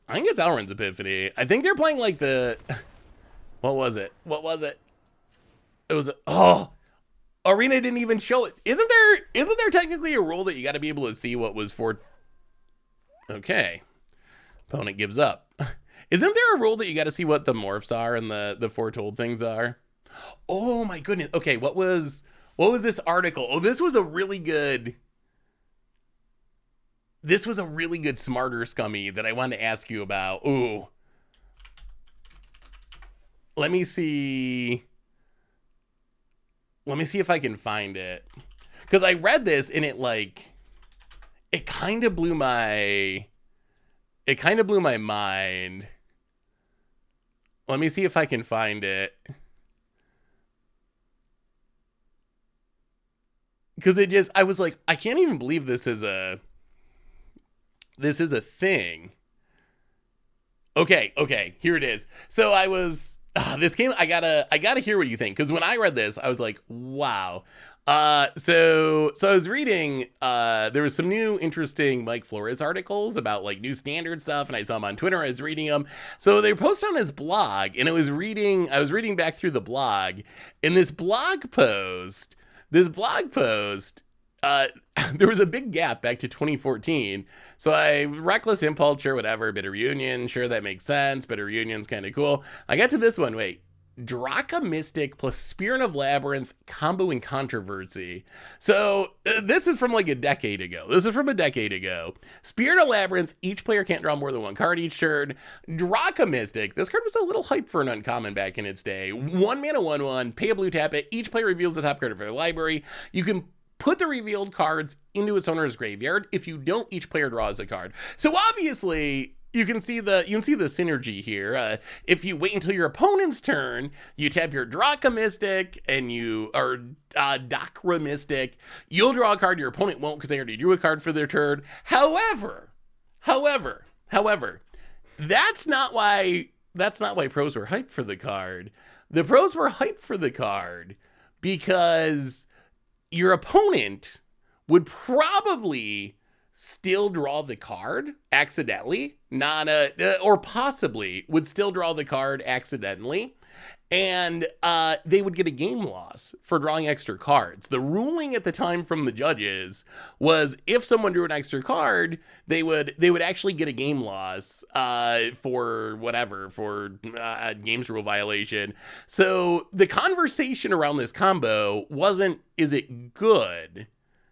I think it's Alrund's Epiphany. I think they're playing like the... what was it? It was... oh! Arena didn't even show it. Isn't there technically a rule that you got to be able to see what was for... okay. Opponent gives up. Isn't there a rule that you got to see what the morphs are and the foretold things are? Oh my goodness. Okay, what was this article? Oh, this was a really good Smarter Scummy that I wanted to ask you about. Ooh. Let me see if I can find it. Because I read this and it kind of blew my mind. Let me see if I can find it. Because I was like, I can't even believe this is a thing. Okay, here it is. So I was, this game, I gotta hear what you think. Because when I read this, I was like, wow. So I was reading, there was some new interesting Mike Flores articles about like new standard stuff, and I saw them on Twitter. I was reading them. So they were posted on his blog, and I was reading back through the blog, and this blog post, there was a big gap back to 2014. So Reckless Impulse, sure, whatever. Bitter Reunion, sure, that makes sense. Bitter Reunion's kind of cool. I got to this one, wait. Draka Mystic plus Spirit of Labyrinth combo and controversy. So this is from like a decade ago. Spirit of Labyrinth, each player can't draw more than 1 card each turn. Draka Mystic, this card was a little hype for an uncommon back in its day. 1 mana, 1/1, pay a blue, tap it. Each player reveals the top card of their library. You can put the revealed cards into its owner's graveyard. If you don't, each player draws a card. So obviously, you can see the synergy here. If you wait until your opponent's turn, you tap your Draka Mystic and Dakra Mystic, you'll draw a card. Your opponent won't because they already drew a card for their turn. However, that's not why pros were hyped for the card. The pros were hyped for the card because your opponent would probably still draw the card accidentally, or possibly would still draw the card accidentally. and they would get a game loss for drawing extra cards. The ruling at the time from the judges was if someone drew an extra card, they would actually get a game loss for whatever, for a games rule violation. So the conversation around this combo wasn't, is it good?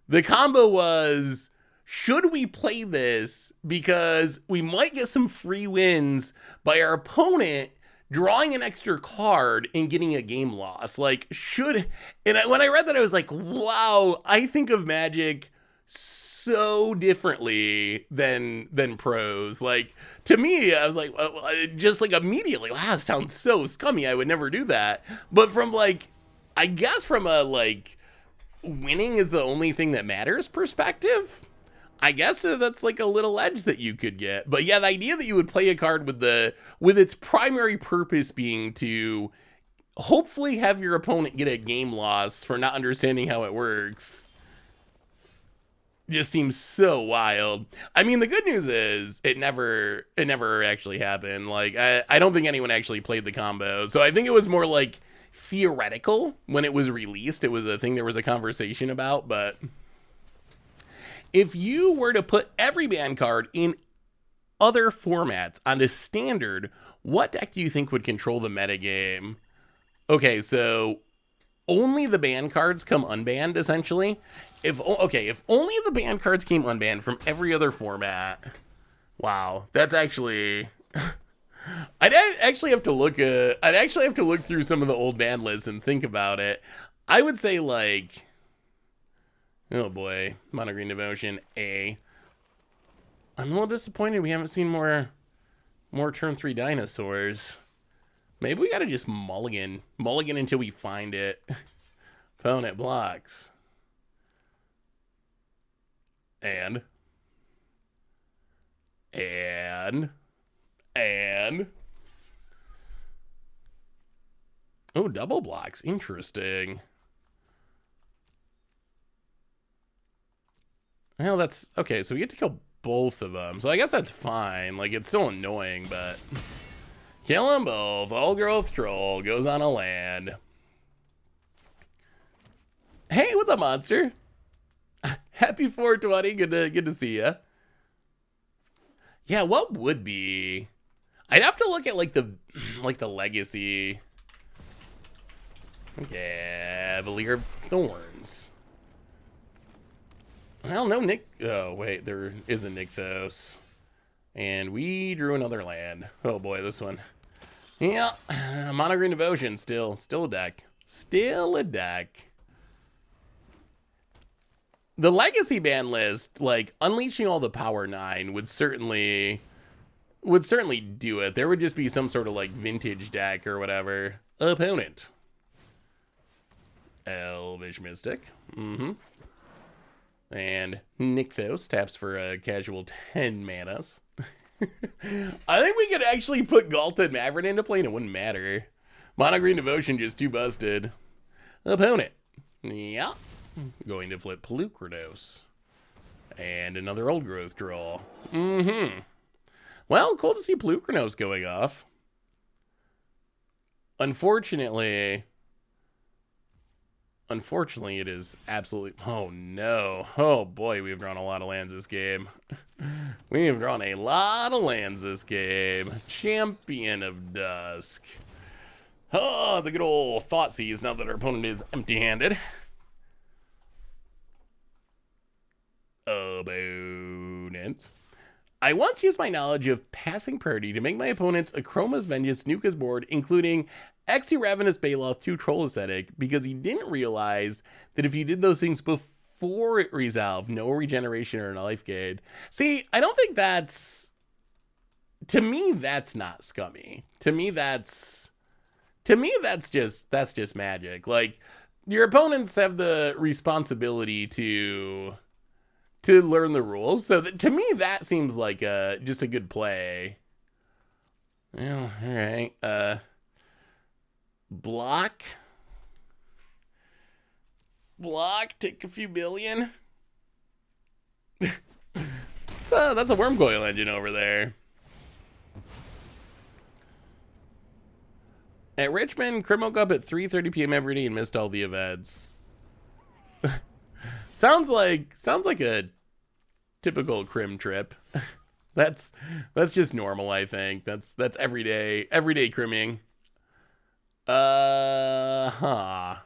The combo was, should we play this because we might get some free wins by our opponent drawing an extra card and getting a game loss? Like, should, and when I read that, I was like, wow, I think of Magic so differently than pros. Like, to me, I was like, just like immediately, wow, that sounds so scummy, I would never do that. But from like, I guess from a like winning is the only thing that matters perspective, I guess that's like a little edge that you could get. But yeah, the idea that you would play a card with its primary purpose being to hopefully have your opponent get a game loss for not understanding how it works just seems so wild. I mean, the good news is it never actually happened. Like, I don't think anyone actually played the combo. So I think it was more like theoretical when it was released. It was a thing there was a conversation about, but if you were to put every ban card in other formats onto standard, what deck do you think would control the metagame? Okay, so only the ban cards come unbanned, essentially. If only the ban cards came unbanned from every other format. Wow, that's actually I'd actually have to look through some of the old ban lists and think about it. I would say like, oh boy, Mono Green Devotion A. I'm a little disappointed we haven't seen more turn 3 dinosaurs. Maybe we gotta just mulligan until we find it. Opponent blocks. And oh, double blocks. Interesting. Well, that's okay. So we get to kill both of them. So I guess that's fine. Like, it's still annoying, but kill them both. Old growth troll goes on a land. Hey, what's up, monster? Happy 420. Good to see ya. Yeah, what would be? I'd have to look at like the legacy. Yeah, Valier of Thorns. Well, no Nick. Oh wait, there is a Nykthos, and we drew another land. Oh boy, this one. Yeah, Mono Green Devotion still a deck. Still a deck. The legacy ban list, like unleashing all the power 9 would certainly do it. There would just be some sort of like vintage deck or whatever. Opponent. Elvish Mystic. And Nykthos taps for a casual 10 manas. I think we could actually put Ghalta and Mavren into play and it wouldn't matter. Mono Green Devotion just too busted. Opponent. Yeah. Going to flip Pelucrados. And another old growth draw. Well, cool to see Pelucrados going off. Unfortunately, it is absolutely... Oh, no. Oh, boy, we've drawn a lot of lands this game. We've drawn a lot of lands this game. Champion of Dusk. Oh, the good old Thoughtseize now that our opponent is empty-handed. Opponent. I once used my knowledge of passing priority to make my opponent's Akroma's Vengeance nuke his board, including XT Ravenous Baloth 2 Troll Ascetic, because he didn't realize that if you did those things before it resolved, no regeneration or a life gain. See, I don't think that's... To me, that's not scummy. To me, that's just Magic. Like, your opponents have the responsibility to learn the rules. So to me, that seems like just a good play. Well, all right. Block, take a few billion. So that's a Wormcoil engine over there. At Richmond, Crim woke up at 3:30 p.m. every day and missed all the events. sounds like a typical Crim trip. that's just normal, I think. That's everyday crimming. Huh.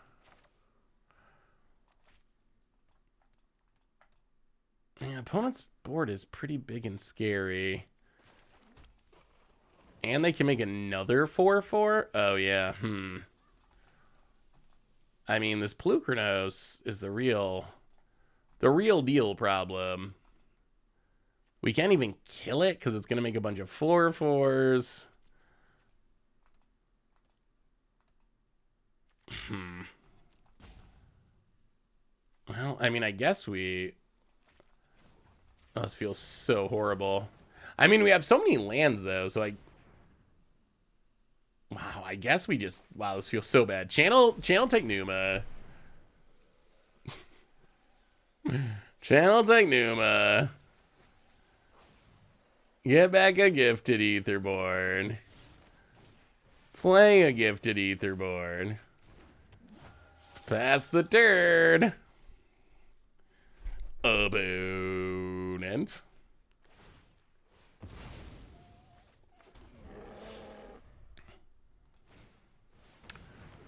Yeah, opponent's board is pretty big and scary. And they can make another 4/4? Oh, yeah. I mean, this Plukernos is the real deal problem. We can't even kill it because it's going to make a bunch of 4/4s. Well, I mean, I guess we... Oh, this feels so horrible. I mean, we have so many lands, though, so Wow, I guess we just... Wow, this feels so bad. Channel Technuma. Channel Technuma. Get back a Gifted Etherborn. Play a Gifted Etherborn. Pass the turn. Opponent.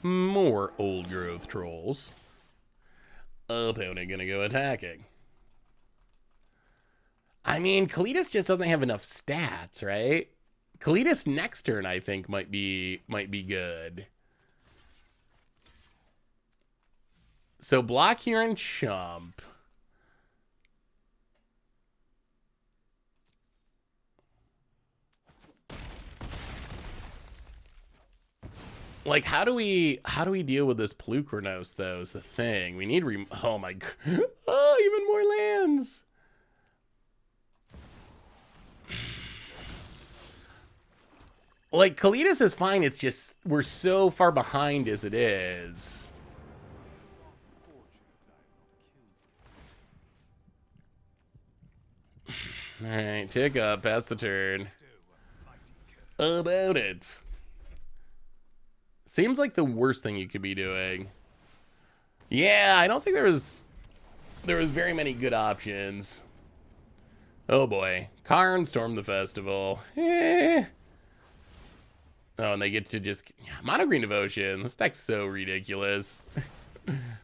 More old growth trolls. Opponent gonna go attacking. I mean, Kalitas just doesn't have enough stats, right? Kalitas next turn, I think, might be good. So block here and chump. Like, how do we deal with this Plukernos, though, is the thing. We need oh my god. Oh, even more lands. Like, Kalitas is fine, it's just we're so far behind as it is. Alright, tick up, pass the turn. About it. Seems like the worst thing you could be doing. Yeah, I don't think there was very many good options. Oh boy. Karn storm the festival. Oh, and they get to just... Mono Green Devotion. This deck's so ridiculous.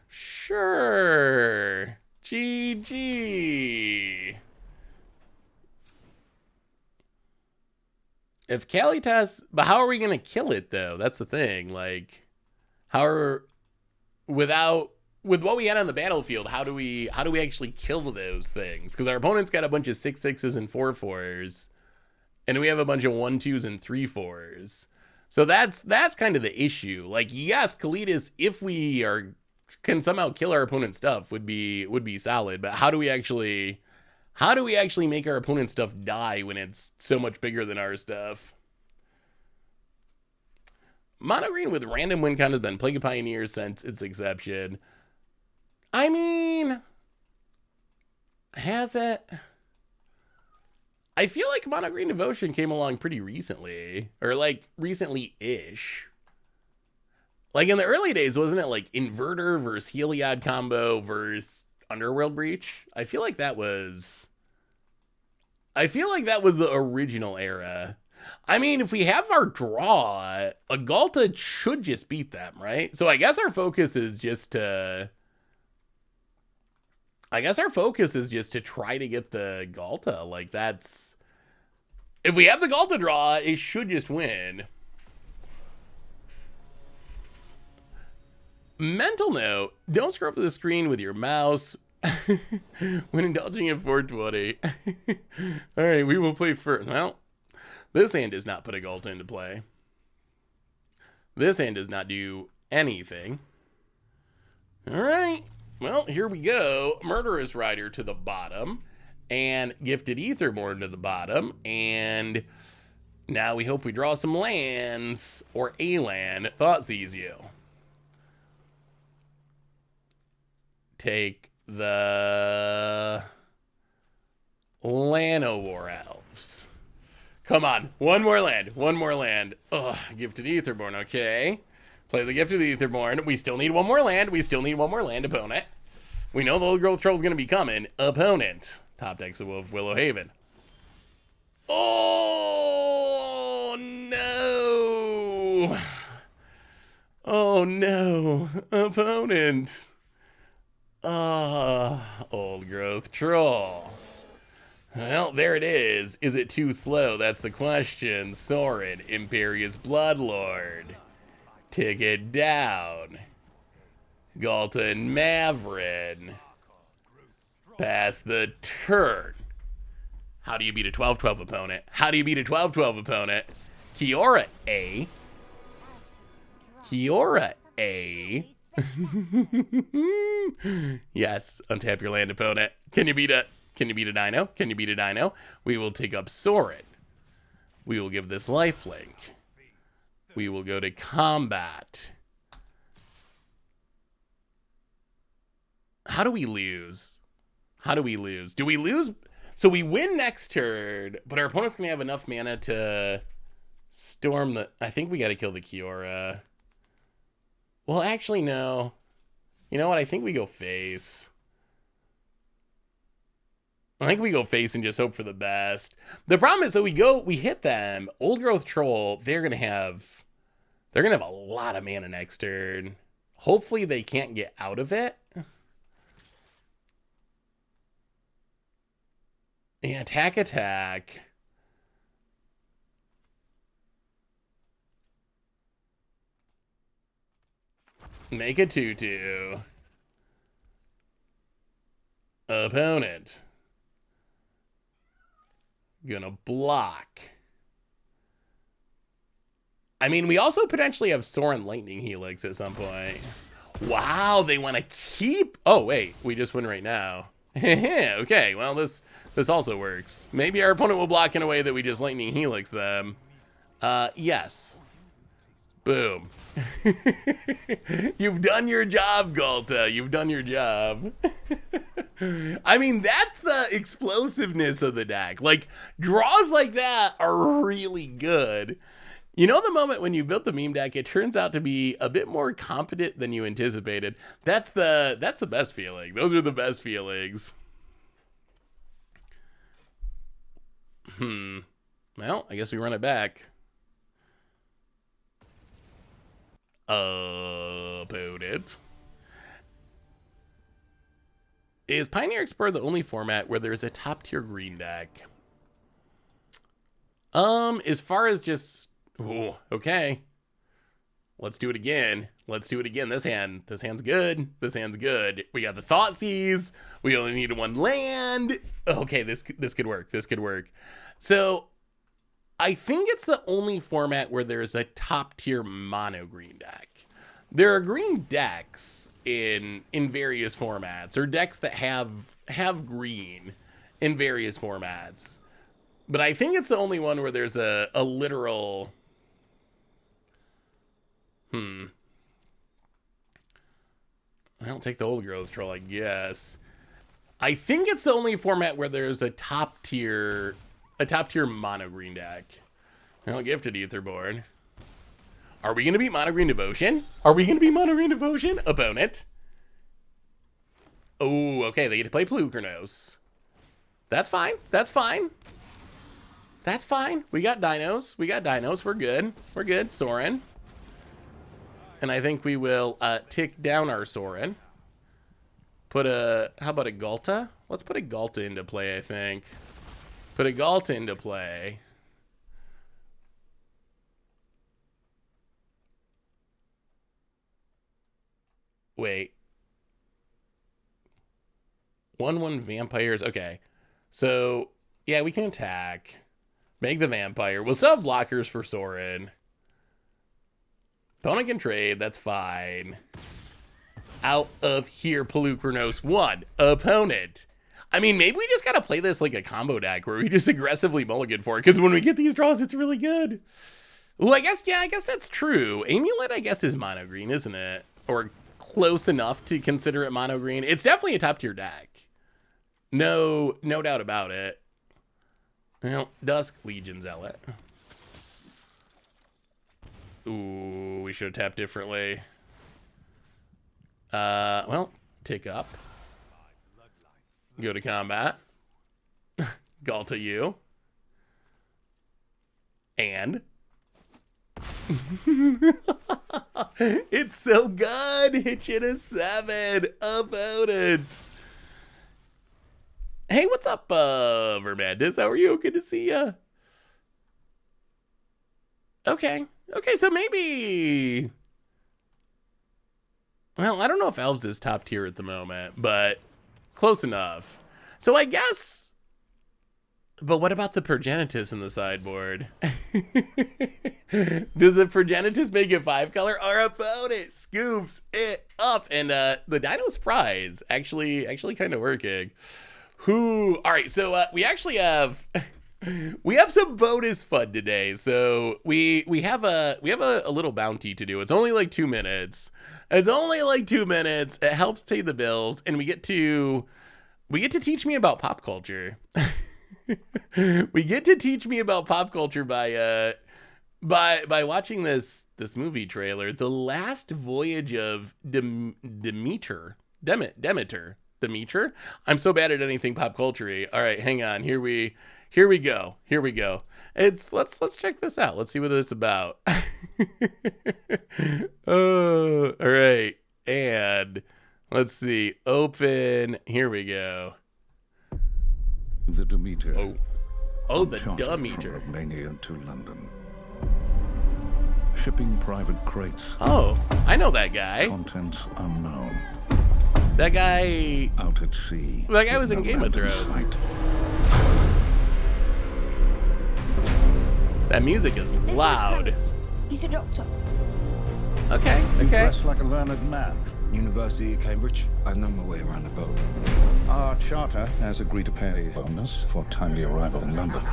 Sure. GG. If Kalitas... But how are we going to kill it, though? That's the thing. Like, how are... With what we had on the battlefield, how do we actually kill those things? Because our opponent's got a bunch of 6/6s and 4/4s. And we have a bunch of 1/2s and 3/4s. So that's kind of the issue. Like, yes, Kalitas, if we can somehow kill our opponent's stuff, would be solid. But how do we actually make our opponent's stuff die when it's so much bigger than our stuff? Mono Green with random win count has been Plague of Pioneers since its inception. I mean, has it? I feel like Mono Green Devotion came along pretty recently, or like recently-ish. Like in the early days, wasn't it like Inverter versus Heliod combo versus Underworld Breach? I feel like that was the original era. I mean, if we have our draw, a Ghalta should just beat them, right? So I guess our focus is just to try to get the Ghalta. Like, that's... If we have the Ghalta draw, it should just win. Mental note, don't scroll up the screen with your mouse when indulging in 420. All right, we will play first. Well, this hand does not put a Ghalta into play. This hand does not do anything. All right. Well, here we go. Murderous Rider to the bottom. And Gifted Etherborn to the bottom. And now we hope we draw some lands. Or a land. Thoughtseize. Take the Llanowar Elves. Come on. One more land. One more land. Ugh. Gifted Aetherborn. Okay. Play the Gifted Aetherborn. We still need one more land. We still need one more land. Opponent. We know the Old Growth Troll is going to be coming. Opponent. Top decks of Willow Haven. Oh, no. Oh, no. Opponent. Old Growth Troll. Well, there it is. Is it too slow? That's the question. Sorin, Imperious Bloodlord. Tick it down. Ghalta and Mavren. Pass the turn. How do you beat a 12-12 opponent? How do you beat a 12-12 opponent? Kiora A. Kiora A. Yes, untap your land, opponent. Can you beat a dino? Can you beat a dino? We will take up Sorin. We will give this lifelink. We will go to combat. How do we lose? How do we lose? Do we lose? So we win next turn, but our opponent's going to have enough mana to storm the... I think we got to kill the Kiora. Well, actually, no. You know what? I think we go face. I think we go face and just hope for the best. The problem is that we hit them. Old Growth Troll, they're gonna have a lot of mana next turn. Hopefully they can't get out of it. Yeah, attack. Make a 2/2. Opponent. Gonna block. I mean, we also potentially have Sorin Lightning Helix at some point. Wow, they want to keep... Oh, wait, we just win right now. Okay, well, this also works. Maybe our opponent will block in a way that we just Lightning Helix them. Yes. Boom. You've done your job, Ghalta. You've done your job. I mean, that's the explosiveness of the deck. Like, draws like that are really good. You know, the moment when you built the meme deck, it turns out to be a bit more competent than you anticipated. That's the best feeling. Those are the best feelings. Well, I guess we run it back. Opponent. Is Pioneer Explorer the only format where there's a top tier green deck? As far as just... Ooh, okay. Let's do it again. Let's do it again. This hand's good. This hand's good. We got the Thoughtseize. We only need one land. Okay, this could work. This could work. So, I think it's the only format where there's a top tier mono green deck. There are green decks in various formats, or decks that have green in various formats. But I think it's the only one where there's a literal... I'll take the Old Growth Troll, I guess. I think it's the only format where there's a top tier mono green deck. I'll Gifted Aetherborn. Are we going to beat Mono Green Devotion? Are we going to beat Mono Green Devotion? Opponent. Oh, okay. They get to play Pelucranos. That's fine. That's fine. That's fine. We got dinos. We got dinos. We're good. We're good. Sorin. And I think we will tick down our Sorin. How about a Ghalta? Let's put a Ghalta into play, I think. Put a Ghalta into play. Wait. 1/1 vampires. Okay. So, yeah, we can attack. Make the vampire. We'll still have blockers for Sorin. Opponent can trade. That's fine. Out of here, Pelucranos 1. Opponent. I mean, maybe we just gotta play this like a combo deck where we just aggressively mulligan for it, because when we get these draws, it's really good. Ooh, I guess that's true. Amulet, I guess, is mono green, isn't it? Or close enough to consider it mono green. It's definitely a top tier deck. No doubt about it. Well, Dusk Legion Zealot. Ooh, we should have tapped differently. Well, tick up. Go to combat. Ghalta you. And it's so good. Hit you to 7. Opponent. Hey, what's up, Vermandis? How are you? Good to see ya. Okay. Okay, so maybe... Well, I don't know if Elves is top tier at the moment, but close enough. So I guess... But what about the Progenitus in the sideboard? Does the Progenitus make it 5 color? Our opponent scoops it up. And the Dino's Prize actually kind of working. All right, so we actually have... We have some bonus fun today. So we have a little bounty to do. It's only like 2 minutes. It's only like 2 minutes. It helps pay the bills, and we get to teach me about pop culture. We get to teach me about pop culture by watching this movie trailer, The Last Voyage of Demeter. I'm so bad at anything pop culture-y. All right, hang on. Here we go. Let's check this out. Let's see what it's about. Oh, all right. And let's see. Open. Here we go. The Demeter. Oh, the Demeter. From Romania to London. Shipping private crates. Oh, I know that guy. Contents unknown. That guy... Out at sea. That guy was in Game of Thrones. That music is loud. He's a doctor. Okay. Dressed like a learned man. University of Cambridge. I know my way around the boat. Our charter has agreed to pay a bonus for timely arrival in London.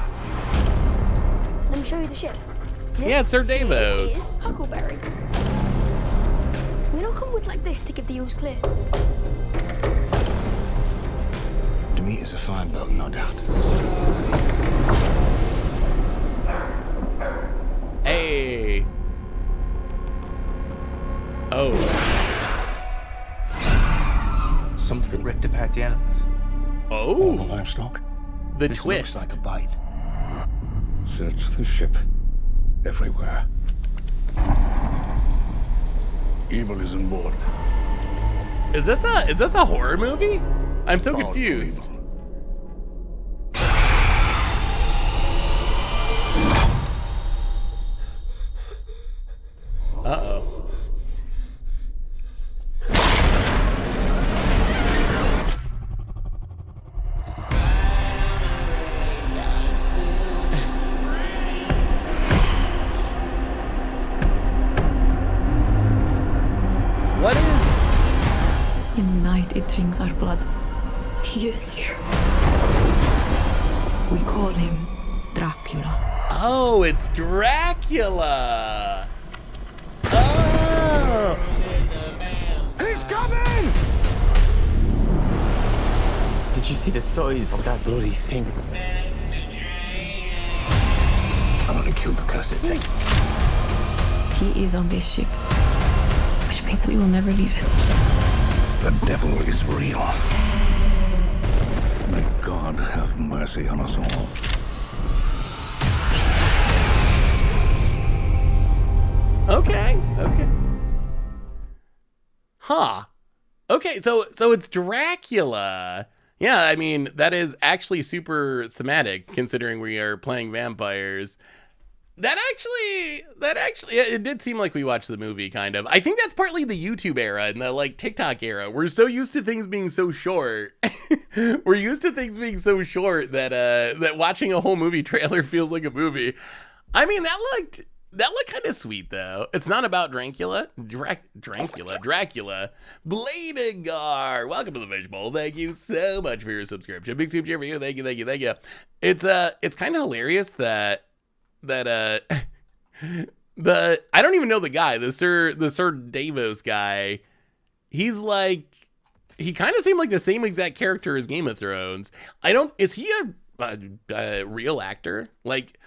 Let me show you the ship. Yeah, Sir Davos. This is Huckleberry. We don't come with like this to give the use clear. Demeter's a fine boat, no doubt. Hey. Oh. Something ripped apart the animals. Oh. All the livestock. The This twist. looks like a bite. Search the ship. Everywhere. Evil is on board. Is this a horror movie? I'm so confused. Uh-oh. What is... In the night, it drinks our blood. He is here. We call him Dracula. Oh, it's Dracula. Oh. He's coming! Did you see the size of that bloody thing? I'm gonna kill the cursed thing. He is on this ship, which means that we will never leave it. The devil is real. May God have mercy on us all. Okay. Huh. Okay, so it's Dracula. Yeah, I mean, that is actually super thematic considering we are playing vampires. That actually, yeah, it did seem like we watched the movie, kind of. I think that's partly the YouTube era and the, like, TikTok era. We're so used to things being so short. We're used to things being so short that that watching a whole movie trailer feels like a movie. I mean, that looked kind of sweet, though. It's not about Dracula. Dracula. Bladengar. Welcome to the Fishbowl. Thank you so much for your subscription. Big soup cheer for you. Thank you. It's kind of hilarious that I don't even know the guy, the Sir Davos guy. He's like, he kind of seemed like the same exact character as Game of Thrones. Is he real actor. Like,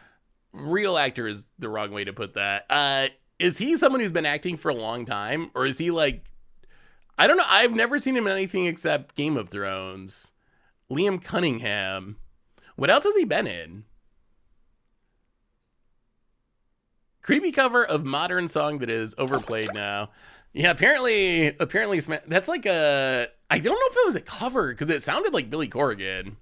real actor is the wrong way to put that. Is he someone who's been acting for a long time, or is he like, I don't know. I've never seen him in anything except Game of Thrones. Liam Cunningham. What else has he been in? Creepy cover of modern song that is overplayed now. Yeah, apparently, that's like a, I don't know if it was a cover because it sounded like Billy Corrigan.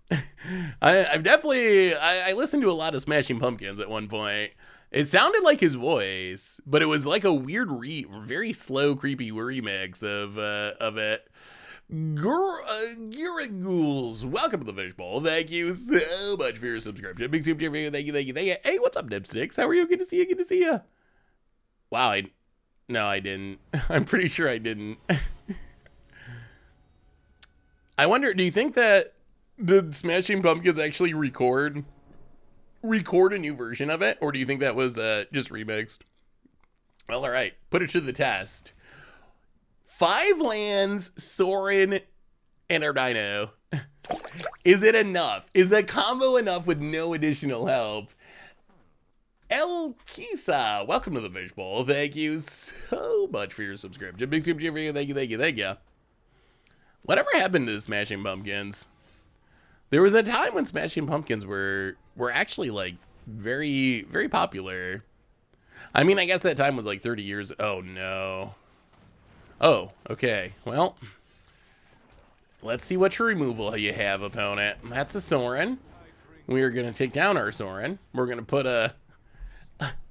I listened to a lot of Smashing Pumpkins at one point. It sounded like his voice, but it was like a weird, very slow, creepy remix of it. Ghouls, welcome to the Fishbowl. Thank you so much for your subscription. Big super for you. Thank you. Hey, what's up, Dipsticks? How are you? Good to see you. Good to see you. Wow, no, I didn't. I'm pretty sure I didn't. I wonder, do you think that did Smashing Pumpkins actually record a new version of it, or do you think that was just remixed? Well, all right, put it to the test. 5 lands, Sorin, and our Dino. Is it enough? Is the combo enough with no additional help? El Kisa, welcome to the Fishbowl. Thank you so much for your subscription. Big super for you. Thank you. Whatever happened to Smashing Pumpkins? There was a time when Smashing Pumpkins were actually like very, very popular. I mean, I guess that time was like 30 years. Oh no. Oh, okay. Well, let's see what your removal you have, opponent. That's a Sorin. We are going to take down our Sorin. We're going to put a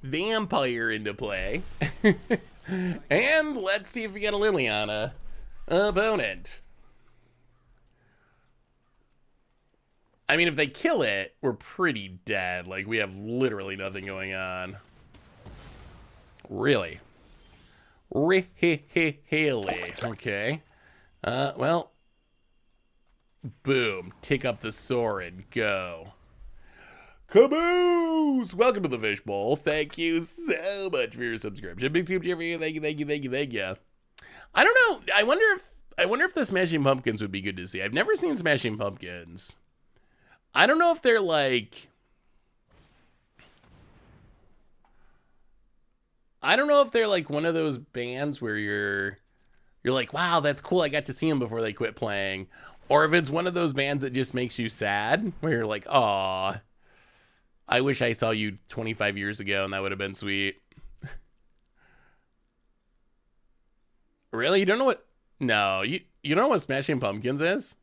vampire into play. And let's see if we get a Liliana opponent. I mean, if they kill it, we're pretty dead. Like, we have literally nothing going on. Really? Really? Okay. Well. Boom. Take up the Sorin. Go. Caboose! Welcome to the Fishbowl. Thank you so much for your subscription. Big super for you. Thank you. I don't know. I wonder if the Smashing Pumpkins would be good to see. I've never seen Smashing Pumpkins. I don't know if they're like, one of those bands where you're like, wow, that's cool. I got to see them before they quit playing. Or if it's one of those bands that just makes you sad, where you're like, aw, I wish I saw you 25 years ago and that would have been sweet. Really? You don't know what? No, you don't know what Smashing Pumpkins is?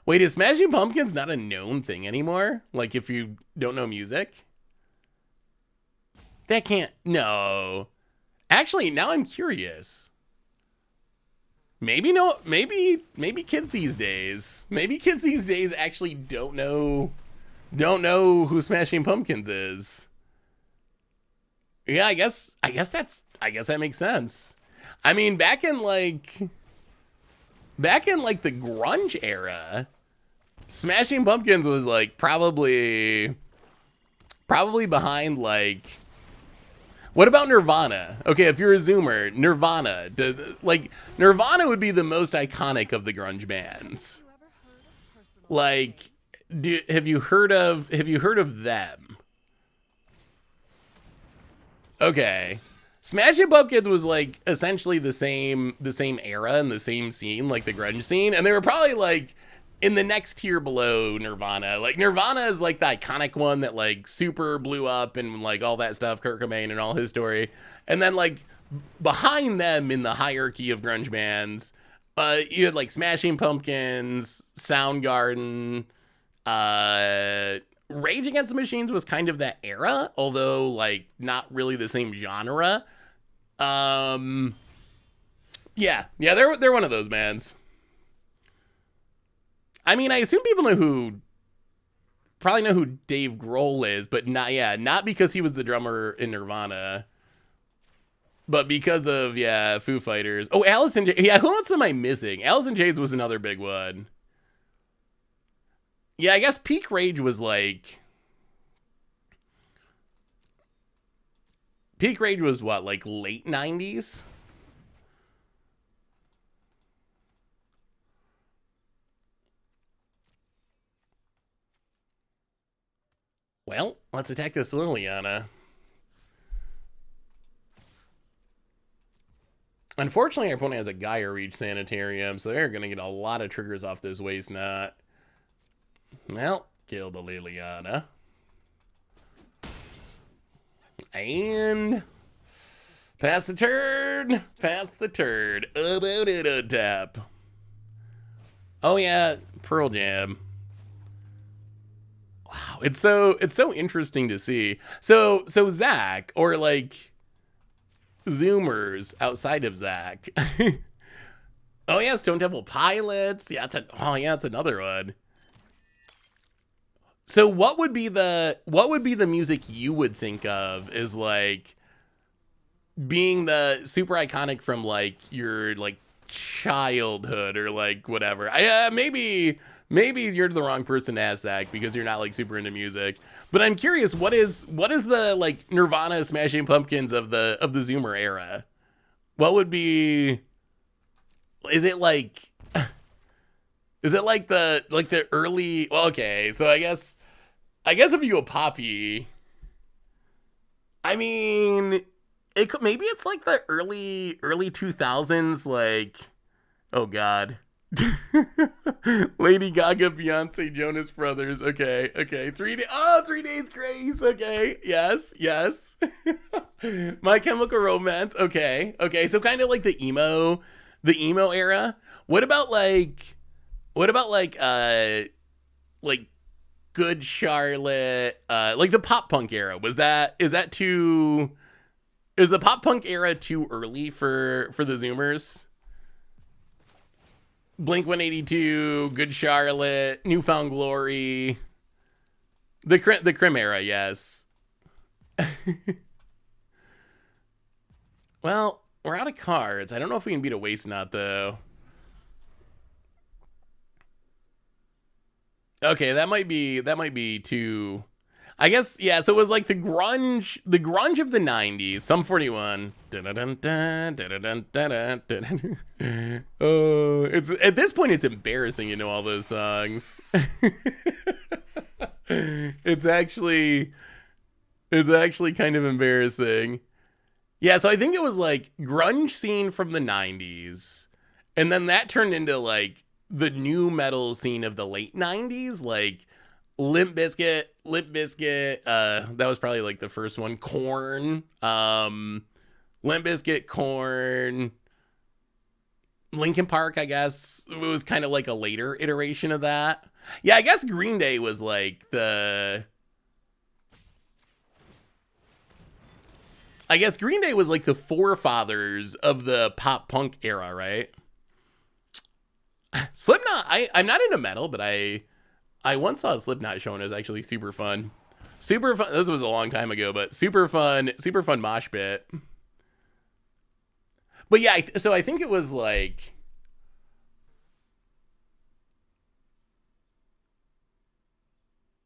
Wait, is Smashing Pumpkins not a known thing anymore? Like, if you don't know music? That can't... No. Actually, now I'm curious. Maybe kids these days... Maybe kids these days actually don't know who Smashing Pumpkins is. Yeah, I guess that makes sense. I mean, back in like the grunge era, Smashing Pumpkins was like probably behind like, what about Nirvana? Okay, if you're a Zoomer, Nirvana. Nirvana would be the most iconic of the grunge bands. Like, have you heard of them? Okay. Smashing Pumpkins was like essentially the same era and the same scene, like the grunge scene, and they were probably like in the next tier below Nirvana. Like, Nirvana is like the iconic one that like super blew up and like all that stuff, Kurt Cobain and all his story. And then like behind them in the hierarchy of grunge bands, you had like Smashing Pumpkins, Soundgarden, Rage Against the Machines was kind of that era, although like not really the same genre. Yeah, they're one of those bands. I mean, I assume people probably know who Dave Grohl is, but not because he was the drummer in Nirvana, but because of Foo Fighters. Oh, Alice in Chains. Yeah, who else am I missing? Alice in Chains was another big one. Yeah, I guess peak Rage was like... Peak Rage was what, like late 90s? Well, let's attack this Liliana. Unfortunately, our opponent has a Gaia Reach Sanitarium, so they're going to get a lot of triggers off this Waste Not. Well, kill the Liliana. And pass the turn. Pass the turn. About it on tap. Oh yeah, Pearl Jam. Wow, it's so interesting to see. So Zach, or like Zoomers outside of Zach. Oh yeah, Stone Temple Pilots. Yeah, it's another one. So what would be the music you would think of as like being the super iconic from like your like childhood or like whatever? Maybe you're the wrong person to ask, Zach, because you're not like super into music. But I'm curious, what is the like Nirvana, Smashing Pumpkins of the Zoomer era? What would be? Is it like the early? Well, okay, so I guess if you go poppy, I mean, maybe it's like the early 2000s, like, oh god. Lady Gaga, Beyonce, Jonas Brothers. Okay. 3 Days Grace. Okay. Yes. My Chemical Romance. Okay. So kind of like the emo era. What about like Good Charlotte, like the pop punk era? Is the pop punk era too early for the Zoomers? Blink-182, Good Charlotte, Newfound Glory, the Crim era, yes. Well, we're out of cards. I don't know if we can beat a Waste Not though. Okay, that might be too. I guess, yeah, so it was like the grunge of the 90s, Sum 41. Oh, it's at this point it's embarrassing to know all those songs. It's actually kind of embarrassing. Yeah, so I think it was like grunge scene from the 90s. And then that turned into like the new metal scene of the late 90s, like Limp Bizkit, that was probably like the first one. Korn, Limp Bizkit, Korn, Linkin Park, I guess it was kind of like a later iteration of that. Yeah, I guess Green Day was like the forefathers of the pop punk era, right? Slipknot, I'm not into metal, but I once saw a Slipknot show and it was actually super fun. Super fun. This was a long time ago, but super fun mosh pit. But yeah, so I think it was like,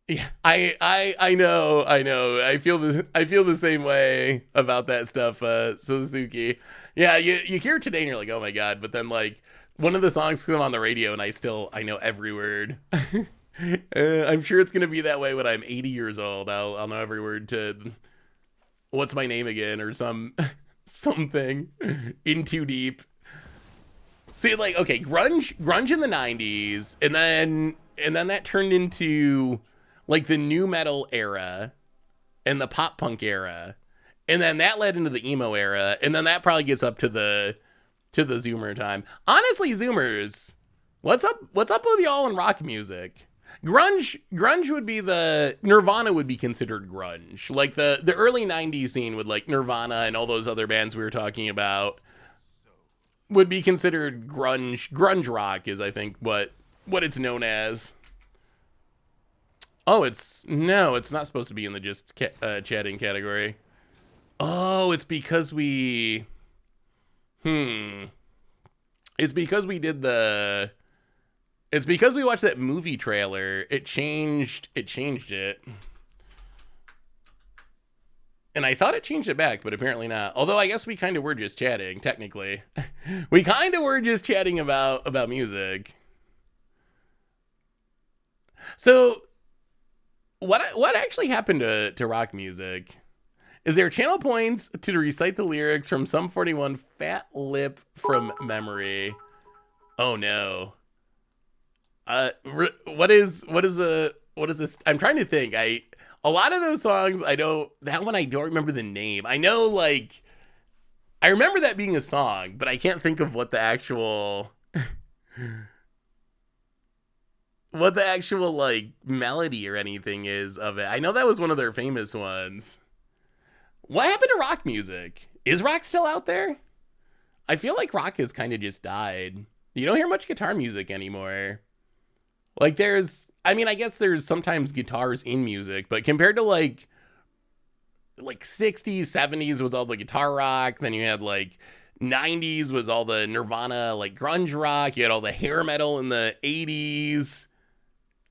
yeah, I know. I feel the same way about that stuff, Suzuki. Yeah, you hear it today and you're like, oh my god, but then like one of the songs come on the radio and I know every word. I'm sure it's gonna be that way when I'm 80 years old. I'll know every word to What's My Name Again or something In Too Deep. See, like, okay, grunge in the 90s, and then that turned into like the new metal era and the pop punk era, and then that led into the emo era, and then that probably gets up to the Zoomer time. Honestly, Zoomers, what's up with y'all in rock music? Grunge would be Nirvana would be considered grunge. Like the early 90s scene with like Nirvana and all those other bands we were talking about would be considered grunge. Grunge rock is, I think, what it's known as. Oh, it's not supposed to be in the just chatting category. Oh, it's because we It's because we watched that movie trailer. It changed it. And I thought it changed it back, but apparently not. Although I guess we kind of were just chatting, technically. We kind of were just chatting about music. So what actually happened to rock music? Is there channel points to recite the lyrics from Sum 41 Fat Lip from memory? Oh no. What is this? I'm trying to think. A lot of those songs I don't remember the name. I know, like, I remember that being a song, but I can't think of what the actual like melody or anything is of it. I know that was one of their famous ones. What happened to rock music? Is rock still out there? I feel like rock has kind of just died. You don't hear much guitar music anymore. Like I guess there's sometimes guitars in music, but compared to like 60s, 70s was all the guitar rock. Then you had like 90s was all the Nirvana, like grunge rock. You had all the hair metal in the 80s.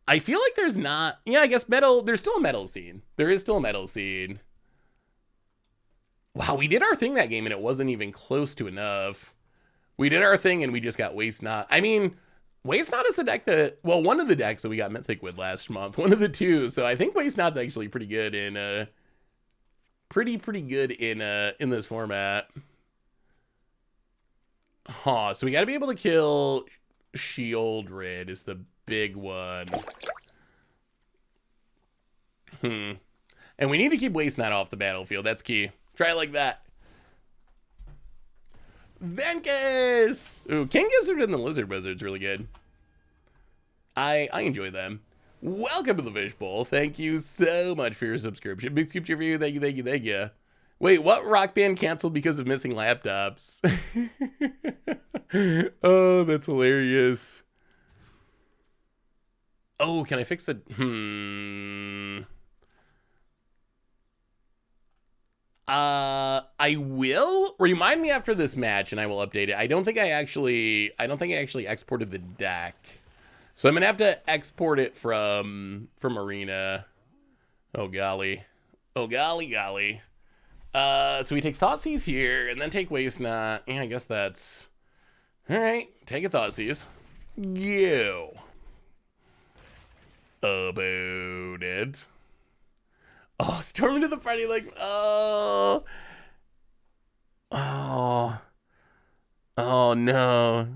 I feel like there's not, I guess metal, there's still a metal scene. There is still a metal scene. Wow, we did our thing that game and it wasn't even close to enough. We did our thing and we just got Waste Not. I mean, Waste Not is the deck that, well, one of the decks that we got Mythic with last month. One of the two. So I think Waste Not's actually pretty good in, pretty good in this format. Huh, so we got to be able to kill Shieldred is the big one. And we need to keep Waste Not off the battlefield. That's key. Try it like that. Venkus! Ooh, King Gizzard and the Lizard Wizard's really good. I enjoy them. Welcome to the Fishbowl. Thank you so much for your subscription. Big scoop for you. Thank you. Wait, what rock band canceled because of missing laptops? Oh, that's hilarious. Oh, can I fix it? I will. Remind me after this match and I will update it. I don't think I actually exported the deck. So I'm gonna have to export it from Arena. Oh golly. So we take Thoughtseize here and then take Waste Not. Yeah, I guess that's alright. Take a Thoughtseize. Go. About it. Oh, storm into the party like, oh no.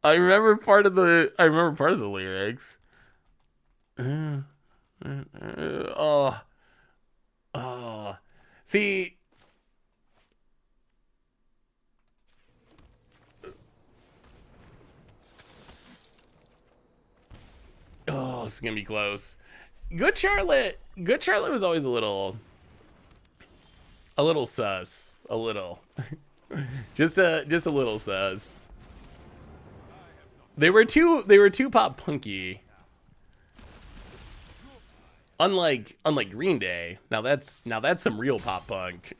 I remember part of the lyrics. See, oh, this is gonna be close. Good Charlotte was always a little sus. A little. just a little sus. They were too pop punky. Unlike Green Day. Now that's some real pop punk.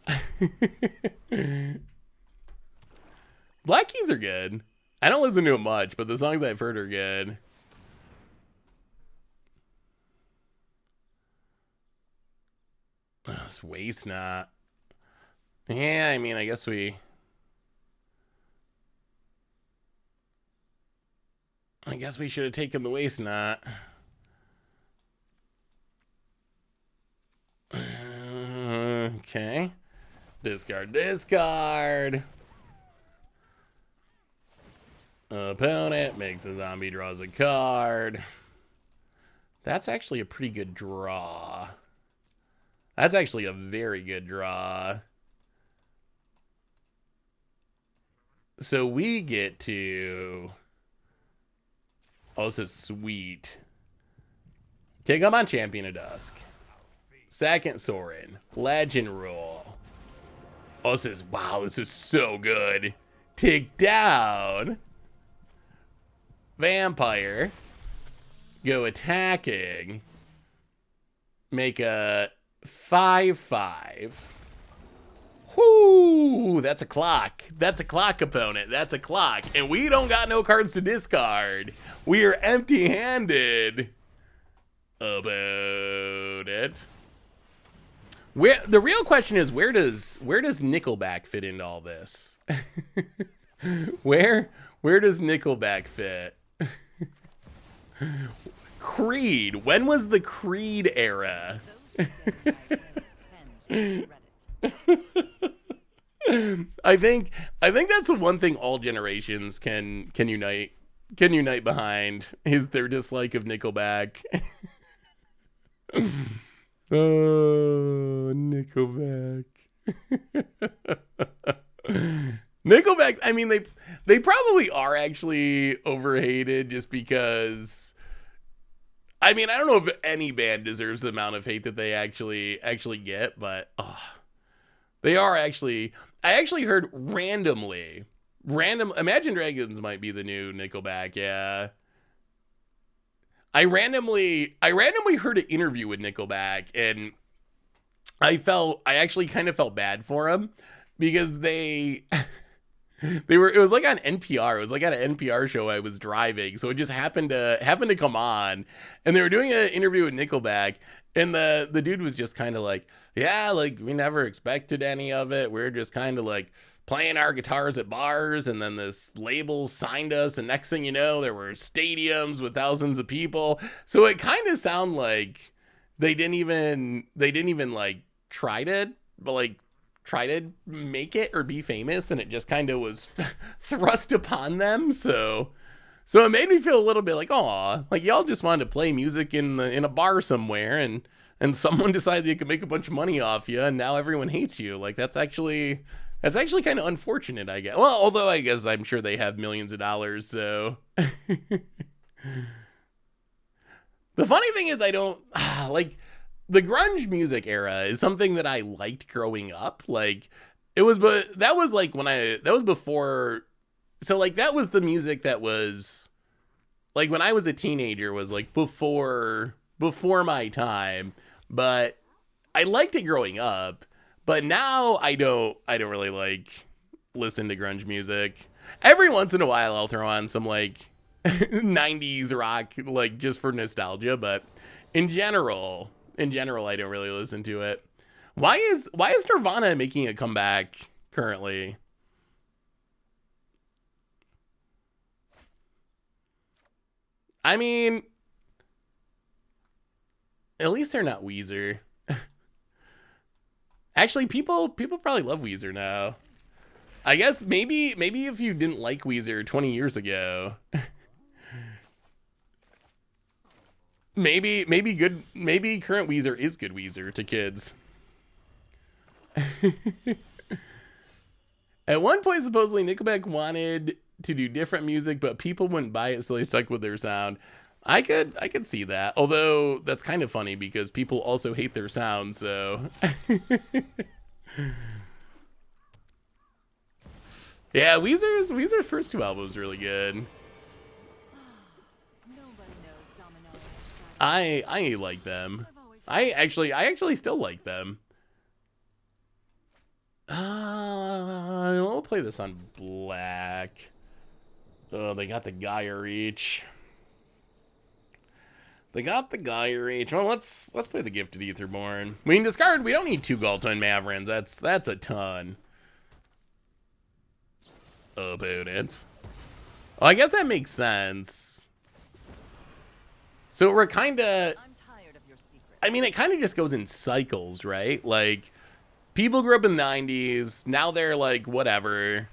Black Keys are good. I don't listen to it much, but the songs I've heard are good. Oh, it's Waste Not. Yeah, I mean, I guess we should have taken the Waste Not. Okay. Discard. Opponent makes a zombie, draws a card. That's actually a pretty good draw. That's actually a very good draw. So we get to... Oh, this is sweet. Kick him on Champion of Dusk. Second Sorin. Legend Rule. Oh, this is... Wow, this is so good. Take down. Vampire. Go attacking. Make a 5/5. Whoo! That's a clock. That's a clock, opponent. That's a clock. And we don't got no cards to discard. We are empty-handed about it. The real question is, where does Nickelback fit into all this? Where does Nickelback fit? Creed. When was the Creed era? I think that's the one thing all generations can unite behind is their dislike of Nickelback. Oh, Nickelback. Nickelback, I mean, they probably are actually overhated just because, I mean, I don't know if any band deserves the amount of hate that they actually get, but they are actually, I actually heard randomly, Imagine Dragons might be the new Nickelback, yeah. I randomly heard an interview with Nickelback, and I actually kind of felt bad for them because it was like on NPR. It was like at an NPR show I was driving, so it just happened to come on, and they were doing an interview with Nickelback, and the dude was just kind of like, yeah, like we never expected any of it. We're just kind of like playing our guitars at bars, and then this label signed us, and next thing you know, there were stadiums with thousands of people. So it kind of sounded like they didn't even like try to make it or be famous, and it just kind of was thrust upon them. So it made me feel a little bit like, aw, like y'all just wanted to play music in a bar somewhere, and someone decided they could make a bunch of money off you, and now everyone hates you. Like that's actually kind of unfortunate, I guess. Well, although I guess I'm sure they have millions of dollars, so. The funny thing is I don't, like, the grunge music era is something that I liked growing up. Like, that was before, so, like, that was the music that was, like, when I was a teenager was, like, before my time, but I liked it growing up. But now I don't really like listen to grunge music. Every once in a while I'll throw on some like 90s rock, like just for nostalgia, but in general I don't really listen to it. Why is Nirvana making a comeback currently? I mean, at least they're not Weezer. Actually, people probably love Weezer now. I guess maybe if you didn't like Weezer 20 years ago, maybe current Weezer is good Weezer to kids. At one point, supposedly Nickelback wanted to do different music, but people wouldn't buy it, so they stuck with their sound. I could see that, although that's kind of funny because people also hate their sound, so. Yeah, Weezer's first two albums really good. I like them. I actually still like them. We'll play this on black. Oh, they got the Gaia Reach. Well, let's play the Gifted Etherborn. We can discard. We don't need 2 Ghalta and Mavrens. That's a ton. Opponent. Oh, I guess that makes sense. So we're kind of. I mean, it kind of just goes in cycles, right? Like, people grew up in the 90s. Now they're like, whatever.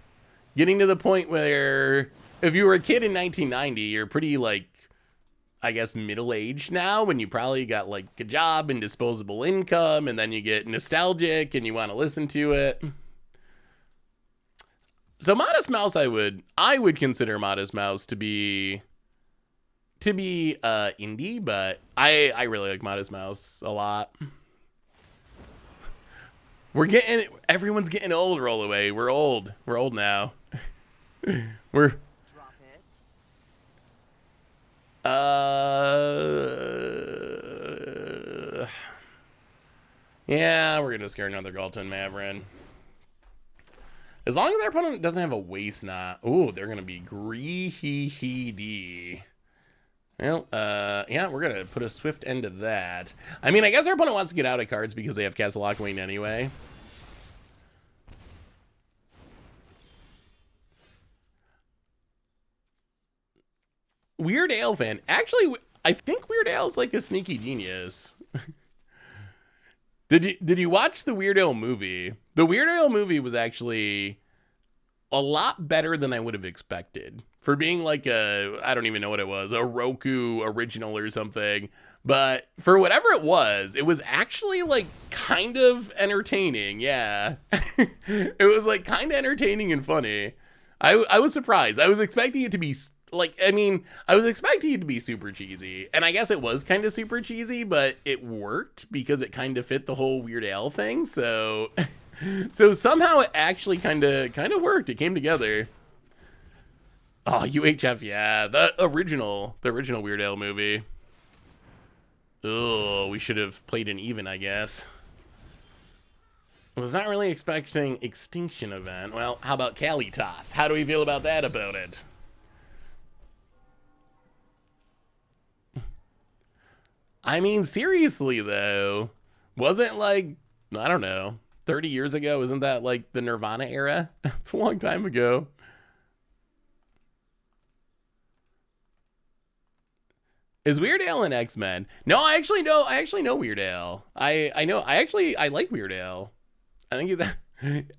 Getting to the point where if you were a kid in 1990, you're pretty like, I guess, middle-aged now, when you probably got like a job and disposable income, and then you get nostalgic and you want to listen to it. So Modest Mouse, I would consider Modest Mouse to be indie, but I really like Modest Mouse a lot. Everyone's getting old, Roll Away. We're old now. We're yeah, we're gonna scare another Ghalta and Mavren. As long as their opponent doesn't have a waste knot. Ooh, they're gonna be greedy. Well, yeah, we're gonna put a swift end to that. I mean, I guess our opponent wants to get out of cards because they have Castle Lockwing anyway. Weird Ale fan. Actually, I think Weird Al's like a sneaky genius. Did you watch the Weird Al movie? The Weird Al movie was actually a lot better than I would have expected for being like I don't even know what it was, a Roku original or something. But for whatever it was actually like kind of entertaining. Yeah. It was like kind of entertaining and funny. I was surprised. I was expecting it to be I was expecting it to be super cheesy, and I guess it was kind of super cheesy, but it worked because it kind of fit the whole Weird Al thing. So, so somehow it actually kind of worked. It came together. Oh, UHF, yeah, the original Weird Al movie. Oh, we should have played an even, I guess. I was not really expecting Extinction Event. Well, how about Kalitas? How do we feel about that opponent? I mean, seriously, though, wasn't like, I don't know, 30 years ago? Isn't that like the Nirvana era? It's a long time ago. Is Weird Al in X-Men? No, I actually know Weird Al. I like Weird Al. I think he's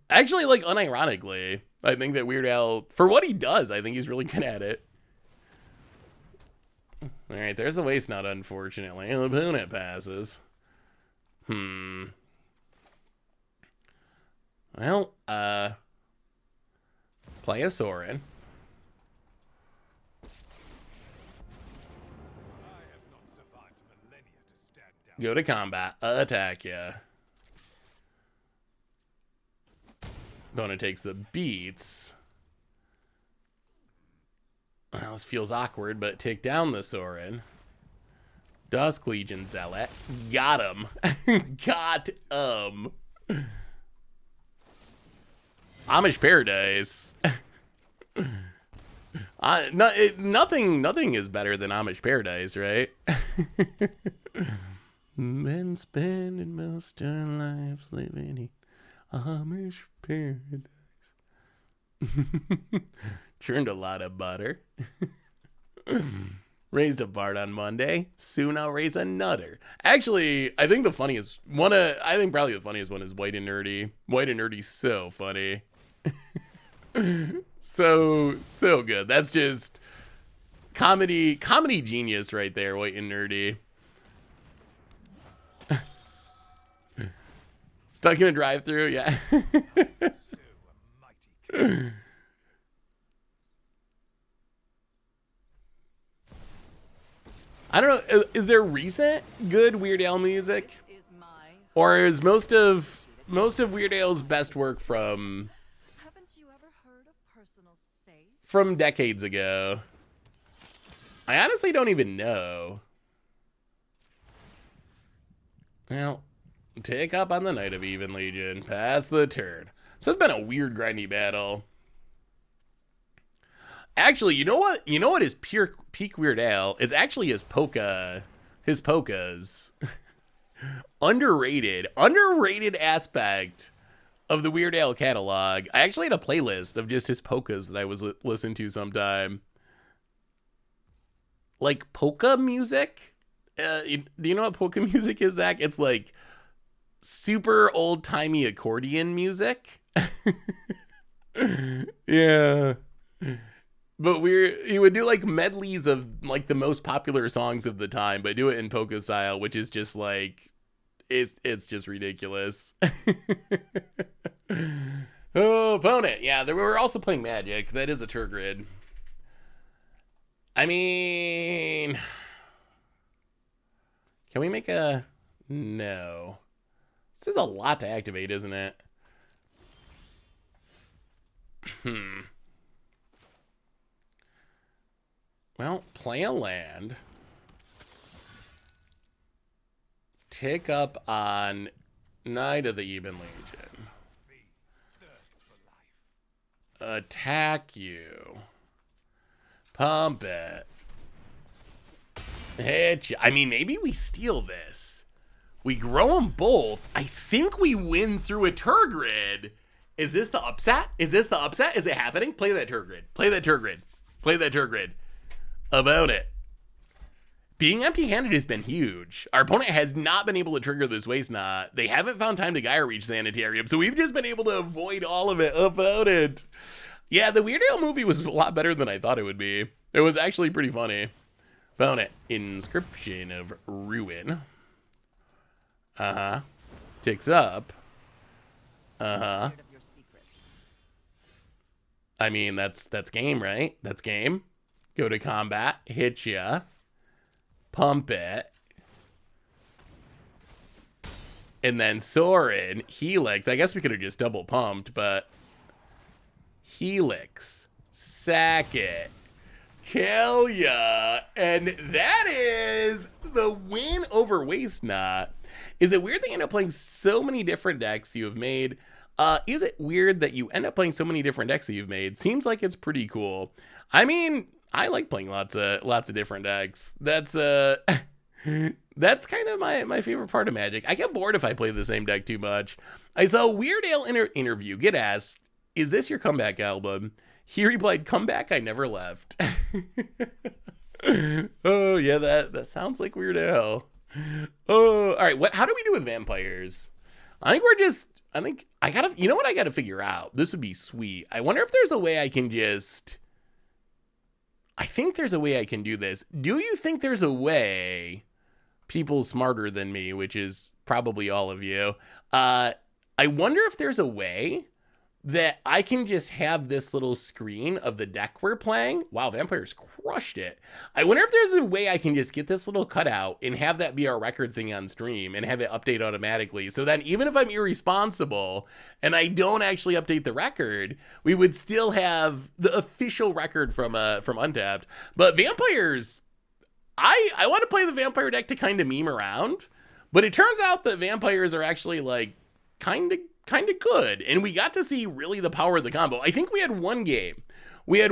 actually, like, unironically, I think that Weird Al, for what he does, I think he's really good at it. All right, there's a waste nut, unfortunately. The opponent passes. Well, play a Sorin. Go to combat. Attack ya. Opponent takes the beats. Well, this feels awkward, but take down the Sorin. Dusk Legion Zealot. Got him. Got him. Amish Paradise. Nothing is better than Amish Paradise, right? Men spending most their lives living in Amish Paradise. Churned a lot of butter. Raised a Bard on Monday. Soon I'll raise a Nutter. Actually, I think probably the funniest one is White and Nerdy. White and Nerdy's so funny. so good. That's just comedy genius right there, White and Nerdy. Stuck in a drive-thru, yeah. I don't know, is there recent good Weird Al music? Or is most of Weird Al's best work from decades ago? I honestly don't even know. Well, take up on the Knight of Even Legion. Pass the turn. So it's been a weird grindy battle. Actually, you know what is pure peak Weird Al? It's actually his polkas. Underrated aspect of the Weird Al catalog. I actually had a playlist of just his polkas that I was listening to sometime. Like polka music? Do you know what polka music is, Zach? It's like super old-timey accordion music. Yeah. But he would do like medleys of like the most popular songs of the time, but do it in polka style, which is just like, it's just ridiculous. Oh, opponent. Yeah, we're also playing Magic. That is a Turgid. I mean, can we make a... No. This is a lot to activate, isn't it? Well, play a land. Tick up on Knight of the Even Legion. Attack you. Pump it. Hit you. I mean, maybe we steal this. We grow them both. I think we win through a Turgid. Is this the upset? Is this the upset? Is it happening? Play that Turgid. Play that Turgid. Play that Turgid. About it. being empty-handed has been huge. Our opponent has not been able to trigger this Waste Knot. They haven't found time to Gaia Reach Sanitarium, so we've just been able to avoid all of it. Opponent. Yeah, the Weird Al movie was a lot better than I thought it would be. It was actually pretty funny. Opponent. Inscription of Ruin. Ticks up. I mean, that's game, right? That's game. Go to combat. Hit ya. Pump it. And then Sorin, Helix. I guess we could have just double pumped, but Helix, sack it, kill ya. And that is the win over Waste Knot. Is it weird that you end up playing so many different decks you have made? Is it weird that you end up playing so many different decks that you've made? Seems like it's pretty cool. I mean, I like playing lots of different decks. That's that's kind of my favorite part of Magic. I get bored if I play the same deck too much. I saw Weird Al interview get asked, "Is this your comeback album?" He replied, "Comeback, I never left." Oh yeah, that sounds like Weird Al. Oh, all right. How do we do with vampires? I think you know what I gotta figure out. This would be sweet. I wonder if there's a way I can just. I think there's a way I can do this. Do you think there's a way, people smarter than me, which is probably all of you, I wonder if there's a way that I can just have this little screen of the deck we're playing. Wow, Vampires crushed it. I wonder if there's a way I can just get this little cutout and have that be our record thing on stream and have it update automatically. So then even if I'm irresponsible and I don't actually update the record, we would still have the official record from Untapped. But Vampires, I want to play the Vampire deck to kind of meme around, but it turns out that Vampires are actually like kind of good, and we got to see really the power of the combo. I think we had one game where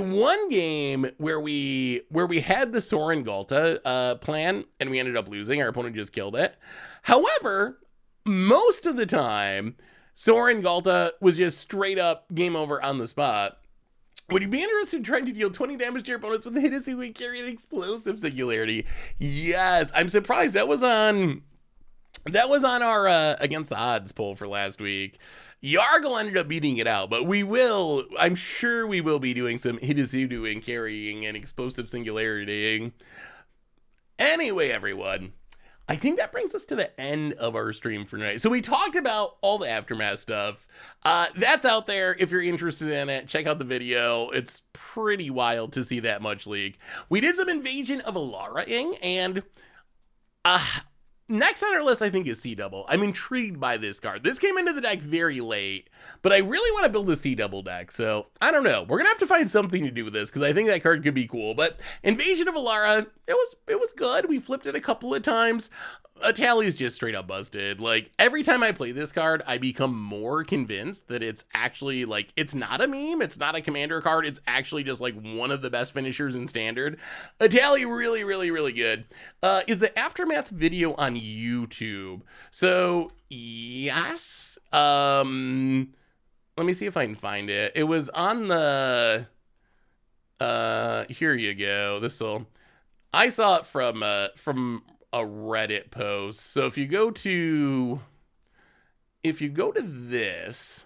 we had the Sorin Ghalta plan, and we ended up losing. Our opponent just killed it. However, most of the time, Sorin Ghalta was just straight up game over on the spot. Would you be interested in trying to deal 20 damage to your opponents with a Hiddesu carry an explosive singularity? Yes, I'm surprised that was on our Against the Odds poll for last week. Yargle ended up beating it out, but I'm sure we will be doing some Hiddesu and carrying an explosive singularity. Anyway, everyone, I think that brings us to the end of our stream for tonight. So we talked about all the Aftermath stuff. That's out there if you're interested in it. Check out the video. It's pretty wild to see that much leak. We did some Invasion of Alara-ing, and next on our list, I think, is C-Double. I'm intrigued by this card. This came into the deck very late, but I really want to build a C-Double deck, so I don't know. We're going to have to find something to do with this, because I think that card could be cool. But Invasion of Alara, it was good. We flipped it a couple of times. Tally just straight up busted. Like, every time I play this card, I become more convinced that it's actually, like, it's not a meme, it's not a commander card, it's actually just, like, one of the best finishers in Standard. Tally really, really, really good. Is the Aftermath video on YouTube? So, yes. Let me see if I can find it. It was on the, here you go. I saw it from a Reddit post. So if you go to this,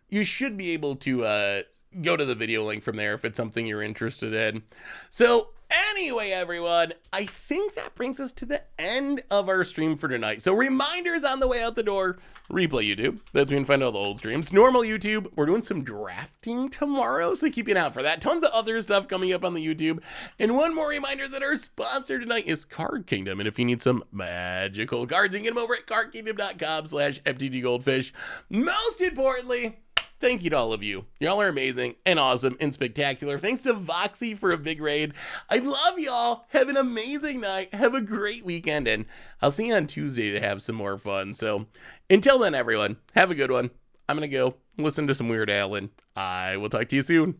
you should be able to go to the video link from there if it's something you're interested in. So anyway, everyone, I think that brings us to the end of our stream for tonight. So reminders on the way out the door. Replay YouTube, that's where you can find all the old streams. Normal YouTube, we're doing some drafting tomorrow, so keep an eye out for that. Tons of other stuff coming up on the YouTube. And one more reminder that our sponsor tonight is Card Kingdom. And if you need some magical cards, you can get them over at cardkingdom.com/FTGGoldfish. Most importantly, thank you to all of you. Y'all are amazing and awesome and spectacular. Thanks to Voxy for a big raid. I love y'all. Have an amazing night. Have a great weekend. And I'll see you on Tuesday to have some more fun. So until then, everyone, have a good one. I'm going to go listen to some Weird Al, and I will talk to you soon.